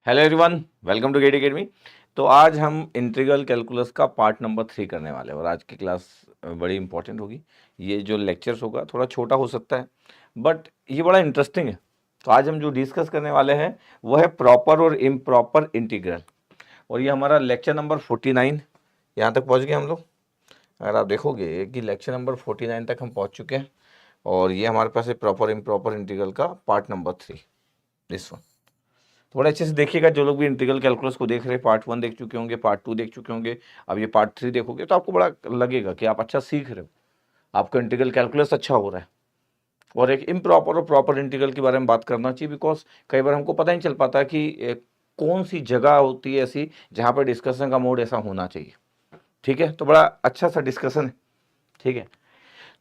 Hello everyone, welcome to Gate Academy. तो आज हम इंटीग्रल कैलकुलस का पार्ट नंबर 3 करने वाले हैं और आज की क्लास बड़ी इंपॉर्टेंट होगी। ये जो लेक्चर्स होगा थोड़ा छोटा हो सकता है बट ये बड़ा इंटरेस्टिंग है। तो आज हम जो डिस्कस करने वाले हैं वो है प्रॉपर और इम्प्रॉपर इंटीग्रल, और ये हमारा लेक्चर नंबर 49 यहाँ तक पहुँच गए हम लोग। अगर आप देखोगे कि लेक्चर नंबर 49 तक हम पहुँच चुके हैं और ये हमारे पास है प्रॉपर इम्प्रॉपर इंटीग्रल का पार्ट नंबर 3, दिस वन। थोड़ा अच्छे से देखिएगा, जो लोग भी इंटीग्रल कैलकुलस को देख रहे हैं, पार्ट 1 देख चुके होंगे, पार्ट 2 देख चुके होंगे, अब ये पार्ट 3 देखोगे तो आपको बड़ा लगेगा कि आप अच्छा सीख रहे हो, आपका इंटीग्रल कैलकुलस अच्छा हो रहा है। और एक इम्प्रॉपर और प्रॉपर इंटीग्रल के बारे में बात करना चाहिए, बिकॉज कई बार हमको पता नहीं चल पाता कि कौन सी जगह होती है ऐसी जहाँ पर डिस्कशन का मोड ऐसा होना चाहिए। ठीक है, तो बड़ा अच्छा सा डिस्कशन है। ठीक है,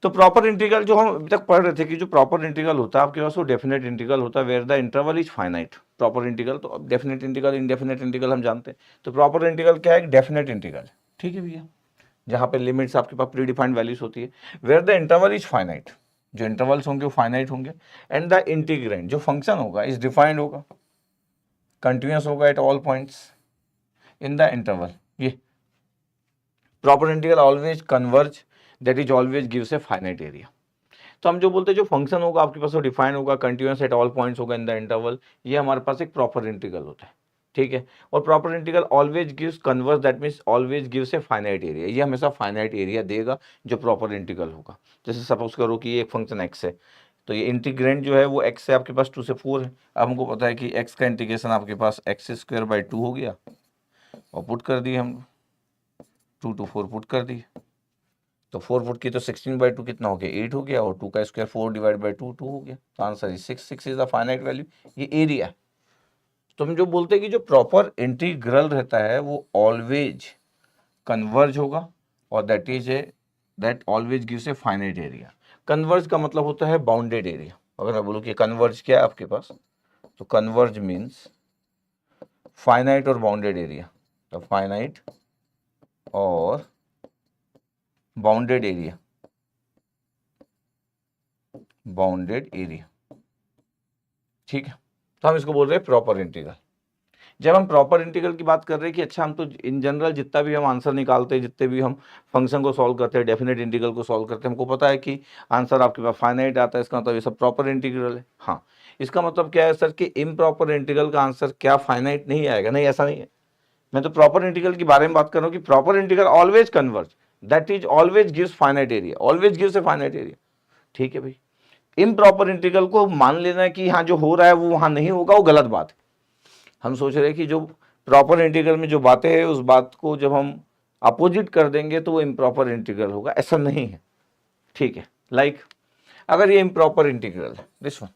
तो प्रॉपर इंटीग्रल जो हम अभी तक पढ़ रहे थे कि जो प्रॉपर इंटीग्रल होता है आपके पास वो डेफिनेट इंटीग्रल होता है where the interval is finite. Proper integral तो अब डेफिनेट इंटीग्रल इनडेफिनेट इंटीग्रल हम जानते हैं, तो प्रॉपर इंटीग्रल क्या है? एक डेफिनेट इंटीग्रल। ठीक है भैया, जहाँ पे लिमिट्स आपके पास प्री डिफाइंड वैल्यूज होती है, where the interval is finite, जो इंटरवल्स होंगे वो फाइनाइट होंगे, एंड द इंटीग्रेंड जो फंक्शन होगा इज डिफाइंड होगा, कंटिन्यूस होगा at all points in the interval. ये proper integral always converge, that is always gives a finite area. तो हम जो बोलते हैं जो फंक्शन होगा आपके पास वो डिफाइन होगा, कंटिन्यूअस एट ऑल पॉइंट्स होगा इन द इंटरवल, ये हमारे पास एक प्रॉपर इंटीग्रल होता है। ठीक है, और proper integral always gives converse, that means always gives a finite area, ये हमेशा फाइनाइट एरिया देगा जो प्रॉपर इंटीग्रल होगा। जैसे सपोज करो कि ये एक फंक्शन एक्स है, तो ये इंटीग्रेंड जो है वो एक्स से आपके पास 2 से 4 है। अब हमको पता है कि एक्स का इंटीग्रेशन आपके पास x² 2 हो गया, और पुट कर दिए हम 2 to 4 पुट कर दिए, तो 4 फुट की तो 16/2 कितना हो गया? 8 हो गया, और 2 का स्क्वायर 4 डिवाइड बाई 2 2 हो गया। तो answer is 6। 6 is the finite value, ये एरिया। तो हम जो बोलते हैं कि जो प्रॉपर इंटीग्रल रहता है वो ऑलवेज कन्वर्ज होगा, और that always gives a finite area. Converge का मतलब होता है बाउंडेड एरिया। अगर मैं बोलूँ कि कन्वर्ज क्या है आपके पास, तो कन्वर्ज मीन्स फाइनाइट और बाउंडेड एरिया। तो फाइनाइट और बाउंडेड एरिया, बाउंडेड एरिया। ठीक है, तो हम इसको बोल रहे हैं प्रॉपर इंटीग्रल। जब हम प्रॉपर इंटीग्रल की बात कर रहे हैं कि अच्छा हम तो इन जनरल जितना भी हम आंसर निकालते हैं, जितने भी हम फंक्शन को सॉल्व करते हैं, डेफिनेट इंटीग्रल को सॉल्व करते हैं, हमको पता है कि आंसर आपके पास फाइनाइट आता है, इसका मतलब ये सब प्रॉपर इंटीग्रल है। हाँ, इसका मतलब क्या है सर कि इम्प्रॉपर इंटीग्रल का आंसर क्या फाइनाइट नहीं आएगा? नहीं, ऐसा नहीं है। मैं तो प्रॉपर इंटीग्रल के बारे में बात कर रहा हूँ कि proper integral always converge, that is always gives finite area, always gives a finite area. ठीक है भाई, इम्प्रॉपर इंटीग्रल को मान लेना कि हाँ जो हो रहा है वो वहां नहीं होगा, वो गलत बात है। हम सोच रहे हैं कि जो प्रॉपर इंटीग्रल में जो बातें हैं उस बात को जब हम अपोजिट कर देंगे तो वो इम्प्रॉपर इंटीग्रल होगा, ऐसा नहीं है। ठीक है, लाइक अगर ये इम्प्रॉपर इंटीग्रल है, दिस वन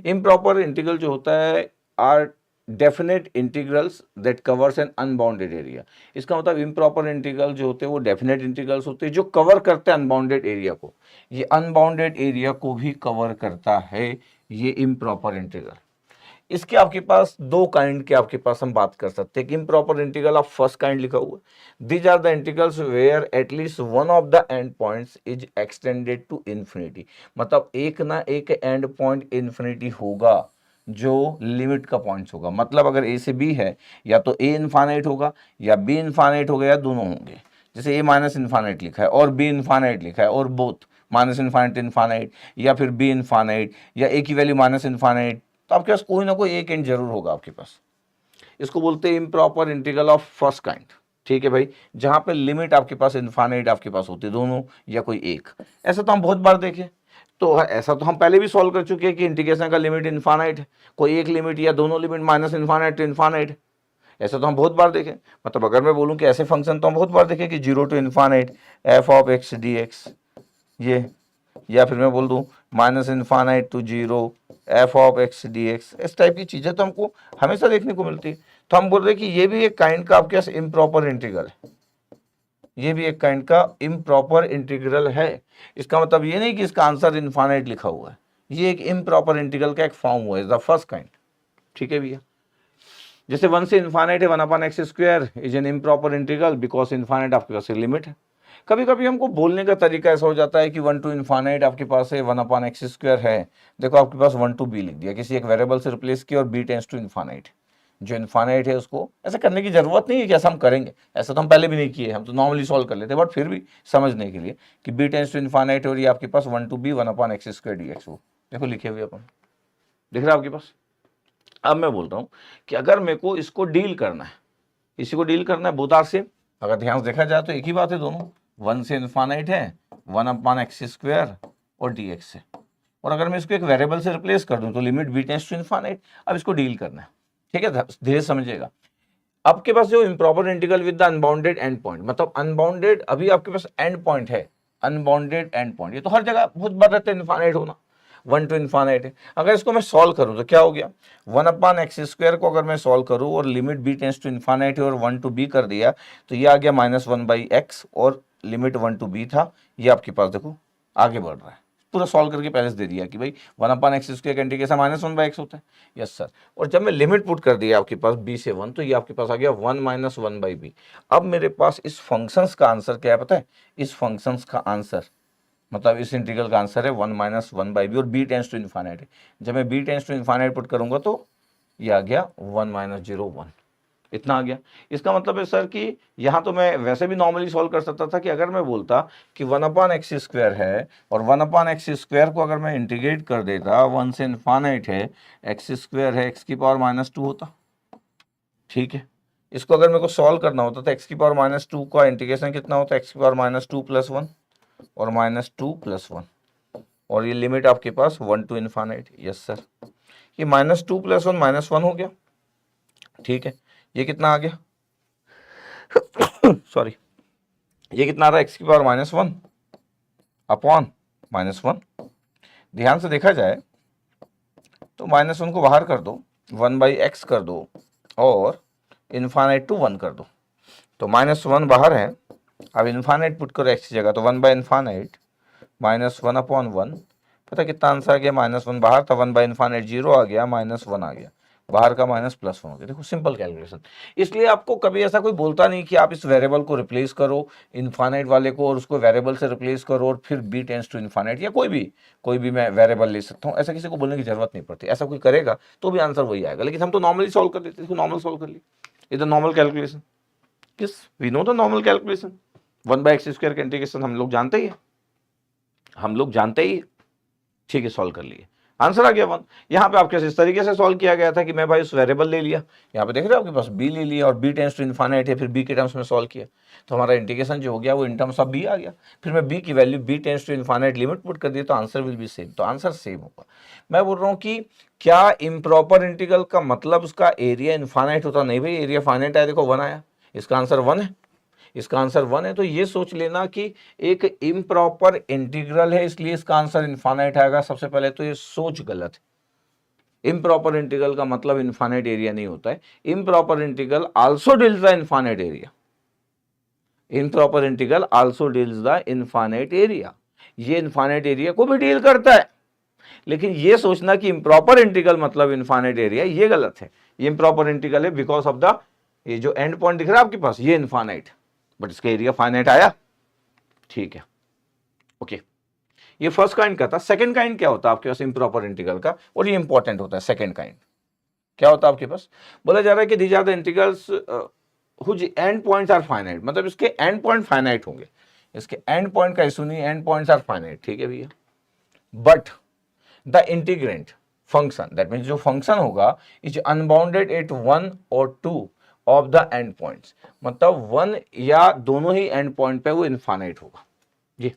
इम्प्रॉपर इंटीग्रल जो होता है are definite integrals that covers an unbounded area. इसका मतलब इम्प्रॉपर इंटीग्रल जो होते हैं वो डेफिनेट इंटीग्रल्स होते हैं जो कवर करते हैं अनबाउंडेड एरिया को। ये अनबाउंडेड एरिया को भी कवर करता है ये इम्प्रॉपर इंटीग्रल। इसके आपके पास दो काइंड के आपके पास हम बात कर सकते हैं कि improper integral of first kind लिखा हुआ है, these are the integrals where at least one of the end points is extended to infinity. मतलब एक ना एक एंड पॉइंट इन्फिनिटी होगा जो लिमिट का पॉइंट्स होगा। मतलब अगर ए से बी है, या तो ए इनफाइनाइट होगा या बी इनफाइनाइट होगा, या दोनों होंगे। जैसे ए माइनस इनफाइनाइट लिखा है और बी इनफाइनाइट लिखा है, और बोथ माइनस इनफाइनाइट इनफाइनाइट, या फिर बी इनफाइनाइट, या ए की वैल्यू माइनस इनफाइनाइट, तो आपके पास कोई ना कोई एक एंड जरूर होगा आपके पास। इसको बोलते हैं improper integral of first kind. ठीक है भाई, जहां पे लिमिट आपके पास इनफाइनाइट आपके पास होती है, दोनों या कोई एक। ऐसा तो हम बहुत बार देखे, तो ऐसा तो हम पहले भी सॉल्व कर चुके हैं कि इंटीग्रेशन का लिमिट इनफाइनाइट है, कोई एक लिमिट या दोनों limit minus infinite to infinite. ऐसा तो हम बहुत बार देखें। मतलब अगर मैं बोलूं कि ऐसे फंक्शन तो हम बहुत बार देखें कि 0 to infinite F of x D X, ये, या फिर मैं बोल दूं minus infinite to 0 F of x D X. इस टाइप की चीज़ें तो हमको हमेशा देखने को मिलती है। तो हम बोल रहे हैं कि ये भी एक काइंड का आपके पास इम्प्रॉपर इंटीग्रल है, ये भी एक काइंड का इम्प्रॉपर इंटीग्रल है। इसका मतलब ये नहीं कि इसका आंसर इनफाइनाइट लिखा हुआ है, ये एक इम्प्रॉपर इंटीग्रल का एक फॉर्म हुआ है, द फर्स्ट काइंड। ठीक है भैया, जैसे 1 से इनफाइनाइट है 1/x² is an improper integral because infinite आपके पास लिमिट है। कभी कभी हमको बोलने का तरीका ऐसा हो जाता है कि 1 to इनफाइनाइट आपके पास है 1/x² है। देखो आपके पास 1 to b लिख दिया, किसी एक वेरिएबल से रिप्लेस किया और b टेंस टू इनफाइनाइट। जो इन्फानाइट है उसको, ऐसा करने की जरूरत नहीं है कि ऐसा हम करेंगे, ऐसा तो हम पहले भी नहीं किए, हम तो नॉर्मली सॉल्व कर लेते हैं, बट फिर भी समझने के लिए कि b टेंस टू इन्फानाइट और ये आपके पास 1 to b 1/x² dx हो, देखो लिखे हुए अपन, दिख रहा है आपके पास। अब मैं बोल रहा हूँ कि अगर मेरे को इसको डील करना है, इसी को डील करना है, बोथ आर सेम, अगर ध्यान से देखा जाए तो एक ही बात है दोनों, 1 से इन्फानाइट है 1/x² और dx से, और अगर मैं इसको एक वेरिएबल से रिप्लेस कर दूं तो limit b tends to infinite. अब इसको डील करना है, ठीक है, धीरे समझिएगा। आपके पास जो improper integral with the unbounded and point, मतलब अनबाउंडेड अभी आपके पास एंड पॉइंट है, अनबाउंडेड एंड पॉइंट, ये तो हर जगह बहुत बार रहता है इन्फानाइट होना, 1 to इन्फानाइट है। अगर इसको मैं सॉल्व करूं तो क्या हो गया, 1/x² को अगर मैं सॉल्व करूं और limit b tends to infinite और 1 to b कर दिया तो ये आ गया -1/x, और लिमिट 1 to b था, ये आपके पास देखो आगे बढ़ रहा है, पूरा सॉल्व करके पहले से दे दिया कि भाई 1/x² का इंटीग्रेशन -1/x होता है, यस सर। और जब मैं लिमिट पुट कर दिया आपके पास b से 1 तो ये आपके पास आ गया 1 - 1/b। अब मेरे पास इस फंक्शंस का आंसर क्या है पता है, इस फंक्शंस का आंसर मतलब इस इंटीग्रल का आंसर है 1 - 1/b, और b टेंस टू इन्फानाइट है। जब मैं b tends to infinite put करूंगा तो ये आ गया 1 - 0 1, इतना आ गया। इसका मतलब है सर कि यहाँ तो मैं वैसे भी नॉर्मली सॉल्व कर सकता था कि अगर मैं बोलता कि 1/x² है और 1/x² को अगर मैं इंटीग्रेट कर देता 1 से इन्फानाइट है, x² है, x⁻² होता, ठीक है। इसको अगर मेरे को सॉल्व करना होता तो x⁻² का इंटीग्रेशन कितना होता है, x⁻² + 1 और -2 + 1, और ये लिमिट आपके पास 1 to इन्फानाइट, यस सर। ये -2 + 1 -1 हो गया, ठीक है। ये कितना आ गया सॉरी, ये कितना आ रहा है, x⁻1 अपॉन -1। ध्यान से देखा जाए तो -1 को बाहर कर दो, 1/x कर दो और इन्फानाइट टू 1 कर दो, तो -1 बाहर है, अब इन्फानाइट पुट करो x की जगह, तो 1/इन्फानाइट -1/1, पता कितना आंसर आ गया, -1 बाहर था, 1/इन्फानाइट 0 आ गया, -1 आ गया, बाहर का -+1 हो गया। देखो सिंपल कैलकुलेशन। इसलिए आपको कभी ऐसा कोई बोलता नहीं कि आप इस वेरिएबल को रिप्लेस करो इन्फानाइट वाले को और उसको वेरिएबल से रिप्लेस करो और फिर b टेंस टू इन्फानाइट, या कोई भी मैं वेरिएबल ले सकता हूँ, ऐसा किसी को बोलने की जरूरत नहीं पड़ती। ऐसा कोई करेगा तो भी आंसर वही आएगा, लेकिन हम तो नॉर्मली सॉल्व कर लेते हैं, नॉर्मल सॉल्व कर लिए, इधर नॉर्मल कैलकुलेशन, किस we know the normal calculation, 1/x² का इंटीग्रेशन हम लोग जानते ही है, ठीक है, सॉल्व कर लिए, आंसर आ गया 1। यहाँ पे आपके इस तरीके से सॉल्व किया गया था कि मैं भाई उस वेरिएबल ले लिया, यहाँ पे देख रहे हो आपके पास b ले लिया और b टेंस टू इन्फानाइट है, फिर b के टर्म्स में सॉल्व किया, तो हमारा इंटीग्रेशन जो हो गया वो इन टर्म्स ऑफ b आ गया। फिर मैं b की value b tends to infinite limit put कर दी तो आंसर विल बी सेम, तो आंसर सेम होगा। मैं बोल रहा हूँ कि क्या इम्प्रॉपर इंटीग्रल का मतलब उसका एरिया इन्फानाइट होता, नहीं भाई, एरिया फाइनाइट आया, देखो 1 आया, इसका आंसर 1 है, इसका आंसर 1 है। तो ये सोच लेना कि एक इम्प्रॉपर इंटीग्रल है इसलिए इसका आंसर इन्फानाइट आएगा, सबसे पहले तो ये सोच गलत है। इम्प्रॉपर इंटीग्रल का मतलब इन्फानाइट एरिया नहीं होता है, improper integral also deals the infinite area, improper integral also deals the infinite area, ये इन्फानाइट एरिया को भी डील करता है। लेकिन ये सोचना कि इम्प्रॉपर इंटीग्रल मतलब इन्फानाइट एरिया, ये गलत है। ये इम्प्रॉपर इंटीग्रल है बिकॉज ऑफ द, ये जो एंड पॉइंट दिख रहा है आपके पास ये इन्फानाइट, बट इसका एरिया फाइनाइट आया, ठीक है, ओके। ये फर्स्ट काइंड का था। सेकंड काइंड क्या होता है आपके पास इम्प्रॉपर इंटीग्रल का, और ये इंपॉर्टेंट होता है। सेकंड काइंड क्या होता है आपके पास, बोला जा रहा है कि these are the integrals whose end points are finite, मतलब इसके एंड पॉइंट फाइनाइट होंगे, इसके एंड पॉइंट का इशू नहीं, एंड पॉइंट्स आर फाइनाइट, ठीक है भैया, but the integrand function, that means जो फंक्शन होगा इज अनबाउंडेड एट 1 और 2 ऑफ द एंड पॉइंट्स, मतलब 1 या दोनों ही एंड पॉइंट पे वो इनफाइनाइट होगा, जी,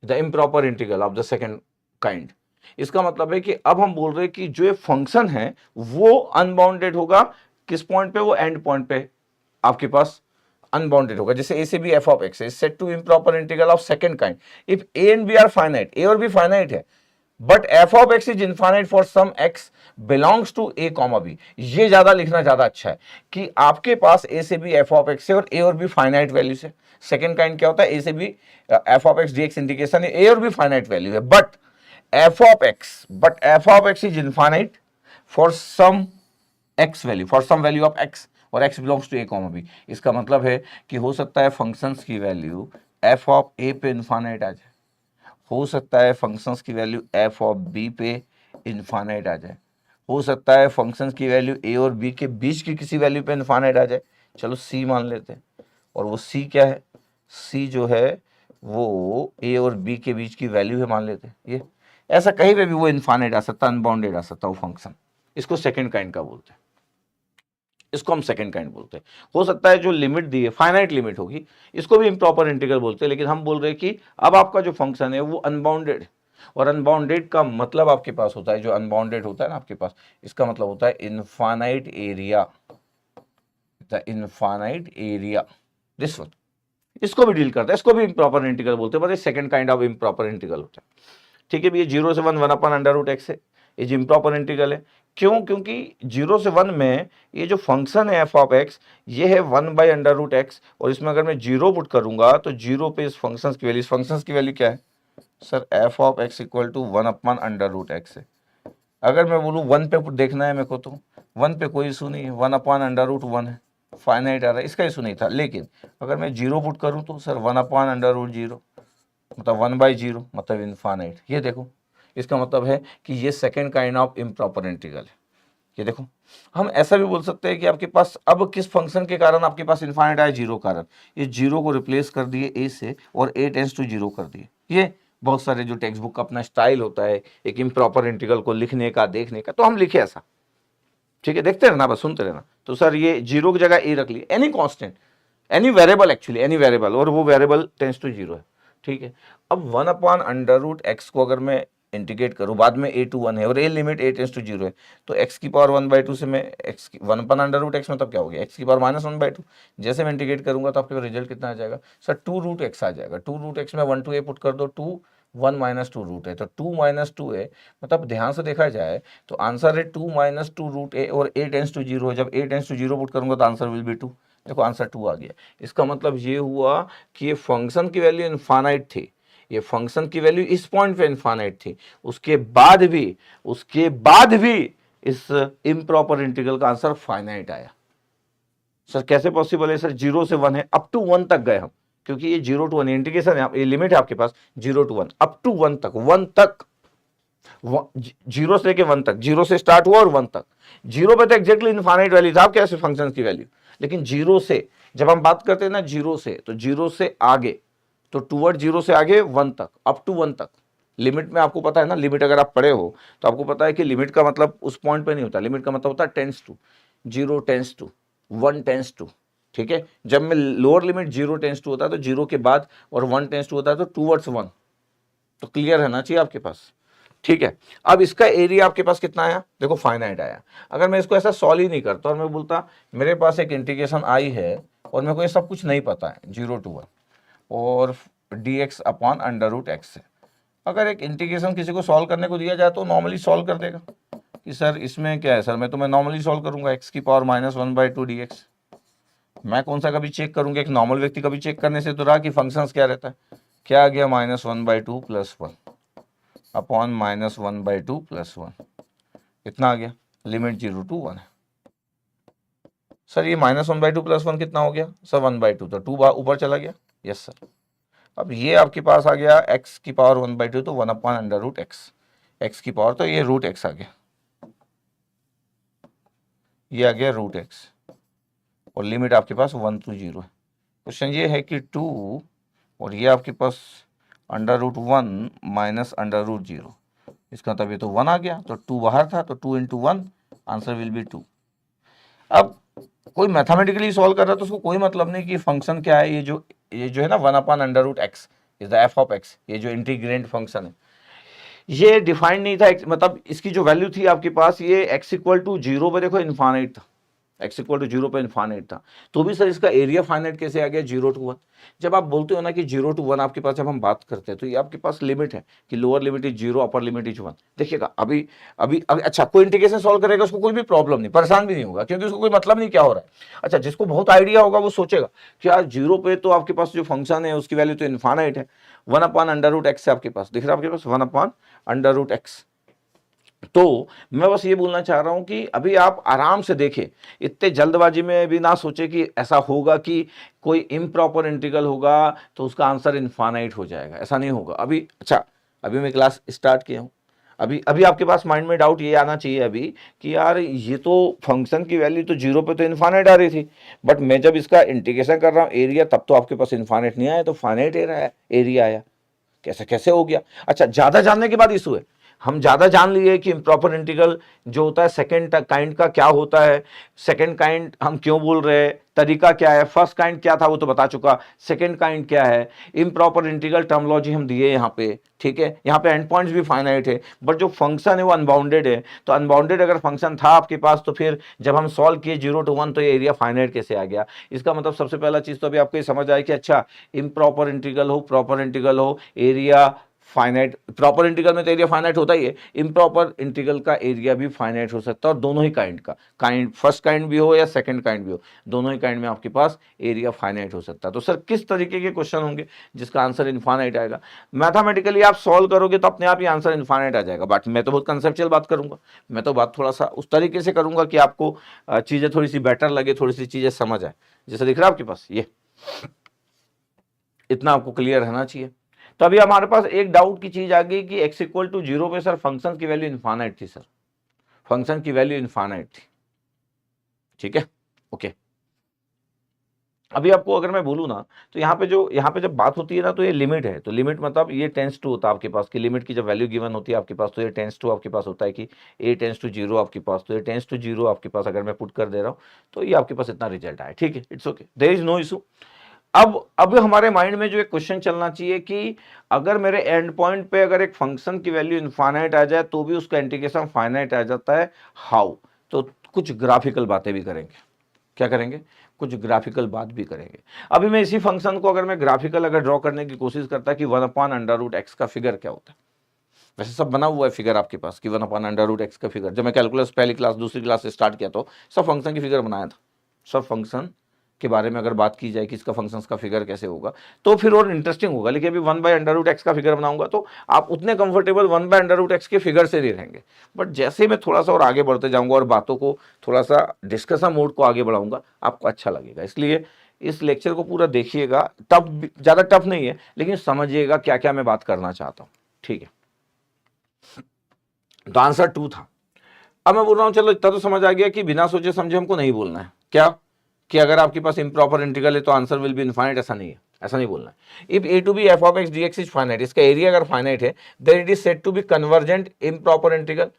the improper integral of the second kind. इसका मतलब है कि अब हम बोल रहे हैं कि जो ये फंक्शन है वो अनबाउंडेड होगा, किस पॉइंट पे, वो एंड पॉइंट पे आपके पास अनबाउंडेड होगा। जैसे ए से b f of x is said to improper integral of second kind if a and b are finite, a और बी फाइनाइट है, but f of x is infinite for some x belongs to a comma b. ये ज्यादा लिखना ज्यादा अच्छा है कि आपके पास ए से बी एफ ऑफ एक्स है और ए और बी फाइनाइट वैल्यू से। सेकंड काइंड क्या होता है, ए से b f of x D x indication a और बी फाइनाइट वैल्यू है, but f of x is infinite for some x value, for some value of x, और x belongs to a comma b. इसका मतलब है कि हो सकता है फंक्शंस की वैल्यू एफ ऑफ ए पे इनफाइनाइट आ जाए, हो सकता है फंक्शंस की वैल्यू एफ ऑफ बी पे इनफाइनाइट आ जाए, हो सकता है फंक्शंस की वैल्यू a और b के बीच की किसी वैल्यू पे इनफाइनाइट आ जाए, चलो c मान लेते हैं, और वो c क्या है, c जो है वो a और b के बीच की वैल्यू है मान लेते हैं। ये ऐसा कहीं पे भी वो इनफाइनाइट आ सकता है, अनबाउंडेड आ सकता है वो फंक्शन, इसको सेकंड काइंड का बोलते हैं, इसको हम सेकंड काइंड बोलते हैं। हो सकता है जो लिमिट दी है फाइनाइट लिमिट होगी, इसको भी इम्प्रॉपर इंटीग्रल बोलते हैं, लेकिन हम बोल रहे हैं कि अब आपका जो फंक्शन है वो अनबाउंडेड है, और अनबाउंडेड का मतलब आपके पास होता है, जो अनबाउंडेड होता है ना आपके पास, इसका मतलब होता है infinite area, the infinite area, this one. इसको भी डील करता है, इसको भी इम्प्रॉपर इंटीग्रल बोलते हैं, but second kind of improper integral होता है। ठीक है, ये 0 से 1 1 अपॉन अंडर रूट एक्स है, ये जो इम्प्रॉपर इंटीग्रल है। क्यों? क्योंकि 0 से 1 में ये जो फंक्शन है एफ ऑफ एक्स, ये है 1 बाई अंडर रूट एक्स, और इसमें अगर मैं 0 पुट करूंगा तो 0 पे इस फंक्शन की वैल्यू, इस फंक्शन की वैल्यू क्या है sir, F of X equal to 1 upon under root X है। अगर मैं बोलूँ 1 पे देखना है मेरे को, तो 1 पे कोई इशू नहीं है, 1 अपॉन अंडर रूट 1 है, फाइनाइट आ रहा है, इसका इशू नहीं था। लेकिन अगर मैं 0 पुट करूँ तो सर 1 अपॉन अंडर रूट 0, मतलब 1 बाई 0 मतलब इनफाइनाइट। ये देखो, इसका मतलब है कि ये second kind of improper integral है। ये देखो, हम ऐसा भी बोल सकते हैं कि आपके पास अब किस फंक्शन के कारण आपके पास इनफाइनाइट आया, 0 कारण, ये 0 को रिप्लेस कर दिए a से और a टेंड्स टू 0 कर दिए। ये बहुत सारे जो टेक्स्ट बुक का अपना स्टाइल होता है एक इम्प्रॉपर इंटीग्रल को लिखने का, देखने का, तो हम लिखे ऐसा। ठीक है, देखते रहना, बस सुनते रहना। तो सर ये 0 की जगह a रख लिए, any constant, any variable, actually any variable, और वो वेरिएबल टेंड्स टू 0 है। ठीक है, अब 1 अपॉन अंडर रूट एक्स को अगर मैं इंटीग्रेट करूँ, बाद में a टू 1 है और a limit a tends to 0 है, तो x की पावर 1/2 से मैं x की 1 अपॉन अंडर रूट एक्स मतलब क्या हो गया, x की पावर -1/2। जैसे मैं इंटीग्रेट करूंगा तो आपके पास रिजल्ट कितना आ जाएगा सर, 2 रूट एक्स आ जाएगा। 2 रूट एक्स में 1 to a पुट कर दो, 2 1 माइनस 2 रूट है, तो 2 माइनस 2 है, मतलब ध्यान से देखा जाए तो आंसर है 2 माइनस 2 रूट ए, और a टेंड्स टू 0 है। जब a टेंड्स टू 0 पुट करूंगा तो आंसर विल बी 2। देखो आंसर 2 आ गया। इसका मतलब ये हुआ कि ये फंक्शन की वैल्यू इनफाइनाइट थी, ये फंक्शन की वैल्यू इस पॉइंट पे इनफाइनाइट थी, उसके बाद भी इस इम्प्रॉपर इंटीग्रल का आंसर फाइनाइट आया। सर कैसे पॉसिबल है सर, 0 से 1 है, अप टू 1 तक गए हम, क्योंकि ये 0 to 1 इंटीग्रेशन है, ये लिमिट है आपके पास 0 to 1, अप टू 1 तक, 1 तक, 0 से लेके 1 तक, 0 से स्टार्ट हुआ और 1 तक। 0 पे तो एग्जैक्टली इनफाइनाइट वैल्यू था आपके ऐसे फंक्शन की वैल्यू, लेकिन 0 से जब हम बात करते हैं ना 0 से, तो 0 से आगे, तो टूवर्ड 0 से आगे 1 तक, अप टू 1 तक। लिमिट में आपको पता है ना, लिमिट अगर आप पढ़े हो तो आपको पता है कि लिमिट का मतलब उस पॉइंट पे नहीं होता, लिमिट का मतलब होता है tends to, 0 tends to 1 tends to. ठीक है, जब मैं लोअर लिमिट 0 टेंस टू होता है तो 0 के बाद, और 1 टेंस टू होता है तो टूवर्ड्स 1। तो क्लियर रहना चाहिए आपके पास। ठीक है, अब इसका एरिया आपके पास कितना आया, देखो फाइनाइट आया। अगर मैं इसको ऐसा सॉल्व ही नहीं करता और मैं बोलता मेरे पास एक इंटीग्रेशन आई है और मेरे को ये सब कुछ नहीं पता है, 0 to 1 और dx upon under root X है, अगर एक इंटीग्रेशन किसी को सॉल्व करने को दिया जाए तो नॉर्मली सॉल्व कर देगा कि सर इसमें क्या है सर, मैं नॉर्मली सॉल्व करूंगा x की पावर -1/2 dx। मैं कौन सा कभी चेक करूंगा, एक नॉर्मल व्यक्ति कभी चेक करने से तो रहा कि फंक्शंस क्या रहता है, क्या आ गया -1/2 + 1 अपॉन -1/2 + 1, कितना आ गया, लिमिट 0 to 1 है। सर ये -1/2 + 1 कितना हो गया सर, 1/2, तो 2 ऊपर चला गया, यस सर। अब ये आपके पास आ गया x की पावर 1/2, तो 1 upon under root X, X की पावर, तो ये रूट एक्स आ गया, ये आ गया रूट एक्स, और लिमिट आपके पास 1 to 0 है। क्वेश्चन ये है कि 2 और ये आपके पास under root 1 minus under root 0, इसका मतलब ये तो 1 आ गया, तो 2 बाहर था, तो 2 × 1 आंसर विल बी 2। अब कोई मैथमेटिकली सॉल्व कर रहा है तो उसको कोई मतलब नहीं कि फंक्शन क्या है, ये जो है ना 1 upon under root X is the F of X, ये जो इंटीग्रेंट फंक्शन है, ये डिफाइंड नहीं था, मतलब इसकी जो वैल्यू थी आपके पास, ये x इक्वल टू 0 पे देखो इनफाइनाइट था, x इक्वल टू 0 पे इनफाइनाइट था, तो भी सर इसका एरिया फाइनाइट कैसे आ गया 0 to 1। जब आप बोलते हो ना कि 0 to 1 आपके पास, जब हम बात करते हैं तो ये आपके पास लिमिट है कि lower limit is 0, upper limit is 1। देखिएगा अभी अभी अभी अच्छा, कोई इंटीग्रेशन सॉल्व करेगा उसको कोई भी प्रॉब्लम नहीं, परेशान भी नहीं होगा, क्योंकि उसको कोई मतलब नहीं क्या हो रहा है। अच्छा, जिसको बहुत आइडिया होगा वो सोचेगा कि यार 0 पे तो आपके पास जो फंक्शन है उसकी वैल्यू तो इनफाइनाइट है, 1 अपॉन अंडर रूट एक्स है आपके पास, दिख रहा है आपके पास 1 अपॉन अंडर रूट एक्स। तो मैं बस ये बोलना चाह रहा हूं कि अभी आप आराम से देखें, इतने जल्दबाजी में भी ना सोचे कि ऐसा होगा कि कोई इम्प्रॉपर इंटीग्रल होगा तो उसका आंसर इनफाइनाइट हो जाएगा, ऐसा नहीं होगा। अभी अच्छा, अभी मैं क्लास स्टार्ट किया हूं, अभी अभी आपके पास माइंड में डाउट ये आना चाहिए अभी कि यार ये तो फंक्शन की वैल्यू तो 0 पे तो इन्फानेट आ रही थी, बट मैं जब इसका इंटीग्रेशन कर रहा हूँ एरिया, तब तो आपके पास इन्फानेट नहीं आया, तो फाइनाइट एरिया आया। कैसे कैसे हो गया? अच्छा, ज्यादा जानने के बाद इशू है। हम ज्यादा जान लिए कि इम्प्रॉपर इंटीग्रल जो होता है सेकंड काइंड का क्या होता है, सेकंड काइंड हम क्यों बोल रहे हैं, तरीका क्या है, फर्स्ट काइंड क्या था वो तो बता चुका, सेकंड काइंड क्या है, इम्प्रॉपर इंटीग्रल टर्मोलॉजी हम दिए यहाँ पे, ठीक है। यहाँ पे एंड पॉइंट्स भी फाइनाइट है, बट जो फंक्शन है वो अनबाउंडेड है। तो अनबाउंडेड अगर फंक्शन था आपके पास, तो फिर जब हम सॉल्व किए 0 to 1 तो ये एरिया फाइनाइट कैसे आ गया? इसका मतलब सबसे पहला चीज तो अभी आपको ये समझ आए कि अच्छा, इम्प्रॉपर इंटीग्रल हो, प्रॉपर इंटीग्रल हो, एरिया फाइनाइट, प्रॉपर इंटीग्रल में तो एरिया फाइनाइट होता ही है, इम्प्रॉपर इंटीग्रल का एरिया भी फाइनाइट हो सकता है, और दोनों ही काइंड का, काइंड फर्स्ट काइंड भी हो या सेकंड काइंड भी हो, दोनों ही काइंड में आपके पास एरिया फाइनाइट हो सकता है। तो सर किस तरीके के क्वेश्चन होंगे जिसका आंसर इनफाइनाइट आएगा? मैथमेटिकली आप सॉल्व करोगे तो अपने आप ही आंसर इनफाइनाइट आ जाएगा, बट मैं तो बहुत कंसेप्चुअल बात करूंगा, मैं तो बात थोड़ा सा उस तरीके से करूंगा कि आपको चीजें थोड़ी सी बेटर लगे, थोड़ी सी चीजें समझ आए। जैसे दिख रहा है आपके पास, ये इतना आपको क्लियर रहना चाहिए। तो अभी हमारे पास एक डाउट की चीज आ गई कि x इक्वल टू 0 पे सर फंक्शन की वैल्यू इनफाइनाइट थी, सर फंक्शन की वैल्यू इनफाइनाइट थी, ठीक है, ओके। अभी आपको अगर मैं बोलूँ ना, तो यहाँ पे जब बात होती है ना, तो ये लिमिट है, तो लिमिट मतलब ये टेंस टू होता है आपके पास, कि लिमिट की जब वैल्यू गिवन होती है आपके पास, तो ये टेंस टू आपके पास होता है कि a टेंस टू 0 आपके पास, तो ये टेंस टू 0 आपके पास अगर मैं पुट कर दे रहा हूँ तो ये आपके पास इतना रिजल्ट आया, ठीक है, it's okay, there is no issue. अब हमारे माइंड में जो एक क्वेश्चन चलना चाहिए कि अगर मेरे एंड पॉइंट पे अगर एक फंक्शन की वैल्यू इनफाइनाइट आ जाए तो भी उसका इंटीग्रेशन फाइनाइट आ जाता है, हाउ? तो कुछ ग्राफिकल बातें भी करेंगे, क्या करेंगे? कुछ ग्राफिकल बात भी करेंगे। अभी मैं इसी फंक्शन को अगर मैं ग्राफिकल अगर ड्रॉ करने की कोशिश करता कि 1/√x का फिगर क्या होता है, वैसे सब बना हुआ है फिगर आपके पास कि 1/√x का फिगर, जब मैं कैलकुलस पहली क्लास दूसरी क्लास से स्टार्ट किया तो सब फंक्शन की फिगर बनाया था, सब फंक्शन के बारे में अगर बात की जाए कि इसका फंक्शंस का फिगर कैसे होगा तो फिर और इंटरेस्टिंग होगा। लेकिन अभी 1/√x का फिगर बनाऊंगा तो आप उतने कंफर्टेबल 1/√x के फिगर से नहीं रहेंगे, बट जैसे मैं थोड़ा सा और आगे बढ़ते जाऊंगा और बातों को थोड़ा सा डिस्कशन मोड को आगे बढ़ाऊंगा, आपको अच्छा लगेगा। इसलिए इस लेक्चर को पूरा देखिएगा, टफ ज़्यादा टफ नहीं है, लेकिन समझिएगा क्या क्या मैं बात करना चाहता हूँ, ठीक है। तो आंसर 2 था। अब मैं बोल रहा हूँ चलो इतना तो समझ आ गया कि बिना सोचे समझे हमको नहीं बोलना है, क्या कि अगर आपके पास इम्प्रॉपर इंटीग्रल है तो आंसर विल बी इनफाइनाइट, ऐसा नहीं है, ऐसा नहीं बोलना है। If a to be f of x dx is finite, इसका एरिया अगर फाइनाइट है then it is said to be convergent improper integral.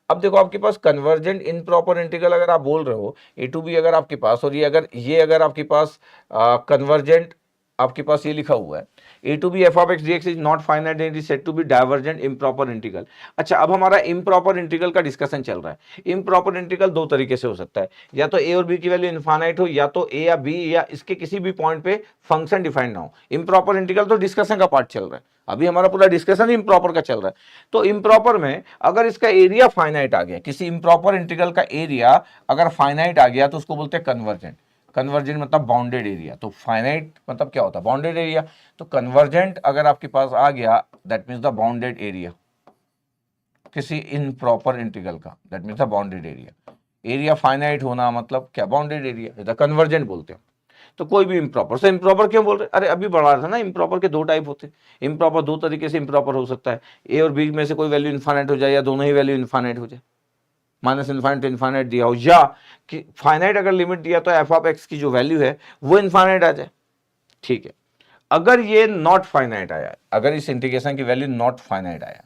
अब देखो आपके पास कन्वर्जेंट इम्प्रॉपर इंटीग्रल अगर आप बोल रहे हो a टू बी अगर आपके पास, और ये अगर आपके पास कन्वर्जेंट आपके पास ये लिखा हुआ है a to be f of x dx is not finite and is said to be divergent improper integral. अच्छा, अब हमारा इम्प्रॉपर इंटीग्रल का डिस्कशन चल रहा है। इम्प्रॉपर इंटीग्रल दो तरीके से हो सकता है, या तो a और b की वैल्यू इनफाइनाइट हो, या तो a या b या इसके किसी भी पॉइंट पे फंक्शन डिफाइन ना हो। इम्प्रॉपर इंटीग्रल तो डिस्कशन का पार्ट चल रहा है, अभी हमारा पूरा डिस्कशन इम्प्रॉपर का चल रहा है। तो इम्प्रॉपर में अगर इसका एरिया फाइनाइट आ गया, किसी इम्प्रॉपर इंटीग्रल का एरिया अगर फाइनाइट आ गया तो उसको बोलते हैं कन्वर्जेंट। कन्वर्जेंट मतलब बाउंडेड एरिया, तो फाइनाइट मतलब क्या होता है? Bounded area. तो कन्वर्जेंट अगर आपके पास आ गया that means the bounded area किसी इनप्रॉपर इंटीग्रल का, that means the bounded area. Area finite होना मतलब क्या? बाउंडेड एरिया, कन्वर्जेंट बोलते हैं। तो कोई भी इम्प्रॉपर से, इम्प्रॉपर क्यों बोल रहे? अरे अभी बढ़ा रहा था ना, इम्प्रॉपर के दो टाइप होते हैं। इम्प्रॉपर दो तरीके से इम्प्रॉपर हो सकता है, ए और बी में से कोई वैल्यू इनफाइनाइट हो जाए, या दोनों ही वैल्यू इनफाइनाइट हो जाए, माइनस इनफाइनाइट टू इनफाइनाइट दिया हो, या कि फाइनाइट अगर लिमिट दिया तो एफ ऑफ एक्स की जो वैल्यू है वो इनफाइनाइट आ जाए, ठीक है। अगर ये नॉट फाइनाइट आया, अगर इस इंटीग्रेशन की वैल्यू नॉट फाइनाइट आया,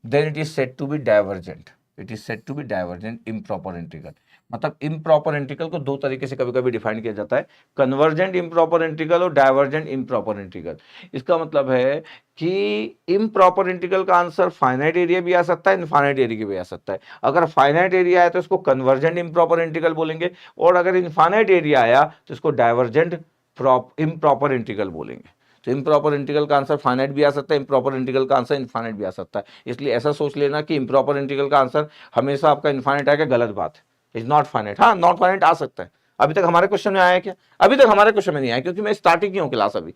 then it is said to be divergent, it is said to be divergent improper integral. मतलब इम्प्रॉपर इंटीग्रल को दो तरीके से कभी कभी डिफाइन किया जाता है, कन्वर्जेंट इम्प्रॉपर इंटीग्रल और डाइवर्जेंट इम्प्रॉपर इंटीग्रल। इसका मतलब है कि इम्प्रॉपर इंटीग्रल का आंसर फाइनाइट एरिया भी आ सकता है, इनफाइनाइट एरिया भी आ सकता है। अगर फाइनाइट एरिया आया तो इसको कन्वर्जेंट इम्प्रॉपर इंटीग्रल बोलेंगे, और अगर इनफाइनाइट एरिया आया तो इसको डाइवर्जेंट इम्प्रॉपर इंटीग्रल बोलेंगे। तो इम्प्रॉपर इंटीग्रल का आंसर फाइनाइट भी आ सकता है, इम्प्रॉपर इंटीग्रल का आंसर इनफाइनाइट भी आ सकता है। इसलिए ऐसा सोच लेना कि इम्प्रॉपर इंटीग्रल का आंसर हमेशा आपका इनफाइनाइट आएगा, गलत बात है। इज नॉट फाइनाइट, हाँ नॉट फाइनाइट आ सकता है। अभी तक हमारे क्वेश्चन में आया क्या? अभी तक हमारे क्वेश्चन में नहीं आया, क्योंकि मैं स्टार्टिंग की हूँ क्लास अभी।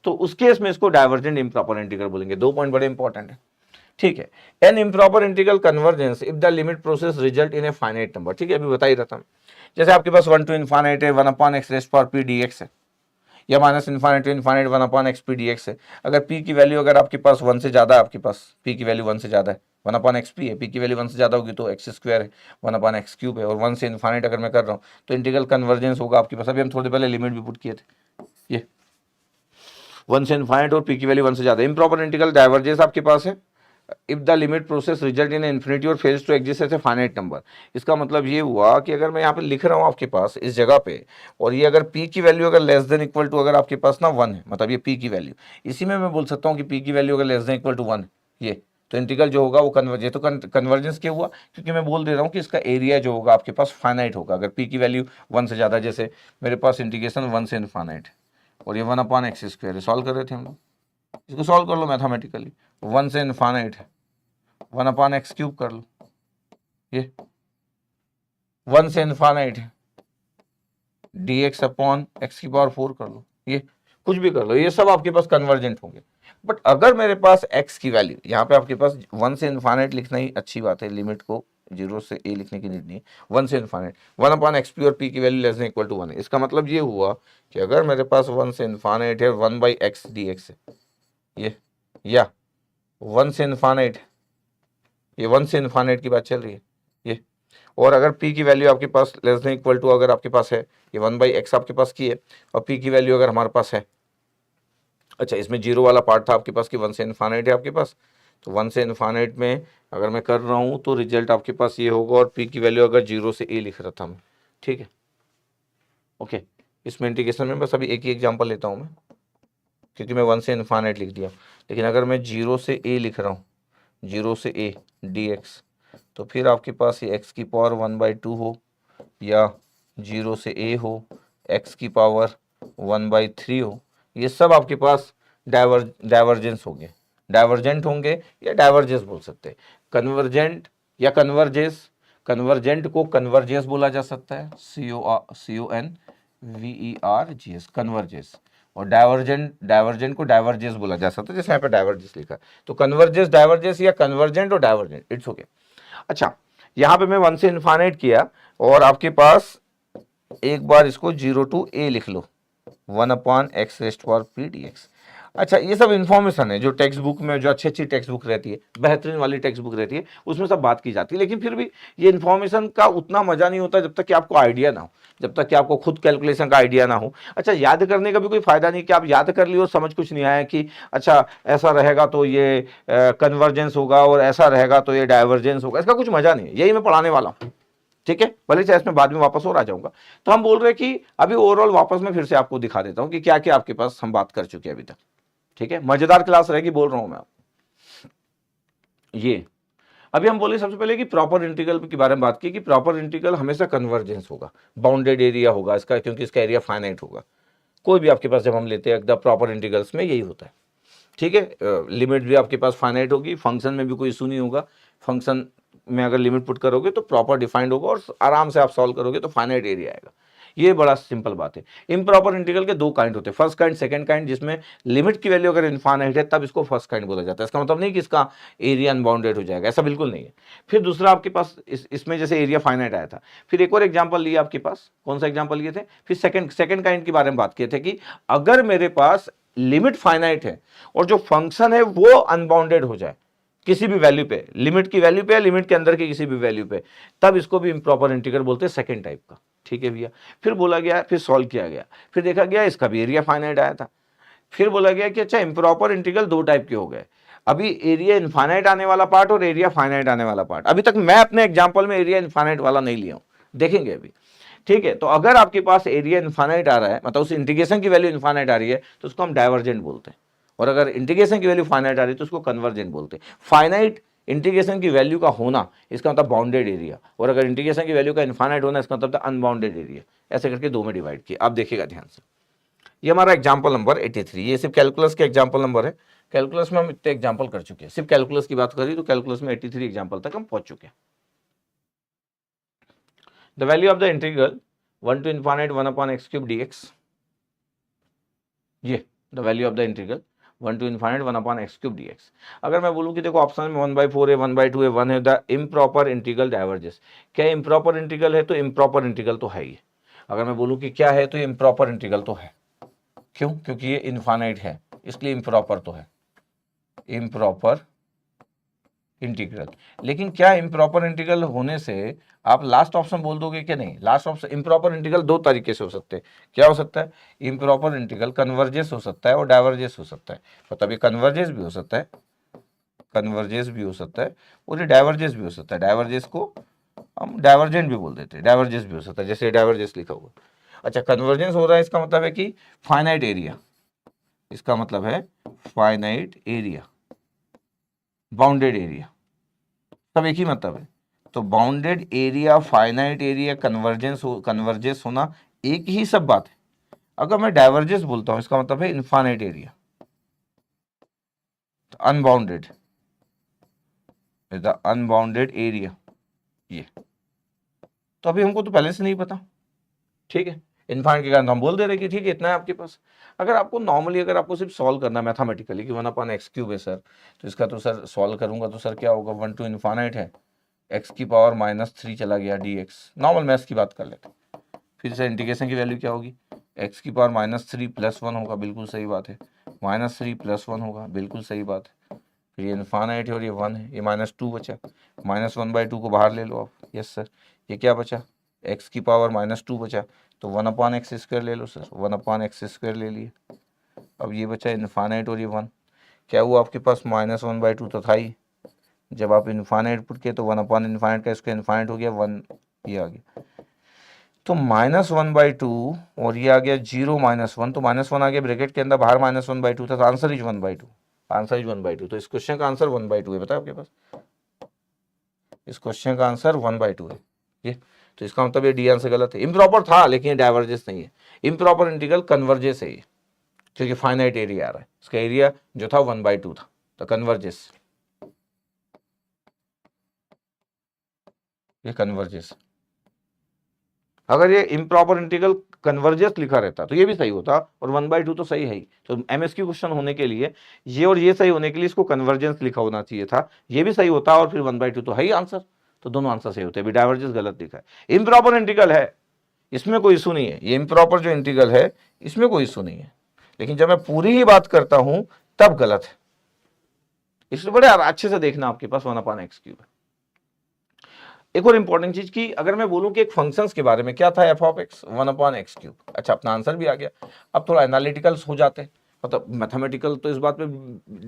तो उस केस में इसको डाइवर्जेंट इम्प्रॉपर इंटीग्रल बोलेंगे। दो पॉइंट बड़े इंपॉर्टेंट है, ठीक है। An improper integral convergence if the limit process result in a finite number, ठीक है, अभी बता ही रहता हूँ। जैसे आपके पास 1 टू इनफाइनाइट है, 1/x⁻p dx है, या minus infinite to infinite 1/xp dx है। अगर p की वैल्यू अगर आपके पास 1 से ज़्यादा है, आपके पास p की वैल्यू 1 से ज़्यादा है, 1/xp है, p की वैल्यू 1 से ज़्यादा होगी तो x स्क्वायर है, 1/x³ है, और 1 से इन्फाइनाइट अगर मैं कर रहा हूँ तो इंटीग्रल कन्वर्जेंस होगा आपके पास। अभी हम थोड़ी पहले लिमिट भी पुट किए थे, ये 1 से इन्फाइनाइट और p की वैल्यू 1 से ज़्यादा। इम्प्रॉपर इंटीग्रल डाइवर्जेंस आपके पास है if the limit process result in infinity और fails to exist as a finite number. इसका मतलब ये हुआ कि अगर मैं यहाँ पे लिख रहा हूँ आपके पास इस जगह पे, और ये अगर p की वैल्यू अगर लेस देन इक्वल टू अगर आपके पास ना 1 है, मतलब ये p की वैल्यू, इसी में मैं बोल सकता हूँ कि p की वैल्यू अगर लेस देन इक्वल टू 1 है, ये तो इंटीग्रल जो होगा वो कन्वर्जेंस, तो कन्वर्जेंस क्या हुआ, क्योंकि मैं बोल दे रहा हूँ कि इसका एरिया जो होगा आपके पास फाइनाइट होगा अगर p की वैल्यू 1 से ज़्यादा। जैसे मेरे पास इंटीग्रेशन 1 से इनफाइनाइट और ये 1/x², सॉल्व कर रहे थे हम लोग, इसको सॉल्व कर लो मैथमेटिकली। 1 से इनफाइनाइट है, 1/x³ कर लो, ये 1 से इनफाइनाइट है, dx/x⁴ कर लो, ये कुछ भी कर लो, ये सब आपके पास कन्वर्जेंट होंगे। बट अगर मेरे पास x की वैल्यू, यहाँ पे आपके पास 1 से इनफाइनाइट लिखना ही अच्छी बात है, लिमिट को 0 से a लिखने की नीड नहीं है। 1 से इनफाइनाइट 1/xp और p की वैल्यू लेस देन इक्वल टू 1 है। इसका मतलब ये हुआ कि अगर मेरे पास 1 से इनफाइनाइट है 1/x dx है, ये, या 1 से इनफाइनाइट, ये 1 से इनफाइनाइट की बात चल रही है ये, और अगर p की वैल्यू आपके पास लेस देन इक्वल टू अगर आपके पास है, ये 1/x आपके पास की है और p की वैल्यू अगर हमारे पास है, अच्छा इसमें जीरो वाला पार्ट था आपके पास कि 1 से इनफाइनाइट है आपके पास, तो 1 से इनफाइनाइट में अगर मैं कर रहा हूँ तो रिजल्ट आपके पास ये होगा, और p की वैल्यू अगर 0 से a लिख रहा था मैं, ठीक है, ओके। इसमें इंटीग्रेशन में बस अभी एक ही एग्जाम्पल लेता हूँ मैं, क्योंकि मैं 1 से इनफाइनाइट लिख दिया, लेकिन अगर मैं 0 से a लिख रहा हूँ, 0 से a dx, तो फिर आपके पास ये x⁴ 1/2 हो, या 0 से a हो, x⁴ 1/3 हो, ये सब आपके पास डाइवर्जेंस होंगे, डाइवर्जेंट होंगे या डाइवर्जेंस बोल सकते हैं। कन्वर्जेंट या कन्वर्जेंस, कन्वर्जेंट को कन्वर्जेंस बोला जा सकता है, CONVERGS, कन्वर्जेंस, और डाइवर्जेंट को डाइवर्जेंस बोला जा सकता है, जैसे यहाँ पे डाइवर्जेंस लिखा है, तो कन्वर्जेंस, डाइवर्जेंस या कन्वर्जेंट और डाइवर्जेंट, इट्स ओके। अच्छा, यहाँ पे मैं 1 से इनफाइनाइट किया और आपके पास एक बार इसको 0 to a लिख लो, 1/x⁴p dx। अच्छा, ये सब इन्फॉर्मेशन है जो टेक्स्ट बुक में, जो अच्छी टेक्स्ट बुक रहती है, बेहतरीन वाली टेक्स्ट बुक रहती है, उसमें सब बात की जाती है, लेकिन फिर भी ये इन्फॉर्मेशन का उतना मजा नहीं होता जब तक कि आपको आइडिया ना हो, जब तक कि आपको खुद कैलकुलेशन का आइडिया ना हो। अच्छा, याद करने का भी कोई फायदा नहीं कि आप याद कर लियो, समझ कुछ नहीं आया कि अच्छा ऐसा रहेगा तो ये कन्वर्जेंस होगा और ऐसा रहेगा तो ये डाइवर्जेंस होगा, इसका कुछ मजा नहीं है। यही मैं पढ़ाने वाला हूँ, ठीक है, भले चाहे इसमें बाद में वापस और आ जाऊंगा। तो हम बोल रहे हैं कि अभी ओवरऑल वापस मैं फिर से आपको दिखा देता हूं कि क्या क्या आपके पास हम बात कर चुके हैं अभी तक, ठीक है, मजेदार क्लास रहेगी बोल रहा हूं मैं। ये अभी हम बोले सबसे पहले कि प्रॉपर इंटीग्रल के बारे में बात की कि प्रॉपर इंटीग्रल हमेशा कन्वर्जेंस होगा, बाउंडेड एरिया होगा इसका, क्योंकि इसका एरिया फाइनाइट होगा। कोई भी आपके पास जब हम लेते हैं द प्रॉपर इंटीग्रल्स में यही होता है, ठीक है। लिमिट भी आपके पास फाइनाइट होगी, फंक्शन में भी कोई इशू नहीं होगा, फंक्शन में अगर लिमिट पुट करोगे तो प्रॉपर डिफाइंड होगा और आराम से आप सॉल्व करोगे तो फाइनाइट एरिया आएगा। ये बड़ा सिंपल बात है। इम्प्रॉपर इंटीग्रल के दो काइंड होते हैं, फर्स्ट काइंड, सेकंड काइंड, जिसमें लिमिट की वैल्यू अगर इनफाइनाइट है तब इसको फर्स्ट काइंड बोला जाता है। इसका मतलब नहीं कि इसका एरिया अनबाउंडेड हो जाएगा, ऐसा बिल्कुल नहीं है। फिर दूसरा आपके पास इसमें जैसे एरिया फाइनाइट आया था, फिर एक और एग्जाम्पल लिए आपके पास, कौन सा एग्जाम्पल लिए थे, फिर सेकंड काइंड के बारे में बात किए थे कि अगर मेरे पास लिमिट फाइनाइट है और जो फंक्शन है वो अनबाउंडेड हो जाए किसी भी वैल्यू पे, लिमिट की वैल्यू पे या लिमिट के अंदर की किसी भी वैल्यू पे, तब इसको भी इम्प्रॉपर इंटीग्रल बोलते हैं, सेकंड टाइप का, ठीक है भैया। फिर बोला गया, फिर सॉल्व किया गया, फिर देखा गया इसका भी एरिया फाइनाइट आया था, फिर बोला गया कि अच्छा इम्प्रॉपर इंटीग्रल दो टाइप के हो गए, अभी एरिया इनफाइनाइट आने वाला पार्ट और एरिया फाइनाइट आने वाला पार्ट। अभी तक मैं अपने एग्जाम्पल में एरिया इनफाइनाइट वाला नहीं लिया हूं, देखेंगे अभी, ठीक है। तो अगर आपके पास एरिया इनफाइनाइट आ रहा है, मतलब उस इंटीग्रेशन की वैल्यू इनफाइनाइट आ रही है, तो उसको हम डाइवर्जेंट बोलते हैं, और अगर इंटीग्रेशन की वैल्यू फाइनाइट आ रही है तो उसको कन्वर्जेंट बोलते हैं। फाइनाइट इंटीग्रेशन की वैल्यू का होना इसका मतलब बाउंडेड एरिया, और अगर इंटीग्रेशन की वैल्यू का इनफाइनाइट होना इसका मतलब अनबाउंडेड एरिया। ऐसे करके दो में डिवाइड किया, आप देखिएगा ध्यान से। ये हमारा एग्जाम्पल नंबर 83, ये सिर्फ कैलकुलस के एग्जाम्पल नंबर है। कैलकुलस में हम इतने एग्जाम्पल कर चुके हैं, सिर्फ कैलकुलस की बात करी तो कैलकुलस में 83 एग्जाम्पल तक हम पहुंच चुके हैं। The value of the integral 1 to infinite 1/x³ dx, ये the value of the integral 1 to infinite 1/x³ dx। अगर मैं बोलूं कि देखो ऑप्शन में 1/4 है, 1/2 है, 1 है, द इम्प्रॉपर इंटीग्रल डाइवर्जेस, क्या इम्प्रॉपर इंटीग्रल है? तो इम्प्रॉपर इंटीग्रल तो है ही। अगर मैं बोलूं कि क्या है, तो इम्प्रॉपर इंटीग्रल तो है। क्यों? क्योंकि ये इनफाइनाइट है, इसलिए इम्प्रॉपर तो है, इम्प्रॉपर इंटीग्रल। लेकिन क्या इम्प्रॉपर इंटीग्रल होने से आप लास्ट ऑप्शन बोल दोगे कि नहीं? लास्ट ऑप्शन, इम्प्रॉपर इंटीग्रल दो तरीके से हो सकते हैं। क्या हो सकता है? इम्प्रॉपर इंटीग्रल कन्वर्जेस हो सकता है और डाइवर्जेस हो सकता है। मतलब ये कन्वर्जेस भी हो सकता है, कन्वर्जेस भी हो सकता है, और ये डाइवर्जेस भी हो सकता है। डाइवर्जेस को हम डाइवर्जेंट भी बोल देते हैं, डाइवर्जेंस भी हो सकता है, जैसे डाइवर्जेंस लिखा हुआ। अच्छा, कन्वर्जेंस हो रहा है, इसका मतलब है कि फाइनाइट एरिया, इसका मतलब है फाइनाइट एरिया, बाउंडेड एरिया, सब एक ही मतलब है। तो bounded area, finite area, convergence होना एक ही सब बात है। अगर मैं डाइवर्जेंस बोलता हूं, इसका मतलब है इनफाइनाइट एरिया, तो अनबाउंडेड, द अनबाउंडेड एरिया ये। तो अभी हमको तो पहले से नहीं पता, ठीक है। इनफाइनाइट के कारण हम बोल दे रहे कि ठीक है इतना है आपके पास। अगर आपको नॉर्मली, अगर आपको सिर्फ सॉल्व करना है मैथमेटिकली कि 1/x³ है सर, तो इसका तो सर सॉल्व करूंगा तो सर क्या होगा, 1 to इनफाइनाइट है, x की पावर -3 चला गया dx। नॉर्मल मैथ्स की बात कर लेते हैं। फिर से इंटीग्रेशन की वैल्यू क्या होगी, x की पावर -3 + 1 होगा, बिल्कुल सही बात है। -3 + 1 होगा, बिल्कुल सही बात है। फिर ये इनफाइनाइट है और ये 1 है, ये -2 बचा, -1/2 को बाहर ले लो आप। यस सर, ये क्या बचा, x की पावर -2 बचा, तो 1/x² ले लो सर, 1/x² ले लिए। अब ये बचा इनफाइनाइट और ये 1, क्या हुआ आपके पास, -1/2 तो था ही। जब आप इनफाइनाइट पुट किए तो 1/इनफाइनाइट का इसका इनफाइनाइट हो गया 1, ये आ गया। तो -1/2 और ये आ गया 0 -1, तो -1 आ गया ब्रैकेट के अंदर, बाहर -1/2 था, तो आंसर इज 1/2, आंसर इज 1/2। तो इस क्वेश्चन का आंसर 1/2 है, बताओ आपके पास, इस क्वेश्चन का आंसर 1/2 है ये। तो इसका मतलब ये डी आंसर गलत है। इम्प्रॉपर था लेकिन ये डाइवर्जेंस नहीं है, इम्प्रॉपर इंटीग्रल कन्वर्जेंस है ये, क्योंकि फाइनाइट एरिया आ रहा है, इसका एरिया जो था 1/2 था, तो कन्वर्जेंस, ये कन्वर्जेंस। अगर ये इम्प्रॉपर इंटीग्रल कन्वर्जेंस लिखा रहता तो ये भी सही होता, और 1/2 तो सही है ही। तो एमएसक्यू क्वेश्चन होने के लिए ये और ये सही होने के लिए इसको कन्वर्जेंस लिखा होना चाहिए था, ये भी सही होता और फिर 1/2 तो है ही आंसर। तो दोनों आंसर सही होते हैं, डाइवर्जेंस गलत लिखा है। इम्प्रॉपर इंटीग्रल है, इसमें कोई इशू नहीं है, ये इम्प्रॉपर जो इंटीग्रल है इसमें कोई इशू नहीं है, लेकिन जब मैं पूरी ही बात करता हूं तब गलत है। इसलिए बड़े अच्छे से देखना, आपके पास 1/x³ है। एक और इंपॉर्टेंट चीज की, अगर मैं बोलूं कि एक फंक्शंस के बारे में, क्या था f(x) 1/x³। अच्छा, अपना आंसर भी आ गया। अब थोड़ा एनालिटिकल्स हो जाते हैं, मतलब मैथमेटिकल तो इस बात पे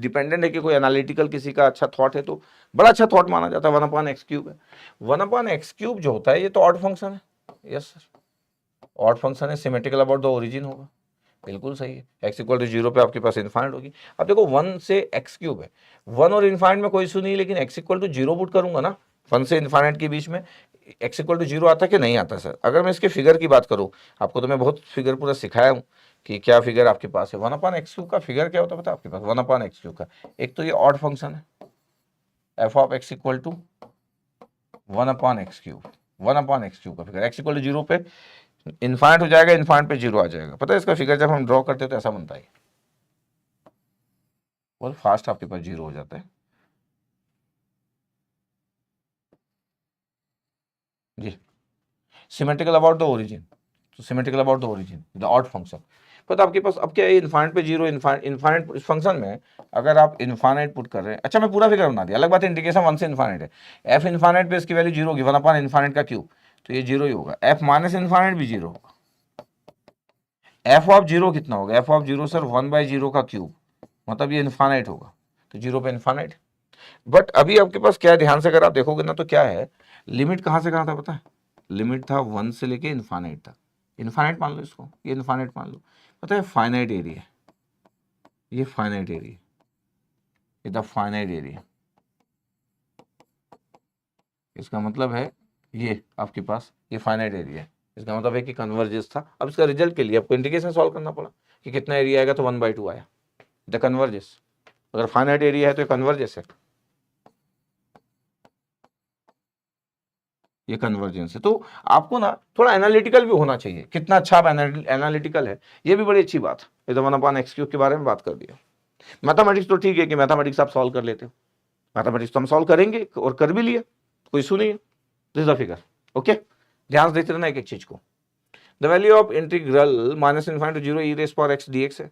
डिपेंडेंट है कि कोई एनालिटिकल किसी का अच्छा थॉट है तो बड़ा अच्छा थॉट माना जाता है, 1/x³ है। 1/x³ जो होता है ये तो ऑड फंक्शन है। यस सर, ऑड फंक्शन है, सिमेट्रिकल अबाउट द ओरिजिन होगा, बिल्कुल सही है। x = 0 पे आपके पास इनफाइनाइट होगी। अब देखो 1 से x³ है, 1 और इनफाइनाइट में कोई इशू नहीं, लेकिन x = 0 पुट करूंगा ना, 1 से इनफाइनाइट के बीच में x = 0 आता कि नहीं आता सर? अगर मैं इसके फिगर की बात करूं, आपको तो मैं बहुत फिगर पूरा सिखाया हूं कि क्या फिगर आपके पास है। 1/x³ का फिगर क्या होता है पता है आपके पास? 1/x³ का एक तो ये ऑड फंक्शन है, f(x) = 1/x³, 1/x³ का फिगर, x = 0 पे इनफाइनाइट हो जाएगा, इनफाइनाइट पे 0 आ जाएगा। पता है इसका फिगर जब हम ड्रॉ करते हैं तो ऐसा बनता है, बहुत फास्ट आपके पास 0 हो जाता है जी। सिमेट्रिकल अबाउट द ओरिजिन, तो symmetrical about the origin the odd function. पता आपके पास अब क्या है, इनफाइनाइट पे 0, इनफाइनाइट इस फंक्शन में अगर आप इनफाइनाइट पुट कर रहे हैं। अच्छा, मैं पूरा फिगर बना दिया, अलग बात है, इंटीग्रेशन 1 से इनफाइनाइट है। एफ इनफाइनाइट पे इसकी वैल्यू 0 होगी, 1/इनफाइनाइट का क्यूब, तो ये 0 ही होगा। एफ -इनफाइनाइट भी 0 होगा। f(0) कितना होगा, f(0) सर 1/0 का क्यूब, मतलब ये इनफाइनाइट होगा, तो 0 पे इनफाइनाइट। बट अभी आपके पास क्या है, ध्यान से अगर आप देखोगे ना तो क्या है, लिमिट कहां से कहां था पता है? लिमिट था 1 से लेके इनफाइनाइट तक, इनफाइनाइट मान लो इसको, ये इनफाइनाइट मान लो। पता है फाइनाइट एरिया, ये फाइनाइट एरिया, ये द फाइनाइट एरिया, इसका मतलब है ये आपके पास ये फाइनाइट एरिया है। इसका मतलब है कि कन्वर्जेंस था। अब इसका रिजल्ट के लिए आपको इंटीग्रेशन सॉल्व करना पड़ा कि कितना एरिया आएगा, तो 1/2 आया, द कन्वर्जेंस। अगर फाइनाइट एरिया है तो कन्वर्जेंस है, ये कन्वर्जेंस है। तो आपको ना थोड़ा एनालिटिकल भी होना चाहिए, कितना अच्छा आप एनालिटिकल है, ये भी बड़ी अच्छी बात है। ये तो 1/x³ के बारे में बात कर दिया। मैथमेटिक्स तो ठीक है कि मैथमेटिक्स आप सॉल्व कर लेते हो, मैथमेटिक्स तो हम सॉल्व करेंगे और कर भी लिए, कोई इशू नहीं है। This is the figure, okay. ध्यान से देखते रहना एक एक चीज को। The value of integral -∞ to 0 e⁻x dx है।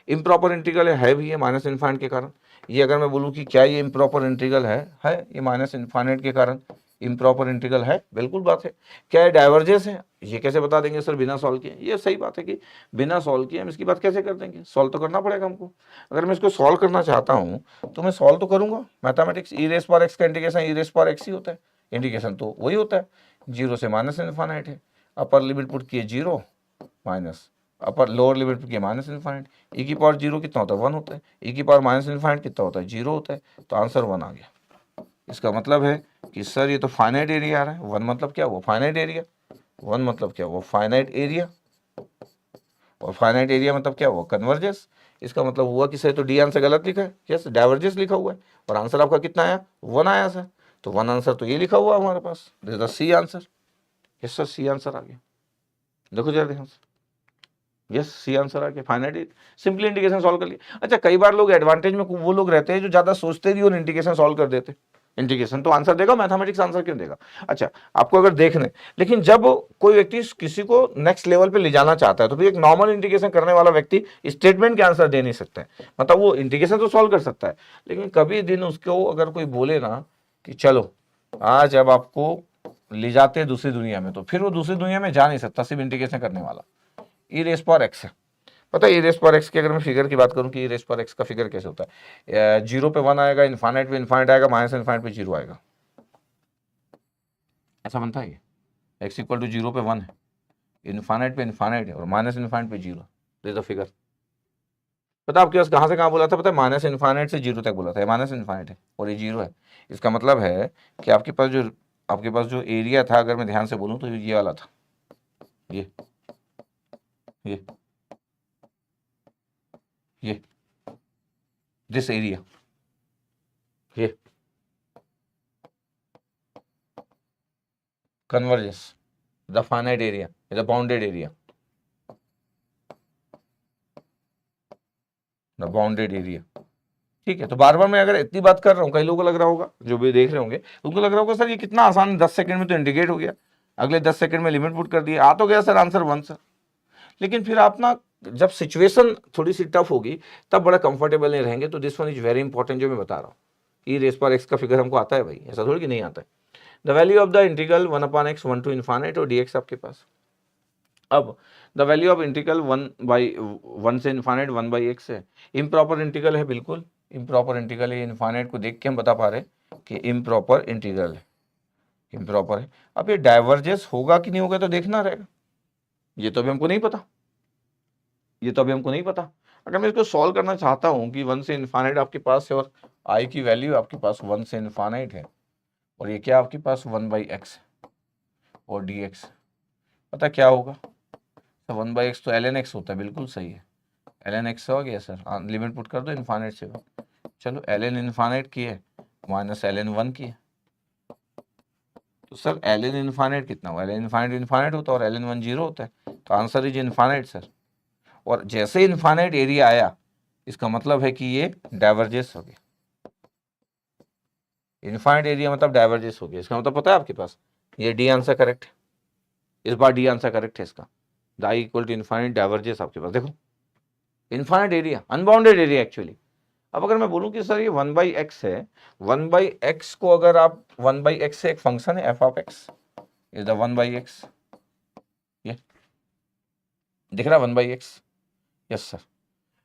इम्प्रॉपर इंटीग्रल है भी है माइनस इन्फाइनाइट के कारण। ये अगर मैं बोलूँ कि क्या ये इम्प्रॉपर इंटीग्रल है ये माइनस इन्फाइनाइट के कारण इम्प्रॉपर इंटीग्रल है, बिल्कुल बात है। क्या ये डाइवर्जेंस है, ये कैसे बता देंगे सर बिना सॉल्व किए? ये सही बात है कि बिना सॉल्व किए हम इसकी बात कैसे कर देंगे, सॉल्व तो करना पड़ेगा हमको। अगर मैं इसको सॉल्व करना चाहता हूँ तो मैं सॉल्व तो करूंगा। Mathematics e raise power x का integration e raise power x ही होता है, इंटीग्रेशन तो वही होता है, जीरो से माइनस इन्फाइनाइट है। अपर लिमिट पुट किए zero minus upper lower limit put किए माइनस इन्फाइनाइट, ई की पावर जीरो कितना होता है 1 होता है, ई की पावर माइनस इन्फाइनाइट कितना होता है 0 होता है, तो आंसर 1 आ गया। इसका मतलब है कि सर ये तो फाइनाइट एरिया आ रहा है। 1 मतलब क्या हुआ, फाइनाइट एरिया। 1 मतलब क्या हुआ, फाइनाइट एरिया। और फाइनाइट एरिया मतलब क्या हुआ, कन्वर्जेंस। इसका मतलब हुआ कि सर तो डी आंसर गलत लिखा है, यस डाइवर्जेंस लिखा हुआ है, और आंसर आपका कितना आया 1 आया सर। तो 1 आंसर तो ये लिखा हुआ हमारे पास, this is the c answer. Yes sir c answer आ गया, देखो जरा ध्यान से, यस सी आंसर आ गया। फाइनाइट सिंपली इंटीग्रेशन सॉल्व कर लिया। अच्छा कई बार लोग एडवांटेज में वो लोग रहते हैं जो ज्यादा सोचते नहीं और इंटीग्रेशन सॉल्व कर देते। इंटीग्रेशन तो आंसर देगा, मैथमेटिक्स आंसर क्यों देगा? अच्छा आपको अगर देखने, लेकिन जब कोई व्यक्ति किसी को नेक्स्ट लेवल पे ले जाना चाहता है तो फिर एक नॉर्मल इंटीग्रेशन करने वाला व्यक्ति स्टेटमेंट के आंसर दे नहीं सकता है। मतलब वो इंटीग्रेशन तो सॉल्व कर सकता है, लेकिन कभी दिन उसको अगर कोई बोले ना कि चलो आज अब आपको ले जाते हैं दूसरी दुनिया में, तो फिर वो दूसरी दुनिया में जा नहीं सकता सिर्फ इंटीग्रेशन करने वाला। ई रेस पावर एक्स है, पता है ई रेस पावर एक्स की अगर मैं फिगर की बात करूं कि ई रेस पावर एक्स का फिगर कैसे होता है, जीरो पे 1 आएगा, इन्फाइनाइट पे इन्फाइनाइट आएगा, माइनस इन्फाइनाइट पे 0 आएगा, ऐसा बनता है। एक्स इक्वल टू 0 पे 1 है, इन्फाइनाइट पे इन्फाइनाइट है, और माइनस इन्फाइनाइट पे 0। This the figure. पता आपके पास कहाँ से कहाँ बोला था, पता है माइनस इन्फाइनाइट से 0 तक बोला था, माइनस इन्फाइनाइट है और ये 0 है। इसका मतलब है कि आपके पास जो एरिया था, अगर मैं ध्यान से बोलूँ तो ये वाला था, ये दिस एरिया, ये converges the finite area, the bounded area, the bounded area। ठीक है, तो बार बार मैं अगर इतनी बात कर रहा हूँ, कई लोगों को लग रहा होगा, जो भी देख रहे होंगे उनको लग रहा होगा सर ये कितना आसान, 10 सेकंड में तो इंटीग्रेट हो गया, अगले 10 सेकंड में लिमिट पुट कर दिया, आ तो गया सर आंसर 1 सर। लेकिन फिर आप ना जब सिचुएशन थोड़ी सी टफ होगी तब बड़ा कंफर्टेबल नहीं रहेंगे। तो this one is very important जो मैं बता रहा हूँ। ई रेस पर एक्स का फिगर हमको आता है भाई, ऐसा थोड़ी कि नहीं आता है। The value of the integral 1/x 1 to infinite और dx आपके पास। अब द वैल्यू ऑफ इंटीग्रल 1 से इन्फाइनाइट 1/x है, इम्प्रॉपर इंटीग्रल है, बिल्कुल इम्प्रॉपर इंटीग्रल है। इन्फाइनाइट को देख के हम बता पा रहे हैं कि इम्प्रॉपर इंटीग्रल है, इम्प्रॉपर है। अब ये डाइवर्जेंस होगा कि नहीं होगा तो देखना रहेगा, ये तो अभी हमको नहीं पता, ये तो अभी हमको नहीं पता। अगर मैं इसको सॉल्व करना चाहता हूँ कि 1 से इन्फाइनाइट आपके पास है और आई की वैल्यू आपके पास 1 से इन्फाइनाइट है, और ये क्या आपके पास 1/x और dx, पता क्या होगा? तो 1/x तो ln x होता है, बिल्कुल सही है, ln x हो गया सर, लिमिट पुट कर दो इन्फाइनाइट से। चलो ln इन्फाइनाइट की है माइनस ln 1 की है, तो सर ln इन्फाइनाइट कितना हुआ, ln इन्फाइनाइट इन्फाइनाइट होता है और ln 1 0 होता है, तो आंसर इज इन्फाइनाइट सर। और जैसे इन्फाइनाइट एरिया आया इसका मतलब है कि ये डाइवर्जेंस हो गया, इन्फाइनाइट एरिया मतलब डाइवर्जेंस हो गया। इसका मतलब पता है आपके पास, ये डी आंसर करेक्ट है, इस बार डी आंसर करेक्ट है इसका। The I equal to infinite divergence आपके पास, देखो infinite area, unbounded area actually. अब अगर मैं बोलूं कि सर ये 1/x है, 1/x को अगर आप 1/x से एक फंक्शन है f of x is the 1/x, ये दिख रहा है 1/x, यस सर।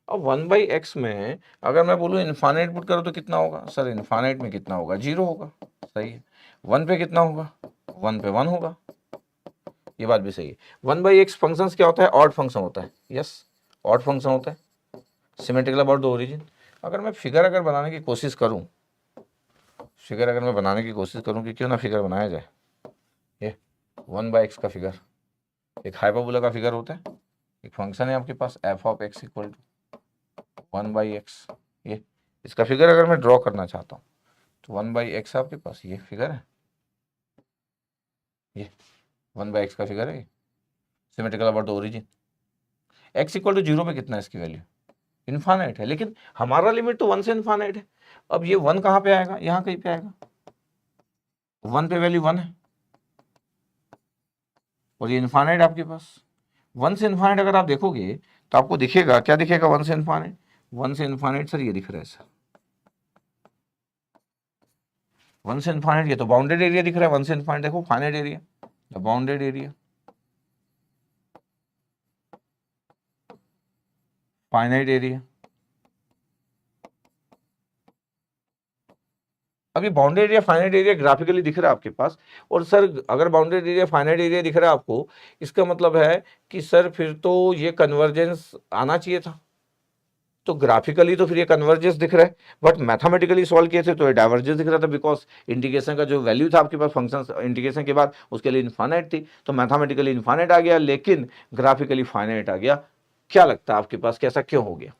अब 1/x में अगर मैं बोलूं इन्फाइनाइट पुट करो तो कितना होगा सर, इन्फाइनाइट में कितना होगा 0 होगा, सही है। 1 पे कितना होगा, 1 पे 1 होगा, ये बात भी सही है। 1/x फंक्शन क्या होता है, ऑड फंक्शन होता है, यस ऑड फंक्शन होता है, सिमेट्रिकल अबाउट द ओरिजिन। अगर मैं फिगर अगर बनाने की कोशिश करूं, फिगर अगर मैं बनाने की कोशिश करूं कि क्यों ना फिगर बनाया जाए, ये 1/x का फिगर एक हाइपरबोला का फिगर होता है, एक फंक्शन है आपके पास f of x equal to 1/x, ये इसका फिगर अगर मैं ड्रॉ करना चाहता हूँ तो 1/x आपके पास ये फिगर है, ये 1/x का फिगर है, symmetrical about the origin. x equal to 0 पे कितना है इसकी वैल्यू, इन्फाइनाइट है, लेकिन हमारा लिमिट तो 1 से इन्फाइनाइट है। अब ये 1 कहाँ पे आएगा, यहाँ कहीं पे आएगा, 1 पे वैल्यू 1 है और ये इन्फाइनाइट आपके पास। 1 से इन्फाइनाइट अगर आप देखोगे तो आपको दिखेगा, क्या दिखेगा, 1 से इन्फाइनाइट, 1 से इन्फाइनाइट सर ये दिख रहा है सर, 1 से इन्फाइनाइट, ये तो बाउंडेड एरिया दिख रहा है, 1 से इन्फाइनाइट देखो finite area, the bounded area, finite area. अभी bounded area finite area graphically दिख रहा है आपके पास, और सर अगर बाउंडेड एरिया फाइनाइट एरिया दिख रहा है आपको, इसका मतलब है कि सर फिर तो ये कन्वर्जेंस आना चाहिए था। तो ग्राफिकली तो फिर ये कन्वर्जेंस दिख रहा है, बट मैथमेटिकली सॉल्व किए थे तो ये डाइवर्जेंस दिख रहा था, बिकॉज इंटीग्रेशन का जो वैल्यू था आपके पास फंक्शन इंटीग्रेशन के बाद उसके लिए इनफाइनाइट थी, तो मैथमेटिकली इनफाइनाइट आ गया, लेकिन ग्राफिकली फाइनाइट आ गया। क्या लगता है आपके पास कैसा क्यों हो गया?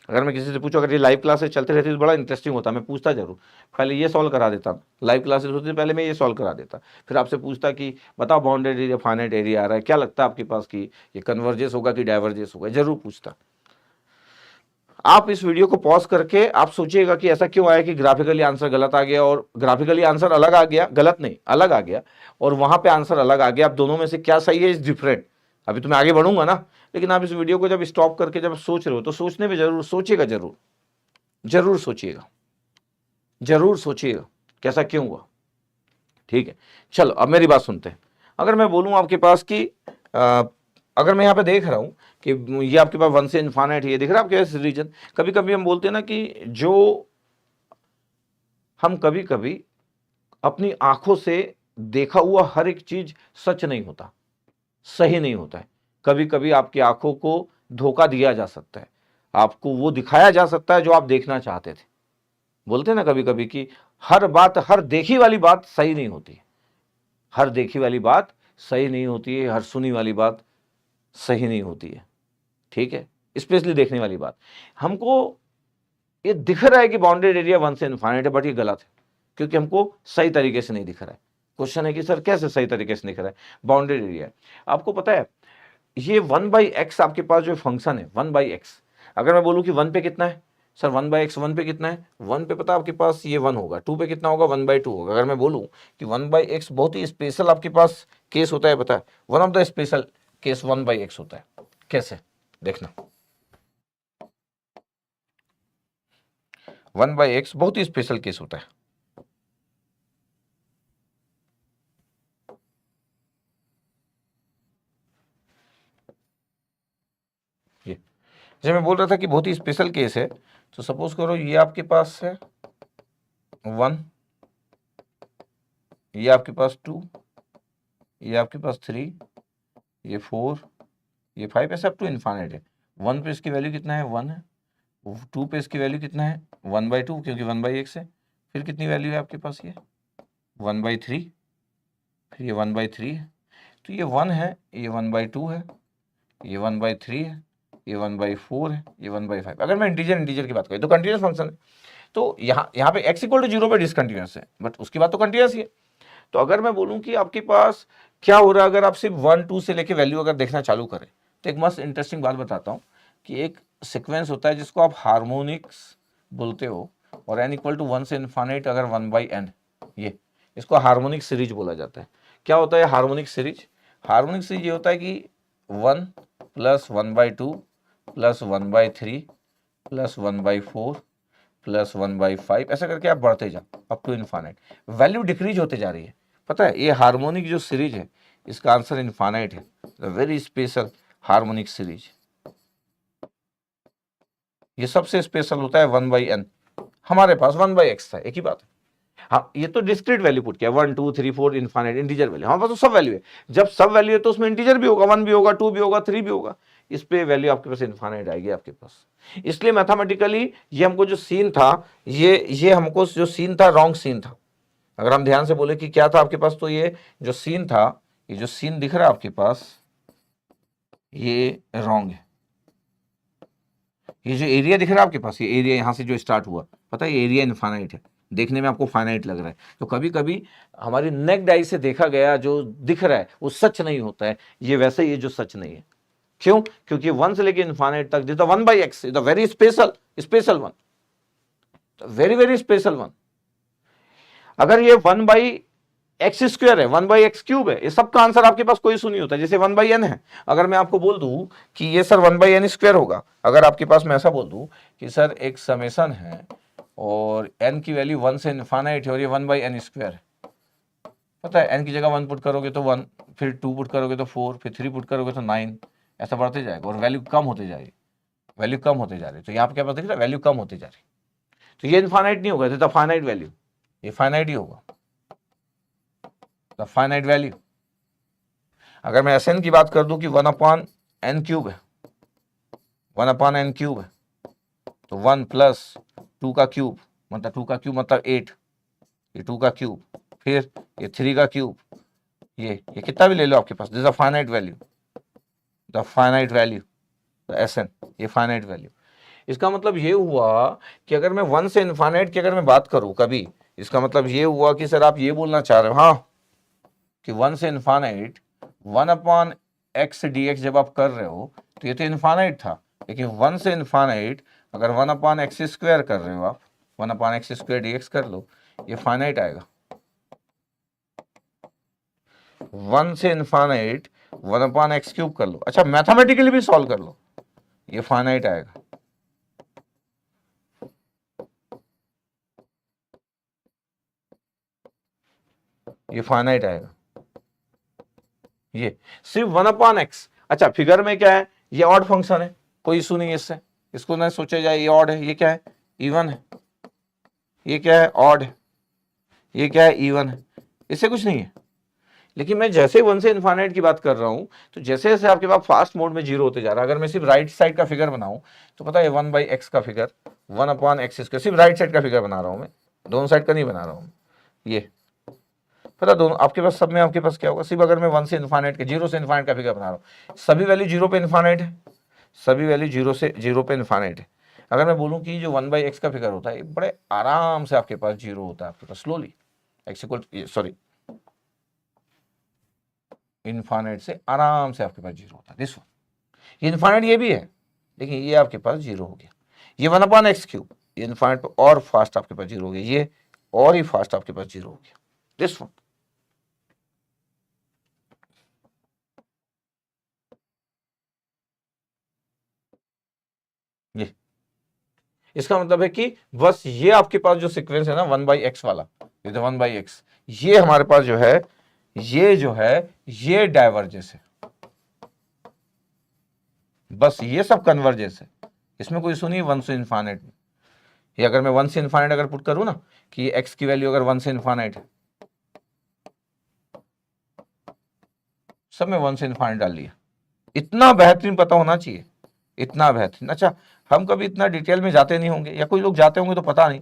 अगर मैं किसी से पूछूं, अगर ये लाइव क्लासेस चलते रहती तो बड़ा इंटरेस्टिंग होता, मैं पूछता जरूर, पहले ये सॉल्व करा देता, लाइव क्लासेस होती थी पहले मैं ये सॉल्व करा देता, फिर आपसे पूछता कि बताओ बाउंडेड एरिया फाइनाइट एरिया आ रहा है, क्या लगता है आपके पास कि ये कन्वर्जेंस होगा कि डाइवर्जेंस होगा, जरूर पूछता। आप इस वीडियो को पॉज करके आप सोचिएगा कि ऐसा क्यों आया कि ग्राफिकली आंसर गलत आ गया और ग्राफिकली आंसर अलग आ गया, गलत नहीं अलग आ गया, और वहां पे आंसर अलग आ गया। आप दोनों में से क्या सही है इज डिफरेंट। अभी तो मैं आगे बढ़ूंगा ना, लेकिन आप इस वीडियो को जब स्टॉप करके जब सोच रहे हो तो सोचने में जरूर सोचिएगा, जरूर सोचिएगा, जरूर सोचिएगा कैसा क्यों हुआ। ठीक है, चलो अब मेरी बात सुनते हैं। अगर मैं बोलूं आपके पास कि अगर मैं यहाँ पे देख रहा हूं कि ये आपके पास 1 से इनफाइनाइट ये दिख रहा है आपके पास रीजन, कभी कभी हम बोलते हैं ना कि जो हम कभी कभी अपनी आंखों से देखा हुआ हर एक चीज सच नहीं होता, सही नहीं होता है। कभी कभी आपकी आंखों को धोखा दिया जा सकता है, आपको वो दिखाया जा सकता है जो आप देखना चाहते थे। बोलते हैं ना कभी कभी कि हर बात, हर देखी वाली बात सही नहीं होती, हर देखी वाली बात सही नहीं होती है, हर सुनी वाली बात सही नहीं होती है। ठीक है, स्पेशली देखने वाली बात। हमको ये दिख रहा है कि बाउंडेड एरिया 1 से इनफाइनाइट है, बट ये गलत है, क्योंकि हमको सही तरीके से नहीं दिख रहा है। क्वेश्चन है कि सर कैसे सही तरीके से दिख रहा है? बाउंडेड एरिया आपको पता है, ये 1/x आपके पास जो फंक्शन है 1/x, अगर मैं बोलूं कि 1 पे कितना है सर, 1/x 1 पे कितना है, 1 पे पता है आपके पास ये 1 होगा, 2 पे कितना होगा 1/2 होगा। अगर मैं बोलूं कि 1/x बहुत ही स्पेशल आपके पास केस होता है, पता है, one of the special case 1/x होता है। कैसे देखना, 1/x बहुत ही स्पेशल केस होता है। ये जब मैं बोल रहा था कि बहुत ही स्पेशल केस है, तो सपोज करो ये आपके पास है 1, ये आपके पास 2, ये आपके पास 3, ये 4, ये 5, ऐसे अप टू इनफाइनाइट है। 1 पे इसकी वैल्यू कितना है 1 है, 2 पे इसकी वैल्यू कितना है 1/2 क्योंकि 1/x है, फिर कितनी वैल्यू है आपके पास ये 1/3, फिर ये 1/3 है, तो ये 1 है, ये 1/2 है, ये 1/3 है, ये 1/4 है, ये 1/5। अगर मैं इंटीजर की बात करूँ तो कंटिन्यूस फंक्शन है, तो यहाँ पे x = 0 पे डिसकंटिन्यूस है, बट उसकी बात तो कंटिन्यूस ही है। तो अगर मैं बोलूं कि आपके पास क्या हो रहा है, अगर आप सिर्फ 1 2 से लेके वैल्यू अगर देखना चालू करें, तो एक मस्त इंटरेस्टिंग बात बताता हूं कि एक सीक्वेंस होता है जिसको आप हार्मोनिक्स बोलते हो, और n = 1 से इनफाइनाइट अगर 1/n, ये इसको हार्मोनिक सीरीज बोला जाता है। क्या होता है हार्मोनिक सीरीज? हार्मोनिक सीरीज ये होता है कि 1 + 1/2 + 1/3 + 1/4 + 1/5, ऐसा करके आप बढ़ते जाओ up to infinite, value decrease होते जा रही है। पता है ये हार्मोनिक जो सीरीज है इसका आंसर इनफाइनाइट है, वेरी स्पेशल हार्मोनिक सीरीज। ये सबसे स्पेशल होता है 1/n, हमारे पास 1/x था, एक ही बात है। हाँ, ये तो डिस्क्रीट वैल्यू पुट किया 1 2 3 4 इनफाइनाइट इंटीजर वैल्यू, हमारे पास तो सब वैल्यू है। जब सब वैल्यू है तो उसमें इंटीजर भी होगा, 1 भी होगा, 2 भी होगा, 3 भी होगा, इस पे वैल्यू आपके पास इनफाइनाइट आएगी आपके पास। इसलिए मैथमेटिकली ये हमको जो सीन था, ये हमको जो सीन था रॉन्ग सीन था। अगर हम ध्यान से बोले कि क्या था आपके पास, तो ये जो सीन था, ये जो सीन दिख रहा है आपके पास, ये रॉन्ग है। ये जो एरिया दिख रहा है आपके पास, ये एरिया यहां से जो स्टार्ट हुआ, पता है ये एरिया इनफाइनाइट है, देखने में आपको फाइनाइट लग रहा है। तो कभी कभी हमारी नेक्ड आई से देखा गया जो दिख रहा है वो सच नहीं होता है, ये वैसे ही जो सच नहीं है। क्यों? क्योंकि 1 से लेके इनफाइनाइट तक this the 1/x is the very special one, very special one. अगर ये 1/n एक्स स्क्वायर है, 1/x³ है, ये सबका आंसर आपके पास कोई इशू नहीं होता। जैसे 1/n है, अगर मैं आपको बोल दूं कि ये सर 1/n² होगा, अगर आपके पास मैं ऐसा बोल दूं कि सर एक समेशन है और n की वैल्यू 1 से इनफाइनाइट है और ये 1/n² है, पता है n की जगह 1 पुट करोगे तो 1, फिर 2 पुट करोगे तो 4, फिर 3 पुट करोगे तो 9, ऐसा बढ़ते जाएगा और वैल्यू कम होते जाएगी, वैल्यू कम होते जा रही है। तो यहाँ पे क्या पता दिख रहा है, वैल्यू कम होती जा रही। तो ये इनफाइनाइट नहीं होगा, तो फाइनाइट वैल्यू, ये फाइनाइट ही होगा, द फाइनाइट वैल्यू। अगर मैं Sn की बात कर दूं कि 1/n³ है, 1/n³ है, तो 1 + 2 का क्यूब, मतलब 2 का क्यूब मतलब 8, ये 2 का क्यूब, फिर ये 3 का क्यूब, ये कितना भी ले लो आपके पास, this a finite value, the finite value, the Sn, ये फाइनाइट वैल्यू। इसका मतलब ये हुआ कि अगर मैं 1 से इनफाइनाइट की अगर मैं बात करूं कभी, इसका मतलब ये हुआ कि सर आप ये बोलना चाह रहे हो हाँ कि 1 से इनफाइनाइट 1/x dx जब आप कर रहे हो तो ये तो इनफाइनाइट था, लेकिन 1 से इनफाइनाइट अगर 1/x² कर रहे हो आप, 1/x² dx कर लो, ये फाइनाइट आएगा। 1 से इनफाइनाइट 1/x³ कर लो, अच्छा मैथमेटिकली भी सॉल्व कर लो, ये फाइनाइट आएगा। ये फाइनाइट आएगा, ये सिर्फ 1/x। अच्छा फिगर में क्या है, ये ऑड फंक्शन है, कोई इशू नहीं है इससे, इसको ना सोचा जाए ये ऑड है, ये क्या है इवन है, ये क्या है ऑड है, ये क्या है इवन है, इससे कुछ नहीं है। लेकिन मैं जैसे 1 से इनफाइनाइट की बात कर रहा हूं तो जैसे जैसे आपके पास फास्ट मोड में 0 होते जा रहा है, अगर मैं सिर्फ राइट साइड का फिगर बनाऊं तो पता है 1/x का फिगर 1/x², सिर्फ राइट साइड का फिगर बना रहा हूं मैं, दोनों साइड का नहीं बना रहा हूं, ये पता दोनों आपके पास, सब में आपके पास क्या होगा, सिर्फ अगर मैं 1 से इनफाइनाइट के 0 से इनफाइनाइट का फिगर बना रहा हूँ, सभी वैल्यू 0 पे इनफाइनाइट है, सभी वैल्यू 0 पे इनफाइनाइट है। अगर मैं बोलूँ कि जो 1/x का फिगर होता है ये बड़े आराम से आपके पास 0 होता है, आपके पास स्लोली इनफाइनाइट से आराम से आपके पास 0 होता है, दिस वन। ये इनफाइनाइट ये भी है, लेकिन ये आपके पास 0 हो गया। ये 1/x³, ये इनफाइनाइट पे और फास्ट आपके पास 0 हो गया, ये और ही फास्ट आपके पास 0 हो गया, दिस वन। ये इसका मतलब है कि बस ये आपके पास जो सीक्वेंस है ना 1/x वाला, ये तो 1/x, ये हमारे पास जो है ये डाइवर्जेंस है, बस ये सब कन्वर्जेंस है, इसमें कोई इशू नहीं है 1 से इनफाइनाइट में। ये अगर मैं 1 से इनफाइनाइट अगर पुट करूं ना कि x की वैल्यू अगर 1 से इनफाइनाइट है, सब में 1 से इनफाइनाइट डाल लिया, इतना बेहतरीन पता होना चाहिए, इतना बेहतरीन। अच्छा हम कभी इतना डिटेल में जाते नहीं होंगे, या कोई लोग जाते होंगे तो पता नहीं,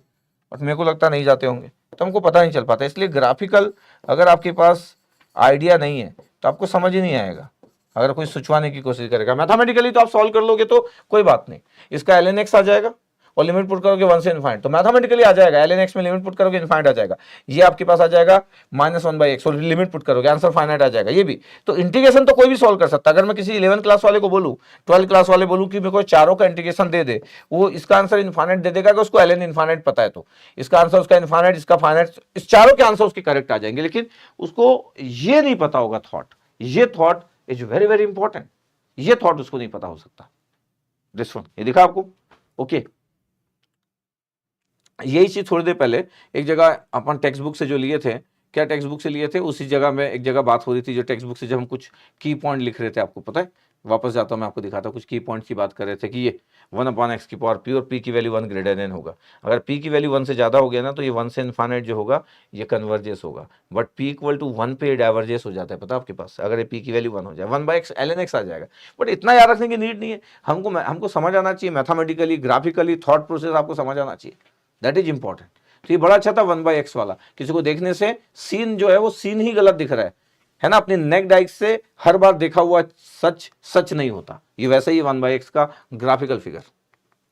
बट मेरे को लगता नहीं जाते होंगे, तो हमको पता नहीं चल पाता। इसलिए ग्राफिकल अगर आपके पास आइडिया नहीं है तो आपको समझ ही नहीं आएगा। अगर कोई सोचवाने की कोशिश करेगा मैथमेटिकली तो आप सॉल्व कर लोगे तो कोई बात नहीं, इसका ln x आ जाएगा और लिमिट पुट करोगे 1 से इनफाइनाइट, तो मैथमेटिकली आ जाएगा, ln x में लिमिट पुट करोगे इनफाइनाइट आ जाएगा, ये आपके पास आ जाएगा -1/x और लिमिट पुट करोगे आंसर फाइनाइट आ जाएगा। ये भी तो इंटीग्रेशन तो कोई भी सॉल्व कर सकता है। अगर मैं किसी 11 क्लास वाले को बोलूं, 12 क्लास वाले बोलूं कि मेरे को चारों का इंटीग्रेशन दे दे, वो इसका आंसर इनफाइनाइट दे देगा कि उसको ln इनफाइनाइट पता है, तो इसका आंसर उसका इनफाइनाइट, इसका फाइनाइट, इस चारों के आंसर उसके करेक्ट आ जाएंगे। लेकिन उसको ये नहीं पता होगा थॉट, ये thought is very very important, ये थॉट उसको नहीं पता हो सकता। दिस वन, ये दिखा आपको, ओके। यही चीज थोड़ी देर पहले एक जगह अपन टेक्स्ट बुक से जो लिए थे, क्या टेक्स्ट बुक से लिए थे, उसी जगह में एक जगह बात हो रही थी जो टेक्स्ट बुक से जब हम कुछ की पॉइंट लिख रहे थे, आपको पता है, वापस जाता हूं मैं आपको दिखाता हूं, कुछ की पॉइंट की बात कर रहे थे कि ये 1/x की पावर p और p की वैल्यू 1 ग्रेटर देन होगा। अगर p की वैल्यू 1 से ज्यादा हो गया ना तो ये 1 से इनफाइनाइट जो होगा ये कन्वर्जेस होगा, बट p = 1 पे डाइवर्जेस हो जाता है, पता है आपके पास, अगर ये p की वैल्यू 1 हो जाए 1/x ln x आ जाएगा। बट इतना याद रखने की नीड नहीं है, हमको समझ आना चाहिए मैथमेटिकली, ग्राफिकली, थॉट प्रोसेस आपको समझ आना चाहिए, दैट इज इंपॉर्टेंट। तो ये बड़ा अच्छा था 1/x वाला, किसी को देखने से सीन जो है वो सीन ही गलत दिख रहा है ना, अपने नेक डाइक से हर बार देखा हुआ सच सच नहीं होता, ये वैसे ही 1/x का ग्राफिकल फिगर,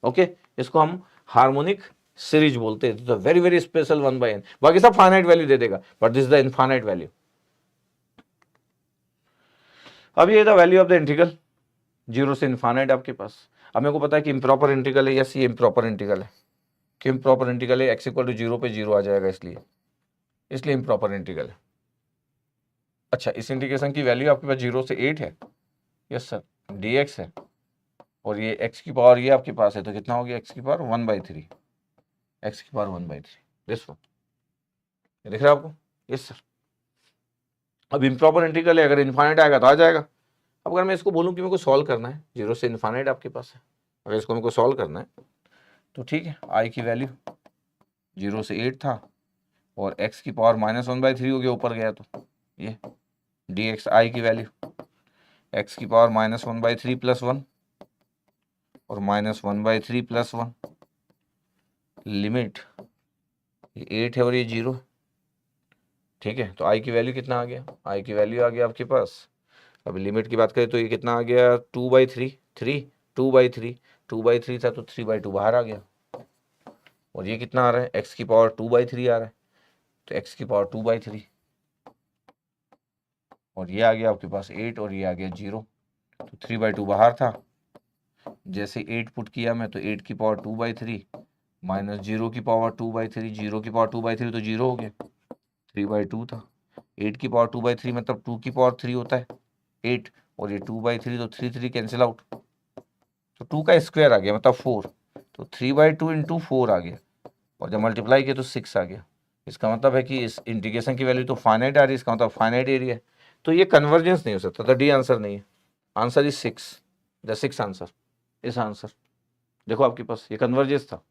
ओके। इसको हम हार्मोनिक सीरीज बोलते हैं, तो वेरी वेरी स्पेशल 1/n, बाकी सब फाइनाइट वैल्यू दे देगा, but this the infinite value. अब ये the value of the integral 0 से इनफाइनाइट आपके पास। अब मेरे को पता है कि इम्प्रॉपर इंटीग्रल है, यस ये इम्प्रॉपर इंटीग्रल है, कि इम्प्रॉपर इंटीग्रल है, x = 0 पे 0 आ जाएगा, इसलिए इम्प्रॉपर इंटीग्रल है, अच्छा, इस इंटीग्रेशन की वैल्यू आपके पास 0 से 8 है, यस सर, dx है, और ये x की पावर ये आपके पास है, तो कितना हो गया x की पावर 1/3, x की पावर 1/3, दिस वन, दिख रहा है आपको, यस सर। अब इम्प्रॉपर इंटीग्रल है, अगर इन्फाइनाइट आएगा तो आ जाएगा। अब अगर मैं इसको बोलूँ कि मेरे को सॉल्व करना है, 0 से इन्फाइनाइट आपके पास है, अगर इसको मेरे को सॉल्व करना है तो ठीक है, i की वैल्यू 0 से 8 था और x की पावर -1/3 हो गया, ऊपर गया तो ये dx, i की वैल्यू x की पावर -1/3 + 1 और -1/3 + 1, लिमिट ये 8 है और ये 0, ठीक है। तो i की वैल्यू कितना आ गया, i की वैल्यू आ गया आपके पास, अब लिमिट की बात करें तो ये कितना आ गया 2/3, 3 2/3, 2/3 था तो 3/2 बाहर आ गया, और ये कितना आ रहा है x की पावर 2/3 आ रहा है, तो x की पावर 2/3, और ये आ गया आपके पास 8 और ये आ गया 0, तो 3/2 बाहर था, जैसे 8 पुट किया मैं तो 8 की पावर 2/3 माइनस 0 की पावर 2/3, 0 की पावर 2/3 तो 0 हो गया, 3/2 था, 8 की पावर 2/3 मतलब 2 की पावर 3 होता है 8, और ये 2/3 तो 3 कैंसिल आउट, तो 2 का स्क्वायर आ गया मतलब 4, तो 3/2 × 4 आ गया, और जब मल्टीप्लाई किया तो 6 आ गया। इसका मतलब है कि इस इंटीग्रेशन की वैल्यू तो फाइनाइट आ रही है, इसका मतलब फाइनाइट एरिया है, तो ये कन्वर्जेंस नहीं हो सकता, तो डी आंसर नहीं है, आंसर इज 6, द 6 आंसर, इस आंसर। देखो आपके पास ये कन्वर्जेंस था,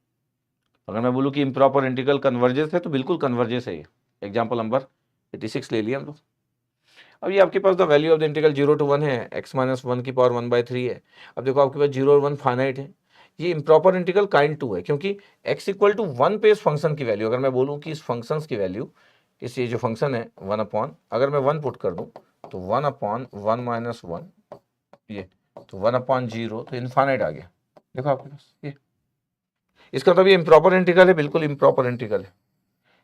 अगर मैं बोलूँ कि इम्प्रॉपर इंटीग्रल कन्वर्जेंस है तो बिल्कुल कन्वर्जेंस है ये। एग्जाम्पल नंबर 86 ले लिया हम लोग। अब ये आपके पास the value of the integral 0 to 1 है, x - 1 की पावर 1/3 है। अब देखो आपके पास 0 और 1 फाइनाइट है, ये इम्प्रॉपर इंटीग्रल काइंड 2 है, क्योंकि x = 1 पे इस फंक्शन की वैल्यू, अगर मैं बोलूँ कि इस फंक्शन की वैल्यू, इस ये जो फंक्शन है 1 अगर मैं 1 पुट कर दूँ तो 1/1 - 1 ये, तो 1/0, तो इनफाइनाइट आ गया। देखो आपके पास ये, इसका मतलब ये इम्प्रॉपर इंटीग्रल है, बिल्कुल इम्प्रॉपर इंटीग्रल है।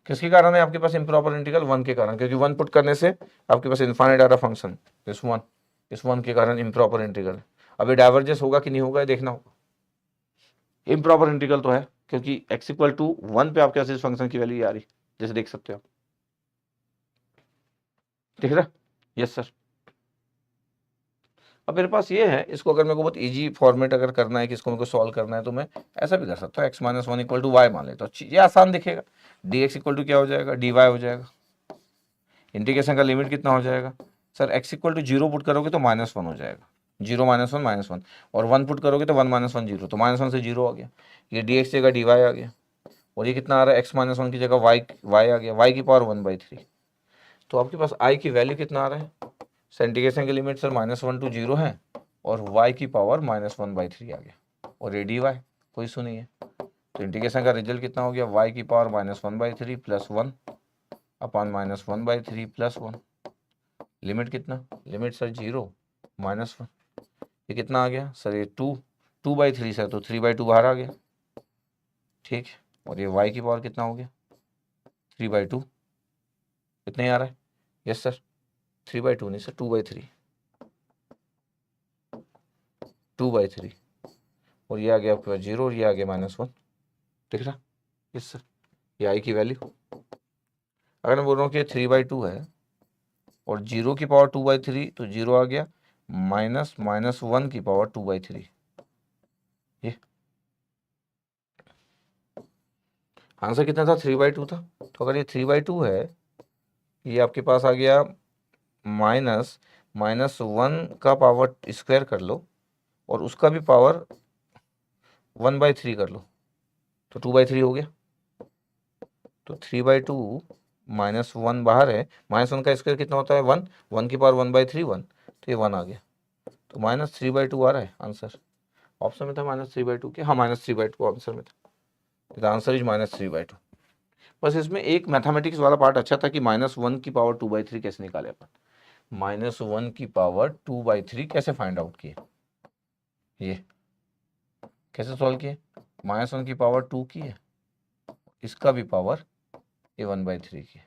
किसके कारण है आपके पास इम्प्रॉपर इंटीग्रल, 1 के कारण, क्योंकि 1 पुट करने से आपके पास इनफाइनाइट आ रहा फंक्शन, इस 1 के कारण इम्प्रॉपर इंटीग्रल। अब ये डाइवर्जेंस होगा कि नहीं होगा ये देखना होगा। इम्प्रॉपर इंटीग्रल तो है, क्योंकि x = 1 पे आपके पास इस फंक्शन की वैल्यू आ रही, जैसे देख सकते हो, दिख रहा, यस सर। अब मेरे पास ये है, इसको अगर मेरे को बहुत इजी फॉर्मेट अगर करना है कि इसको मेरे को सॉल्व करना है तो मैं ऐसा भी कर सकता हूँ, x - 1 = y मान लेता हूँ, ये आसान दिखेगा, dx = क्या हो जाएगा, dy हो जाएगा, इंटीग्रेशन का लिमिट कितना हो जाएगा सर, x = 0 पुट करोगे तो -1 हो जाएगा, 0 - 1 -1, और 1 पुट करोगे तो 1 - 1 0, तो -1 से 0 आ गया, ये dx जगह dy आ गया, और ये कितना आ रहा है x - 1 की जगह y आ गया, y की पावर 1/3, तो आपके पास i की वैल्यू कितना आ रहा है, इंटीग्रेशन की लिमिट सर -1 to 0 है, और y की पावर -1/3 आ गया, और ये dy कोई इशू नहीं है, तो इंटीग्रेशन का रिजल्ट कितना हो गया, y की पावर -1/3 + 1 अपॉन -1/3 + 1, लिमिट कितना, लिमिट सर 0 -1, ये कितना आ गया सर, ये 2/3 सर, तो 3/2 बाहर आ गया, ठीक है, और ये y की पावर कितना हो गया 3/2, कितने आ रहा है, यस सर 3/2 नहीं सर 2/3, 2/3, और ये आ गया आपके पास 0 और ये आ गया -1, दिख रहा, यस सर, ये आई की वैल्यू, अगर मैं बोल रहा हूँ कि 3/2 है और 0 की पावर 2/3, तो 0 आ गया, -1 की पावर 2/3, ये आंसर कितना था, 3/2 था, तो अगर ये 3/2 है, ये आपके पास आ गया -1 का पावर स्क्वायर कर लो और उसका भी पावर 1/3 कर लो, तो 2/3 हो गया, तो 3/2 -1 बाहर है, -1 का स्क्वायर कितना होता है 1, 1 की पावर 1/3 1, तो ये 1 आ गया, तो -3/2 आ रहा है आंसर, ऑप्शन में था -3/2 के, हाँ -3/2 आंसर में था, द आंसर इज -3/2। बस इसमें एक मैथमेटिक्स वाला पार्ट अच्छा था कि -1 की पावर 2/3 कैसे निकाले अपन, -1 की पावर 2/3 कैसे फाइंड आउट किए, ये कैसे सॉल्व किए, -1 की पावर 2 की है, इसका भी पावर ये 1/3 की है,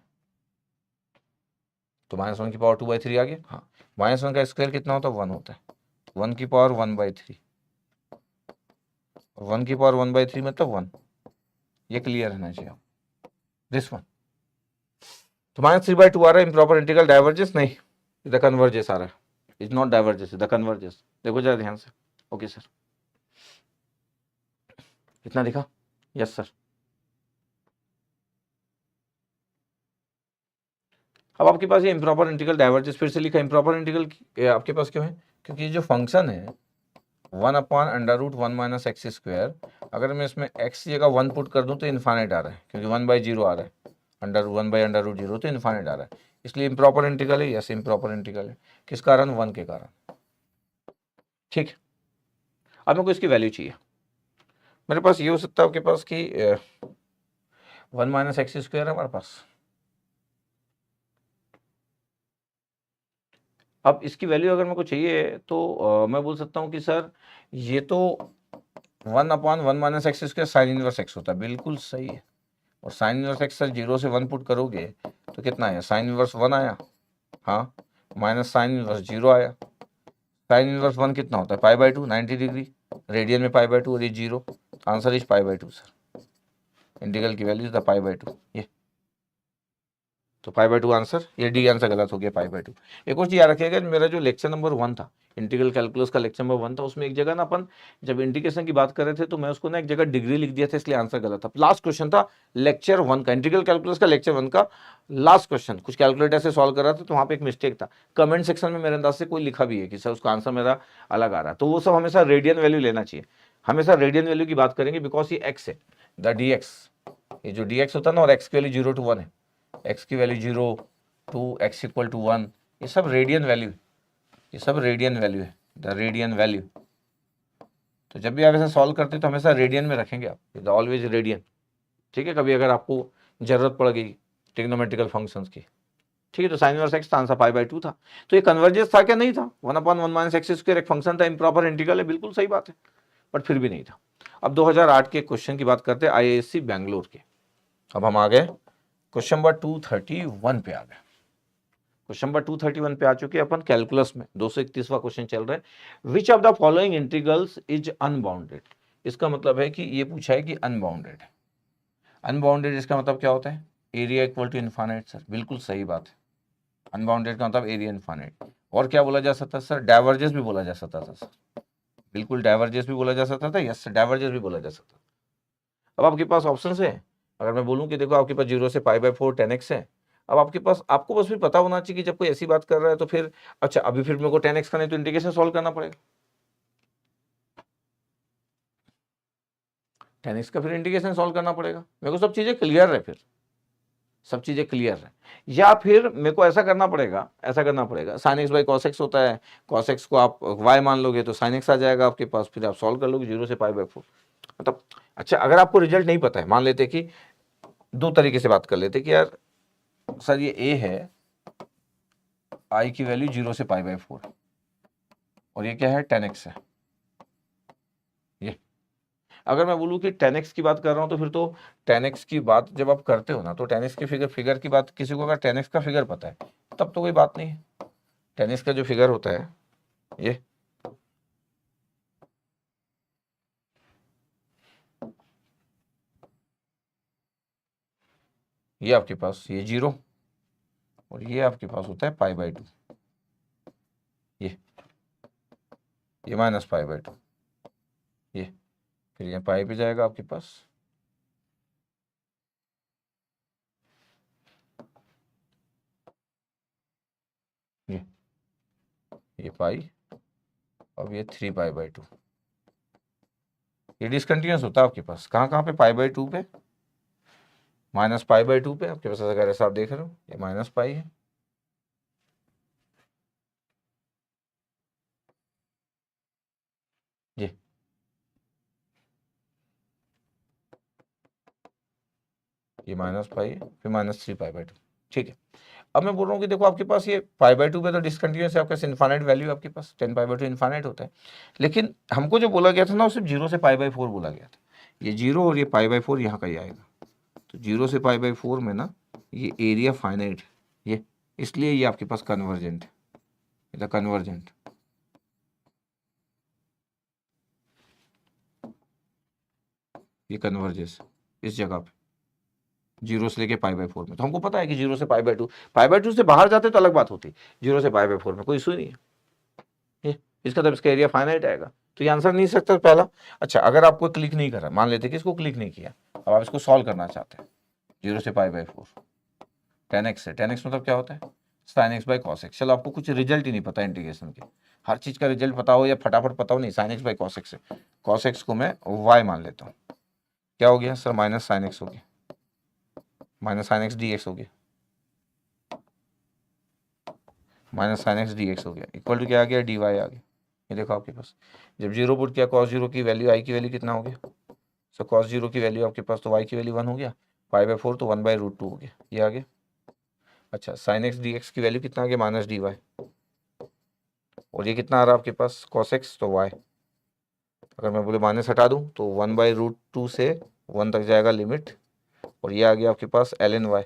तो -1 की पावर 2/3 आ गया, हाँ, -1 का स्क्वायर कितना होता है 1 होता है, 1 की पावर 1/3, 1 की पावर 1/3 मतलब 1, ये क्लियर रहना चाहिए दिस वन, तो -3/2 आ रहा है, इम्प्रॉपर इंटीग्रल डाइवर्जेंस नहीं, द कन्वर्जेस आ रहा है, is not diverges, the converges. देखो जरा ध्यान से। ओके सर, इतना दिखा? Yes sir. अब आपके पास ये इम्प्रॉपर इंटीग्रल डाइवर्जेस फिर से लिखा। इम्प्रॉपर इंटीग्रल आपके पास क्यों है? क्योंकि ये जो फंक्शन है 1/√1 माइनस एक्स स्क्वायर, अगर मैं इसमें एक्स की जगह 1 पुट कर दूं तो इन्फाइनाइट आ रहा है, क्योंकि 1/0 आ रहा है, √1/√0 तो इन्फाइनाइट आ रहा है, इसलिए इम्प्रॉपर इंटीग्रल है। यस, इम्प्रॉपर इंटीग्रल है। किस कारण? 1 के कारण। ठीक, अब मेरे को इसकी वैल्यू चाहिए। मेरे पास ये हो सकता है आपके पास कि 1 माइनस एक्स स्क्वायर है हमारे पास। अब इसकी वैल्यू अगर मेरे को चाहिए तो मैं बोल सकता हूँ कि सर ये तो 1/1 minus x square sine inverse x होता है। बिल्कुल सही है। और साइन इनवर्स एक्स सर 0 से 1 पुट करोगे तो कितना आया? साइन इनवर्स 1 आया, हाँ, माइनस साइन इनवर्स 0 आया। साइन इनवर्स 1 कितना होता है? π/2, 90 डिग्री, रेडियन में π/2 और ये 0, आंसर इज π/2 सर। इंटीग्रल की वैल्यू था π/2, ये तो π/2 आंसर। ये डी आंसर गलत हो गया, π/2। एक और चीज याद रखिएगा, मेरा जो लेक्चर नंबर 1 था, इंटीग्रल कैलकुलस का लेक्चर नंबर 1 था, उसमें एक जगह ना अपन जब इंटीग्रेशन की बात कर रहे थे तो मैं उसको ना एक जगह डिग्री लिख दिया था, इसलिए आंसर गलत था। लास्ट क्वेश्चन था लेक्चर 1 का, इंटीग्रल कैलकुलस का लेक्चर 1 का लास्ट क्वेश्चन, कुछ कैलकुलेटर से सॉल्व कर रहा था तो वहाँ पे एक मिस्टेक था। कमेंट सेक्शन में मेरे अंदाज से कोई लिखा भी है कि सर उसका आंसर मेरा अलग आ रहा है, तो वो सब हमेशा रेडियन वैल्यू लेना चाहिए, हमेशा रेडियन वैल्यू की बात करेंगे, बिकॉज ये एक्स है, द डी एक्स, ये जो डी एक्स होता है ना, और एक्स की वैल्यू 0 to 1 है, एक्स की value 0 to x equal to 1, ये सब रेडियन वैल्यू, ये सब रेडियन वैल्यू है, द रेडियन वैल्यू। तो जब भी आप ऐसा सॉल्व करते हैं तो हमेशा रेडियन में रखेंगे आप, द ऑलवेज रेडियन। ठीक है, कभी अगर आपको जरूरत पड़ गई ट्रिग्नोमेट्रिकल फंक्शंस की। ठीक है, तो साइन इनवर्स एक्स था, आंसर π/2 था। तो ये कन्वर्जेंस था क्या? नहीं था। 1/1 माइनस एक्स स्क्वायर एक फंक्शन था, इम्प्रॉपर इंटीग्रल है, बिल्कुल सही बात है, बट फिर भी नहीं था। अब 2008 के क्वेश्चन की बात करते हैं, IISc बैंगलोर के। अब हम आ गए क्वेश्चन नंबर 231 पे आ गए। क्वेश्चन नंबर 231 पे आ चुके हैं अपन कैलकुलस में, 231वां क्वेश्चन चल रहा है। Which of the following integrals is unbounded? इसका मतलब है कि ये पूछा है कि अनबाउंडेड है। अनबाउंडेड इसका मतलब क्या होता है? Area equal to infinite sir, बिल्कुल सही बात है। अनबाउंडेड का मतलब एरिया इन्फाइनाइट। और क्या बोला जा सकता है सर? डाइवर्जेंस भी बोला जा सकता था सर, बिल्कुल डाइवर्जेंस भी बोला जा सकता था। यस, डाइवर्जेंस भी बोला जा सकता था। अब आपके पास ऑप्शन है, अगर मैं बोलूँ कि देखो आपके पास 0 से π/4 10x है, अब आपके पास, आपको बस भी पता होना चाहिए कि जब कोई ऐसी बात कर रहा है तो फिर, अच्छा अभी फिर मेरे को 10x का नहीं तो इंटीग्रेशन सॉल्व करना पड़ेगा, 10x का फिर इंटीग्रेशन सॉल्व करना पड़ेगा, मेरे को सब चीजें क्लियर है, फिर सब चीजें क्लियर है। या फिर मेरे को ऐसा करना पड़ेगा, ऐसा करना पड़ेगा, sin x by cos x होता है, cos x को आप y मान लोगे तो sin x आ जाएगा आपके पास, फिर आप सॉल्व कर लोगे 0 से π/4। मतलब अच्छा, अगर आपको रिजल्ट नहीं पता है, मान लेते कि दो तरीके से बात कर लेते कि यार सर ये a है, i की वैल्यू 0 से π/4, और ये क्या है? 10x है। ये अगर मैं बोलूँ कि 10x की बात कर रहा हूँ तो फिर तो 10x की बात जब आप करते हो ना, तो 10x की फिगर की बात, किसी को अगर 10x का फिगर पता है तब तो कोई बात नहीं है। 10x का जो फिगर होता है ये आपके पास ये 0, और ये आपके पास होता है π/2, ये माइनस π/2, ये फिर ये पाई पे जाएगा आपके पास, ये पाई, अब ये 3π/2, ये डिसकंटिन्यूस होता है आपके पास कहाँ कहाँ पे? π/2 पे, माइनस π/2 पे आपके पास, अगर ऐसा आप देख रहे हो, ये माइनस पाई है, ये माइनस पाई है, फिर माइनस 3π/2। ठीक है, अब मैं बोल रहा हूँ कि देखो आपके पास ये π/2 पे तो डिसकंटिन्यूस है, आपके पास इन्फाइनाइट वैल्यू आपके पास 10π/2 इन्फाइनाइट होता है, लेकिन हमको जो बोला गया था ना वो सिर्फ 0 से π/4 बोला गया था। ये 0 और ये π/4 यहाँ का ही आएगा, तो 0 से π/4 में ना ये एरिया फाइनाइट है, ये इसलिए ये आपके पास कन्वर्जेंट है, कन्वर्जेंट। ये कन्वर्जेस इस जगह पे, जीरो से लेके π/4 में। तो हमको पता है कि 0 से π/2 से बाहर जाते तो अलग बात होती, 0 से π/4 में कोई इशू नहीं है। ये इसका तब इसका एरिया फाइनाइट आएगा, तो ये आंसर नहीं सकता पहला। अच्छा, अगर आपको क्लिक नहीं करा, मान लेते कि इसको क्लिक नहीं किया, अब आप इसको सॉल्व करना चाहते हैं 0 से π/4 10x से, 10x मतलब क्या होता है sin x by cos x। चलो आपको कुछ रिजल्ट ही नहीं पता इंटीग्रेशन के, हर चीज का रिजल्ट पता हो या फटाफट पता हो नहीं, sin x by cos x से cos x को मैं y मान लेता हूँ, क्या हो गया सर माइनस sin x हो गया, माइनस sin x dx हो गया, माइनस sin x dx हो गया, इक्वल टू क्या आ गया dy आ गया। ये देखो आपके पास जब 0 पुट किया cos 0 की वैल्यू i की वैल्यू कितना हो गया, सो cos 0 की वैल्यू आपके पास तो y की वैल्यू 1 हो गया, π/4 तो 1/√2 हो गया, ये आ गया। अच्छा, sin x dx की वैल्यू कितना आ गया माइनस dy, और ये कितना आ रहा है आपके पास cos x तो y, अगर मैं बोले माइनस हटा दूं तो 1/√2 से 1 तक जाएगा लिमिट, और ये आ गया आपके पास ln y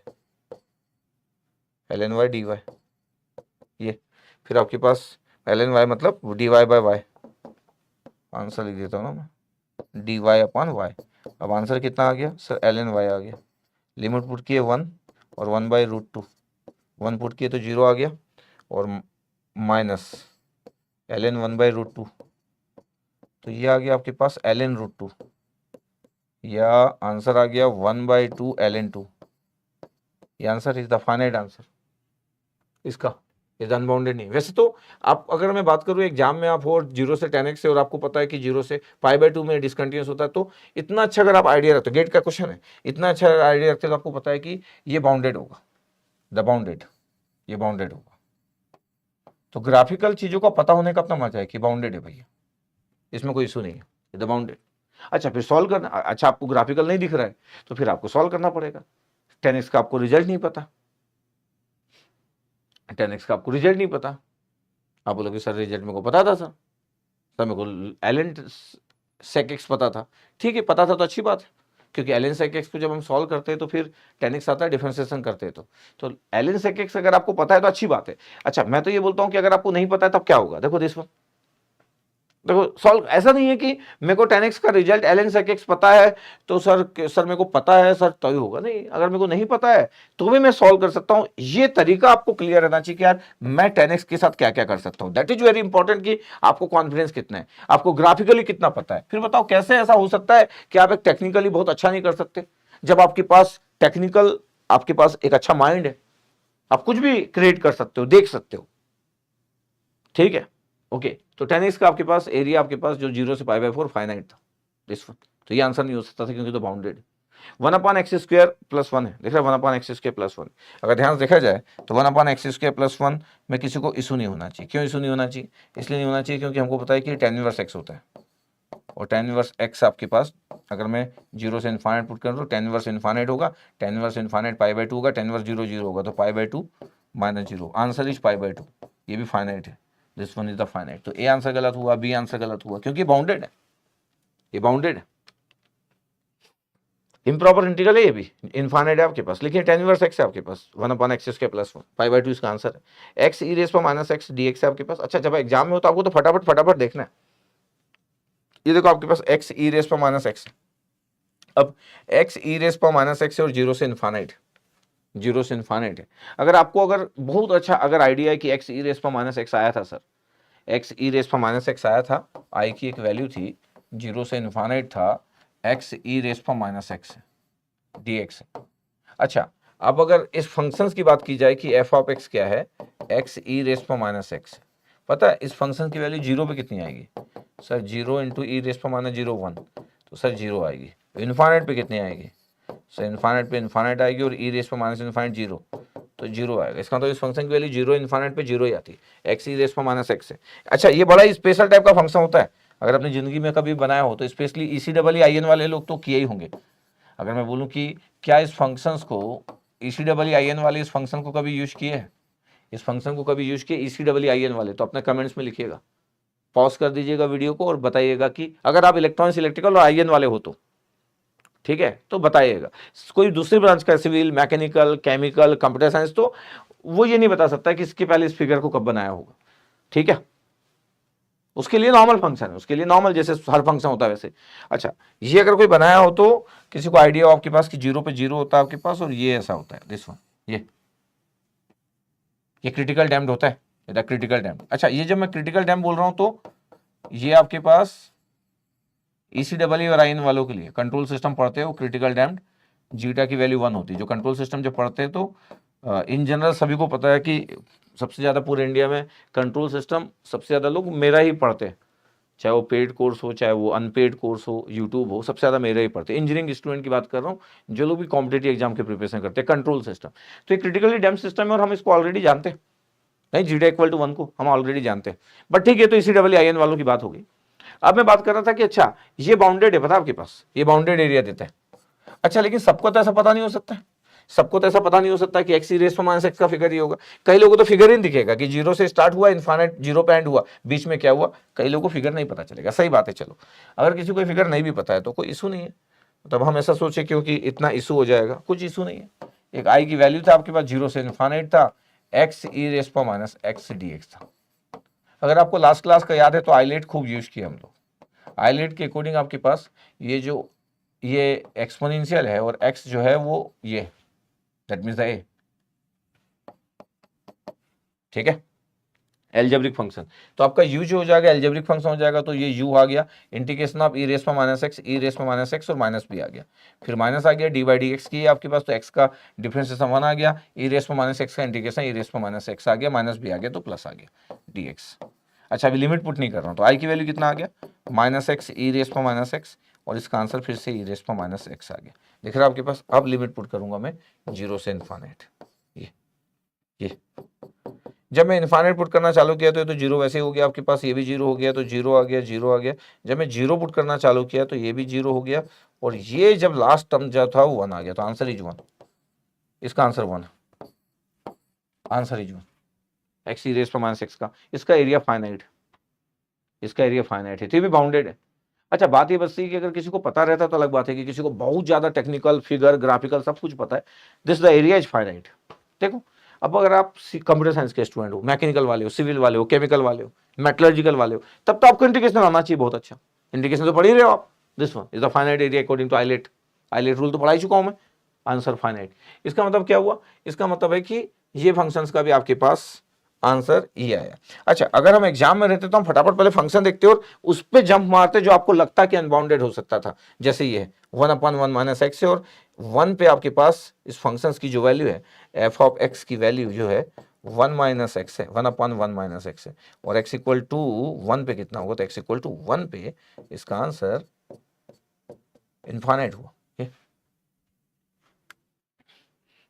dy, ये फिर आपके पास ln y मतलब dy/y, आंसर लिख देता हूँ ना मैं dy/y। अब आंसर कितना आ गया सर ln y आ गया, लिमिट पुट किए 1 और 1/√2, 1 पुट किए तो 0 आ गया, और माइनस ln 1/√2, तो ये आ गया आपके पास ln√2, या आंसर आ गया 1/2 ln2। ये answer is the finite answer इसका, ये अनबाउंडेड नहीं। वैसे तो आप अगर मैं बात करूँ एग्जाम में आप हो 0 से 10x से, और आपको पता है कि 0 से π/2 में डिसकंटिन्यूस होता है, तो इतना अच्छा अगर आप आइडिया रखते हो, गेट का क्वेश्चन है, इतना अच्छा आइडिया रखते हो तो आपको पता है कि ये बाउंडेड होगा, द बाउंडेड, ये बाउंडेड होगा। तो ग्राफिकल चीज़ों का पता होने का अपना मजा है कि बाउंडेड है भैया, इसमें कोई इशू नहीं है, द बाउंडेड। अच्छा, फिर सॉल्व करना, अच्छा आपको ग्राफिकल नहीं दिख रहा है तो फिर आपको सॉल्व करना पड़ेगा। 10x का आपको रिजल्ट नहीं पता, 10x का आपको रिजल्ट नहीं पता, आप बोलोगे सर रिजल्ट मेरे को पता था सर मेरे को ln sec x पता था। ठीक है, पता था तो अच्छी बात है, क्योंकि ln sec x को जब हम सॉल्व करते हैं तो फिर 10x आता है, डिफरेंशिएशन करते हैं तो ln sec x अगर आपको पता है तो अच्छी बात है। अच्छा, मैं तो ये बोलता हूँ कि अगर आपको नहीं पता है तब क्या होगा, देखो दिस वन, देखो सॉल्व, ऐसा नहीं है कि मेरे को 10x का रिजल्ट ln sec x पता है तो सर मेरे को पता है सर तो ही होगा, नहीं, अगर मेरे को नहीं पता है तो भी मैं सॉल्व कर सकता हूं। ये तरीका आपको क्लियर रहना चाहिए कि यार मैं 10x के साथ क्या क्या कर सकता हूं। दैट इज वेरी इंपॉर्टेंट कि आपको कॉन्फिडेंस कितना है, आपको ग्राफिकली कितना पता है। फिर बताओ कैसे ऐसा हो सकता है कि आप एक टेक्निकली बहुत अच्छा नहीं कर सकते, जब आपके पास टेक्निकल, आपके पास एक अच्छा माइंड है, आप कुछ भी क्रिएट कर सकते हो, देख सकते हो। ठीक है, ओके। तो 10x का आपके पास एरिया, आपके पास जो 0 से π/4 फाइनाइट था दिस वन, तो ये आंसर नहीं हो सकता था क्योंकि तो बाउंडेड 1/x² + 1 है, देख रहे 1/x² + 1। अगर ध्यान से देखा जाए तो 1/x² + 1 में किसी को इशू नहीं होना चाहिए। क्यों इशू नहीं होना चाहिए? इसलिए नहीं होना चाहिए क्योंकि हमको पता है कि tan इनवर्स x होता है, और tan इनवर्स x आपके पास अगर मैं 0 से इन्फाइनाइट पुट करूँ तो tan इनवर्स इन्फाइनाइट होगा, tan इनवर्स इन्फाइनाइट π/2 होगा, tan इनवर्स 0 0 होगा, तो π/2 - 0, आंसर इज π/2। ये भी फाइनाइट है, this one is the finite. तो ए आंसर गलत हुआ, बी आंसर गलत हुआ, क्योंकि बाउंडेड है, ये बाउंडेड है। इम्प्रॉपर इंटीग्रल है, ये भी इनफाइनाइट है आपके पास, लेकिन tan इनवर्स x है आपके पास 1/x² + 1, π/2 इसका आंसर है। x e - x dx है आपके पास। अच्छा, जब एग्जाम में हो तो आपको तो फटाफट देखना है। ये देखो आपके पास x e - x, अब x e - x और 0 से इनफाइनाइट, 0 से इनफाइनाइट है। अगर आपको अगर बहुत अच्छा अगर आइडिया है कि x e - x आया था सर, x e - x आया था, i की एक वैल्यू थी, 0 से इनफाइनाइट था, x e - x dx। अच्छा, अब अगर इस फंक्शंस की बात की जाए कि f ऑफ x क्या है, x e - x, पता है इस फंक्शन की वैल्यू 0 पे कितनी आएगी सर, 0 × e - 0 1, तो सर 0 आएगी। इनफाइनाइट पे कितनी आएगी सर, इनफाइनाइट पे इनफाइनाइट आएगी, और e - 0, तो 0 आएगा। इसका तो इस फंक्शन की वैल्यू 0 इनफाइनाइट पे 0 ही आती है, x e - x है। अच्छा, ये बड़ा ही स्पेशल टाइप का फंक्शन होता है, अगर अपनी जिंदगी में कभी बनाया हो तो स्पेशली ECEE वाले लोग तो किए ही होंगे। अगर मैं बोलूं कि क्या इस फंक्शंस को ECEE वाले इस फंक्शन को कभी यूज किए हैं, इस फंक्शन को कभी यूज किए ECEE वाले, तो अपने कमेंट्स में लिखिएगा, पॉज कर दीजिएगा वीडियो को और बताइएगा कि अगर आप इलेक्ट्रॉनिक्स, इलेक्ट्रिकल और IN वाले हो तो, ठीक है, तो बताइएगा। कोई दूसरी ब्रांच का, civil, mechanical, chemical, computer science, तो वो ये नहीं बता सकता कि इसके पहले इस फिगर को कब बनाया होगा। ठीक है, उसके लिए नॉर्मल फंक्शन है, उसके लिए नॉर्मल जैसे हर फंक्शन होता है वैसे। अच्छा, ये अगर कोई बनाया हो तो किसी को आइडिया हो आपके पास कि 0 पे 0 होता है आपके पास, और ये ऐसा होता है दिस वन, ये क्रिटिकल डैम्ड होता है, ये क्रिटिकल डैम्ड। अच्छा, ये जब मैं क्रिटिकल डैम्ड बोल रहा हूं तो ये आपके पास ECEE और IN वालों के लिए कंट्रोल सिस्टम पढ़ते हो, क्रिटिकल डैम्ड जीटा की वैल्यू 1 होती है। जो कंट्रोल सिस्टम जब पढ़ते हैं तो इन जनरल सभी को पता है कि सबसे ज़्यादा पूरे इंडिया में कंट्रोल सिस्टम सबसे ज़्यादा लोग मेरा ही पढ़ते हैं, चाहे वो पेड कोर्स हो चाहे वो अनपेड कोर्स हो, यूट्यूब हो, सबसे ज़्यादा मेरा ही पढ़ते हैं। इंजीनियरिंग स्टूडेंट की बात कर रहा हूँ, जो लोग भी कॉम्पिटेटिव एग्जाम के प्रिपरेशन करते हैं, कंट्रोल सिस्टम। तो ये क्रिटिकली डैम्ड सिस्टम है और हम इसको ऑलरेडी जानते हैं, नहीं जीटा इक्वल टू 1 को हम ऑलरेडी जानते हैं, बट ठीक है, तो ECEE वालों की बात हो गई। अब मैं बात कर रहा था कि अच्छा ये बाउंडेड है, पता आपके पास ये बाउंडेड एरिया देता है। अच्छा, लेकिन सबको तो ऐसा पता नहीं हो सकता है, सबको तो ऐसा पता नहीं हो सकता कि x e - x का फिगर ही होगा। कई लोगों को तो फिगर ही नहीं दिखेगा कि 0 से स्टार्ट हुआ, इनफाइनाइट 0 पे एंड हुआ, बीच में क्या हुआ, कई लोगों को फिगर नहीं पता चलेगा। सही बात है, चलो अगर किसी को फिगर नहीं भी पता है तो कोई इशू नहीं है, तब हम ऐसा सोचे क्योंकि इतना इशू हो जाएगा, कुछ इशू नहीं है। एक i की वैल्यू था आपके पास, 0 से इनफाइनाइट था, x e - x dx था। अगर आपको लास्ट क्लास का याद है तो आइलेट खूब यूज किया हम लोग। आइलेट के अकॉर्डिंग आपके पास ये एक्सपोनेंशियल है और x जो है वो ये दैट मीन्स ए, ठीक है, एल्जेब्रिक फंक्शन। तो आपका u जो हो जाएगा एल्जेब्रिक फंक्शन हो जाएगा, तो ये u आ गया, इंटीग्रेशन ऑफ e - x और माइनस भी आ गया, फिर माइनस आ गया, d/dx की है आपके पास, तो x का डिफरेंशिएशन 1 आ गया, e - x का इंटीग्रेशन e - x आ गया, माइनस भी आ गया तो प्लस आ गया dx। अच्छा, अभी लिमिट पुट नहीं कर रहा हूँ, तो i की वैल्यू कितना आ गया, -x e - x, और इसका आंसर फिर से e - x आ गया। दिख रहा है आपके पास। अब लिमिट पुट करूंगा मैं 0 से इनफाइनाइट, ये जब मैं इनफाइनाइट पुट करना चालू किया तो 0 वैसे ही हो गया आपके पास, ये भी 0 हो गया, तो 0 आ गया, 0 आ गया। जब मैं 0 पुट करना चालू किया तो ये भी 0 हो गया, और ये जब लास्ट टर्म जो था वो 1 आ गया, तो आंसर इज 1। इसका आंसर 1 है, answer is 1, x e - x का। इसका एरिया फाइनाइट, इसका एरिया फाइनाइट है, तो ये भी बाउंडेड है। अच्छा, बात ये बचती है कि अगर किसी को पता रहता तो अलग बात है, कि किसी को बहुत ज्यादा टेक्निकल फिगर ग्राफिकल सब कुछ पता है, this the area is finite. देखो, अब अगर आप कंप्यूटर साइंस के स्टूडेंट हो, मैकेनिकल वाले हो, सिविल वाले हो, केमिकल वाले हो, मेटलर्जिकल वाले हो, तब तो आपको इंडिकेशन आना चाहिए बहुत अच्छा। इंडिकेशन तो पढ़ ही रहे हो आप, this one is the finite area according to eyelet. Eyelet rule तो पढ़ा ही चुका हूं मैं। आंसर फाइनाइट, इसका मतलब क्या हुआ, इसका मतलब है कि ये फंक्शंस का भी आपके पास आंसर ये आया। अच्छा, अगर हम एग्जाम में रहते तो हम फटाफट पहले फंक्शन देखते और उस पर जंप मारते जो आपको लगता कि अनबाउंडेड हो सकता था, जैसे ये 1/1 - x है, और 1 पे आपके पास इस फंक्शंस की जो वैल्यू है f ऑफ x की वैल्यू जो है 1 - x है, 1/1 - x है, और x इक्वल टू 1 पे कितना होगा, तो x इक्वल टू 1 पे इसका आंसर इनफाइनाइट हुआ।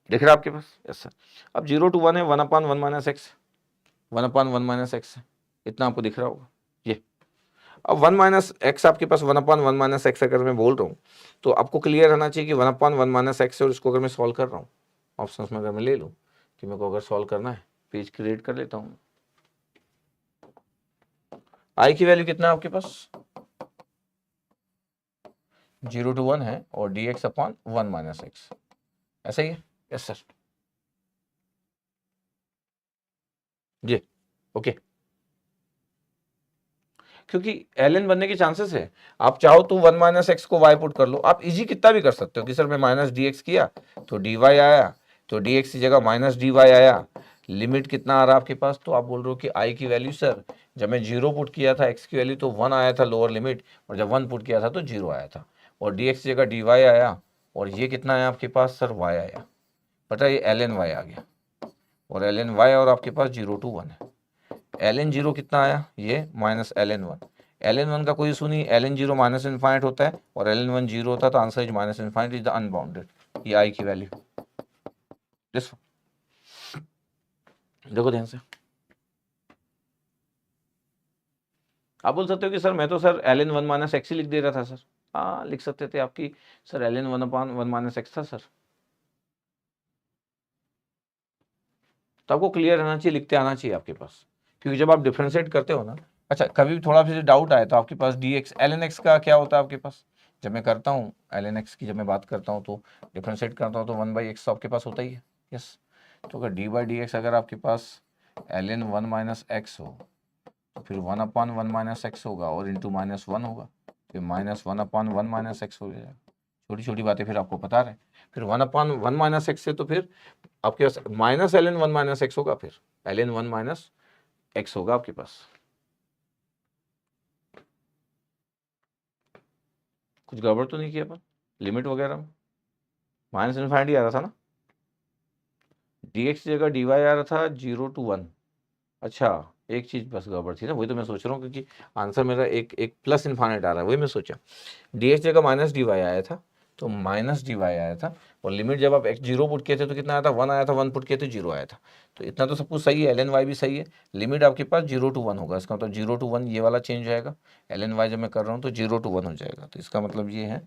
दिख रहा है आपके पास, यस सर। अब 0 to 1 है 1/1 - x, 1/1 - x, इतना आपको दिख रहा होगा ये। अब 1 - x आपके पास 1/1 - x अगर मैं बोल रहा हूँ तो आपको क्लियर रहना चाहिए कि 1/1 - x है, और इसको अगर मैं सॉल्व कर रहा हूँ ऑप्शंस में, अगर मैं ले लूँ कि मेरे को अगर सॉल्व करना है, पेज क्रिएट कर लेता हूँ। i की वैल्यू कितना है आपके पास, 0 to 1 है, और dx/1 - x, ऐसा ही है, यस सर जी, ओके। क्योंकि ln बनने के चांसेस है, आप चाहो तो 1 - x को y पुट कर लो, आप इजी कितना भी कर सकते हो कि सर मैं -dx किया तो dy आया, तो dx की जगह -dy आया, लिमिट कितना आ रहा है आपके पास, तो आप बोल रहे हो कि i की वैल्यू सर जब मैं 0 पुट किया था x की वैल्यू तो 1 आया था लोअर लिमिट, और जब 1 पुट किया था तो 0 आया था, और dx की जगह dy आया, और ये कितना आया आपके पास सर y आया, पता है ये ln y आ गया, और ln y और आपके पास 0 to 1 है। ln 0 कितना आया, ये -ln 1, ln 1 का कोई इशू नहीं, ln 0 माइनस इनफाइनाइट होता है, और ln 1 0 होता है, तो answer is minus infinite is the unbounded, ये i की वैल्यू। देखो ध्यान से, आप बोल सकते हो कि सर मैं तो सर ln 1 - x ही लिख दे रहा था सर। हाँ, लिख सकते थे आपकी सर ln 1/1 - x था सर, तो आपको क्लियर रहना चाहिए, लिखते आना चाहिए आपके पास, क्योंकि जब आप डिफ्रेंशिएट करते हो ना। अच्छा, कभी भी थोड़ा फिर डाउट आए तो आपके पास dx ln x का क्या होता है आपके पास, जब मैं करता हूँ ln x की, जब मैं बात करता हूँ तो डिफ्रेंशिएट करता हूँ तो 1/x आपके पास होता ही है, यस। तो अगर d/dx अगर आपके पास ln 1 - x हो तो फिर 1/1 माइनस एक्स होगा और इंटू -1 होगा, फिर -1/1 माइनस एक्स हो जाएगा। छोटी छोटी बातें फिर आपको पता रहे। फिर 1/1 माइनस एक्स से तो फिर आपके पास माइनस ln 1 माइनस एक्स होगा, फिर ln 1 माइनस एक्स होगा आपके पास। कुछ गड़बड़ तो नहीं किया अपन लिमिट वगैरह में? माइनस इन्फाइनिटी आ रहा था ना, dx की जगह dy आ रहा था 0 to 1। अच्छा, एक चीज बस गड़बड़ थी ना, वही तो मैं सोच रहा हूँ, क्योंकि आंसर मेरा एक प्लस इन्फाइनाइट आ रहा है, वही मैं सोचा। dx जगह माइनस dy आया था, तो माइनस dy आया था, और लिमिट जब आप x 0 पुट किए थे तो कितना आया था, 1 आया था, 1 पुट किए तो 0 आया था। तो इतना तो सब कुछ सही है, ln y भी सही है। लिमिट आपके पास 0 to 1 होगा, इसका मतलब 0 to 1 ये वाला चेंज जाएगा, ln y जब मैं कर रहा हूँ तो 0 to 1 हो जाएगा। तो इसका मतलब ये है,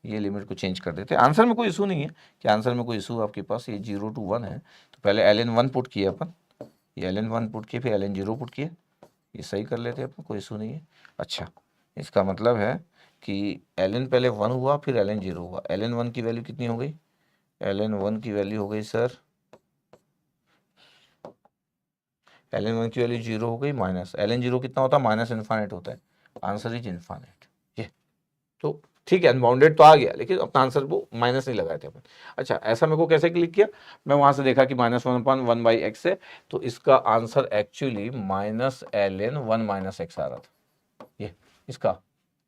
ये लिमिट को चेंज कर देते हैं। आंसर में कोई इशू नहीं है, कि आंसर में कोई इशू आपके पास, ये 0 to 1 है। तो पहले ln 1 पुट किए अपन, ये ln 1 पुट किए, फिर ln 0 पुट किए, ये सही कर लेते हैं अपन, कोई इशू नहीं है। अच्छा, इसका मतलब है कि ln पहले 1 हुआ, फिर ln 0 हुआ। ln 1 की वैल्यू कितनी हो गई, ln 1 की वैल्यू हो गई सर, ln 1 की वैल्यू 0 हो गई, माइनस ln 0 कितना होता है, माइनस इन्फाइनाइट होता है, आंसर इज इन्फाइनाइट। ये तो ठीक है, अनबाउंडेड तो आ गया, लेकिन अपना आंसर वो माइनस नहीं लगाए थे अपन। अच्छा, ऐसा मेरे को कैसे क्लिक किया, मैं वहां से देखा कि -1/1/x है, तो इसका answer actually -ln 1 minus x आ रहा था, ये इसका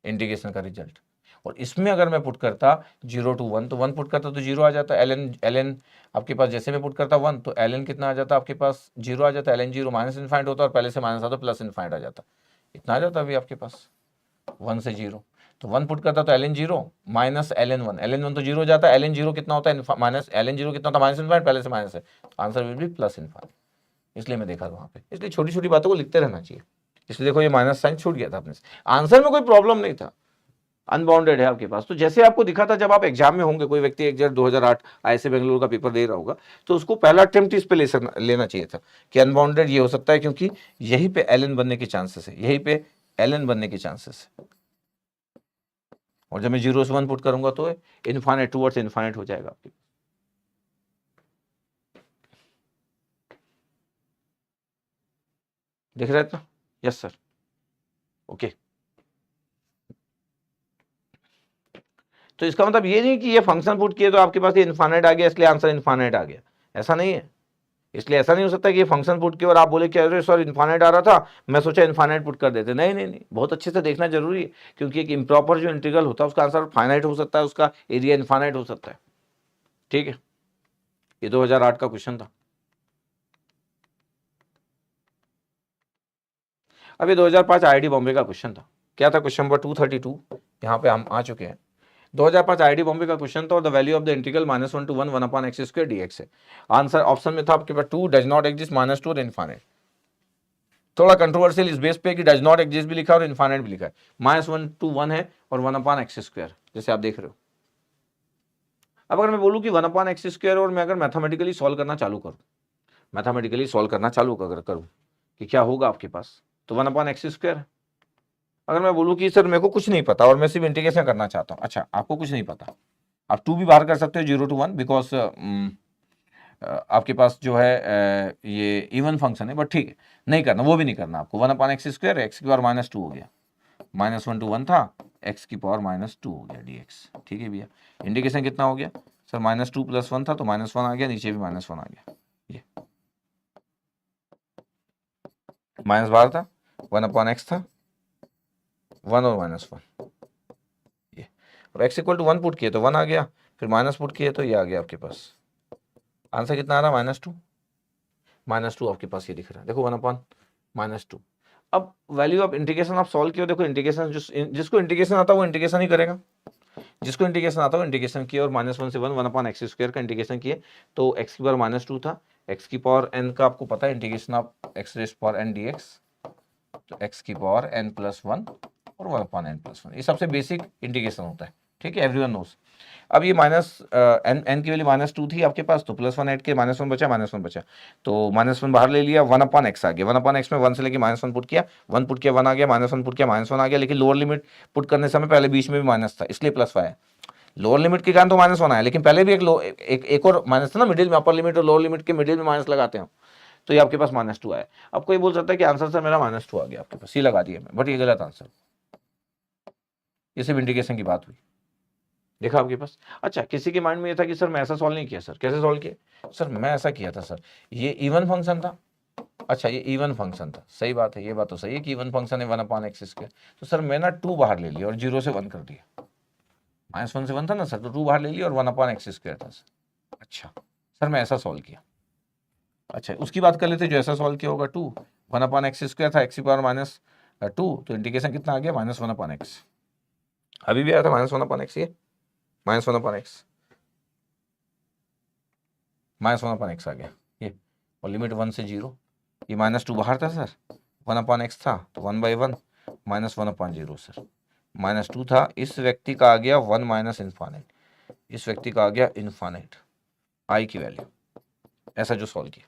इंटीग्रेशन का रिजल्ट। और इसमें अगर मैं पुट करता 0 to 1, तो 1 पुट करता तो 0 आ जाता, ln आपके पास जैसे मैं पुट करता 1, तो ln कितना आ जाता आपके पास, 0 आ जाता, ln 0 माइनस इन्फाइनाइट होता, और पहले से माइनस आता प्लस इन्फाइनाइट आ जाता, इतना आ जाता अभी आपके पास 1 से 0। तो 1 पुट करता तो ln 0 माइनस ln 1, ln 1 तो 0 हो जाता है, ln 0 कितना होता है, माइनस ln 0 कितना होता है, माइनस इन्फाइनाइट, पहले से माइनस है, answer will B plus infinite. इसलिए मैं देखा वहां पे, इसलिए छोटी छोटी बातों को लिखते रहना चाहिए। इसलिए देखो ये माइनस साइन छूट गया था अपने से, आंसर में कोई प्रॉब्लम नहीं था, अनबाउंडेड है आपके पास। तो जैसे आपको दिखा था जब आप एग्जाम में होंगे, कोई व्यक्ति 2008 IISc बेंगलुरु का पेपर दे रहा होगा, तो उसको पहला अटेम्प्ट इस पे लेना चाहिए था कि अनबाउंडेड ये हो सकता है, क्योंकि यहीं पे ln बनने के चांसेस है, यहीं पे ln बनने के चांसेस है। और जब मैं 0 से 1 पुट करूंगा तो इनफाइनाइट टूवर्ड्स इनफाइनाइट हो जाएगा आपके। दिख रहा है ना? Yes sir, okay. तो इसका मतलब ये नहीं कि ये फंक्शन पुट किए तो आपके पास ये इनफाइनाइट आ गया इसलिए आंसर इनफाइनाइट आ गया, ऐसा नहीं है। इसलिए ऐसा नहीं हो सकता कि ये फंक्शन पुट किया और आप बोले कि अरे सर इनफाइनाइट आ रहा था, मैं सोचा इनफाइनाइट पुट कर देते। नहीं नहीं नहीं, बहुत अच्छे से देखना जरूरी है, क्योंकि एक इम्प्रॉपर जो इंटीग्रल होता है उसका आंसर फाइनाइट हो सकता है, उसका एरिया इनफाइनाइट हो सकता है। ठीक है, ये 2008 का क्वेश्चन था। अब ये 2005 IIT बॉम्बे का क्वेश्चन था। क्या था क्वेश्चन नंबर 232, यहाँ पे हम आ चुके हैं। 2005 IIT बॉम्बे का क्वेश्चन था, और the value of the integral -1 to 1 1/x² dx है। आंसर ऑप्शन में था आपके पास 2 डज नॉट एग्जिस्ट, -2 और इनफाइनाइट। थोड़ा कंट्रोवर्शियल इस बेस पे कि डज नॉट एग्जिस्ट भी लिखा है और इनफाइनाइट भी लिखा है। -1 to 1 है और 1/x², जैसे आप देख रहे हो। अब अगर मैं बोलूं कि 1/x² और मैं अगर मैथमेटिकली सॉल्व करना चालू करूं, मैथमेटिकली सॉल्व करना चालू अगर करूं कि क्या होगा आपके पास, तो 1/x²। अगर मैं बोलूं कि सर मेरे को कुछ नहीं पता और मैं सिर्फ इंटीग्रेशन करना चाहता हूं, अच्छा आपको कुछ नहीं पता, आप 2 भी बाहर कर सकते हो 0 to 1, बिकॉज आपके पास जो है ये इवन फंक्शन है, बट ठीक है नहीं करना, वो भी नहीं करना आपको। 1/x², एक्स की पावर -2 हो गया, -1 to 1 था, एक्स की पावर -2 हो गया dx। ठीक है भैया, इंटीग्रेशन कितना हो गया सर, -2 + 1 था तो -1 आ गया, नीचे भी -1 आ गया, ये -12 था, 1/x था, 1 और -1, ये और x = 1 पुट किए तो 1 आ गया, फिर माइनस पुट किए तो ये आ गया आपके पास। आंसर कितना आ रहा है, -2 आपके पास ये दिख रहा है, देखो 1/-2। अब वैल्यू ऑफ इंटीग्रेशन आप सॉल्व किया, देखो इंटीग्रेशन जिसको इंटीग्रेशन आता है वो इंटीग्रेशन ही करेगा, जिसको इंटीग्रेशन आता है वो इंटीग्रेशन किया, और -1 से 1 1/x² का इंटीग्रेशन किए, तो x की पावर -2 था, x की पावर n का आपको पता है इंटीग्रेशन ऑफ x⁻n dx, तो x की पावर n+1 और 1/n+1, ये सबसे बेसिक इंटीग्रेशन होता है। ठीक है, एवरीवन नोस। अब ये n की वैल्यू -2 थी आपके पास, तो +1 ऐड के -1 बचा, -1 बचा, तो -1 बाहर ले लिया, 1/x आ गया, 1/x में 1 से लेके -1 पुट किया, 1 पुट किया 1 आ गया, -1 पुट किया -1 आ गया, लेकिन लोअर लिमिट पुट करने समय पहले बीच में भी माइनस था, इसलिए +5 आया। लोअर लिमिट के कारण तो -1 आया, लेकिन पहले भी एक और माइनस था ना मिडिल में, अपर लिमिट और लोअर लिमिट के मिडिल में माइनस लगाते हैं, तो ये आपके पास -2 आया। अब कोई बोल सकता है कि आंसर सर मेरा -2 आ गया आपके पास, ये लगा दिया मैं, बट ये गलत आंसर, ये सिर्फ इंडिकेशन की बात हुई, देखा आपके पास। अच्छा, किसी के माइंड में ये था कि सर मैं ऐसा सॉल्व नहीं किया, सर कैसे सॉल्व किया, सर मैं ऐसा किया था सर, ये इवन फंक्शन था, अच्छा ये इवन फंक्शन था, सही बात है, ये बात तो सही है कि इवन फंक्शन है 1/x², तो सर मैं ना 2 बाहर ले लिया और 0 से 1 कर दिया, -1 से 1 था ना सर, तो 2 बाहर ले लिया और 1/x² था सर। अच्छा सर मैं ऐसा सॉल्व किया, अच्छा उसकी बात कर लेते जो ऐसा सॉल्व किया होगा, 2 1/x² था, x⁻², तो इंटीग्रेशन कितना आ गया, -1/x, अभी भी आया था -1/x, ये -1/x, -1/x आ गया ये, और लिमिट 1 से 0, ये -2 बाहर था सर, 1/x था तो 1/1 -1/0 सर, -2 था, इस व्यक्ति का आ गया 1 -∞, इस व्यक्ति का आ गया इन्फानेट, आई की वैल्यू, ऐसा जो सॉल्व किया,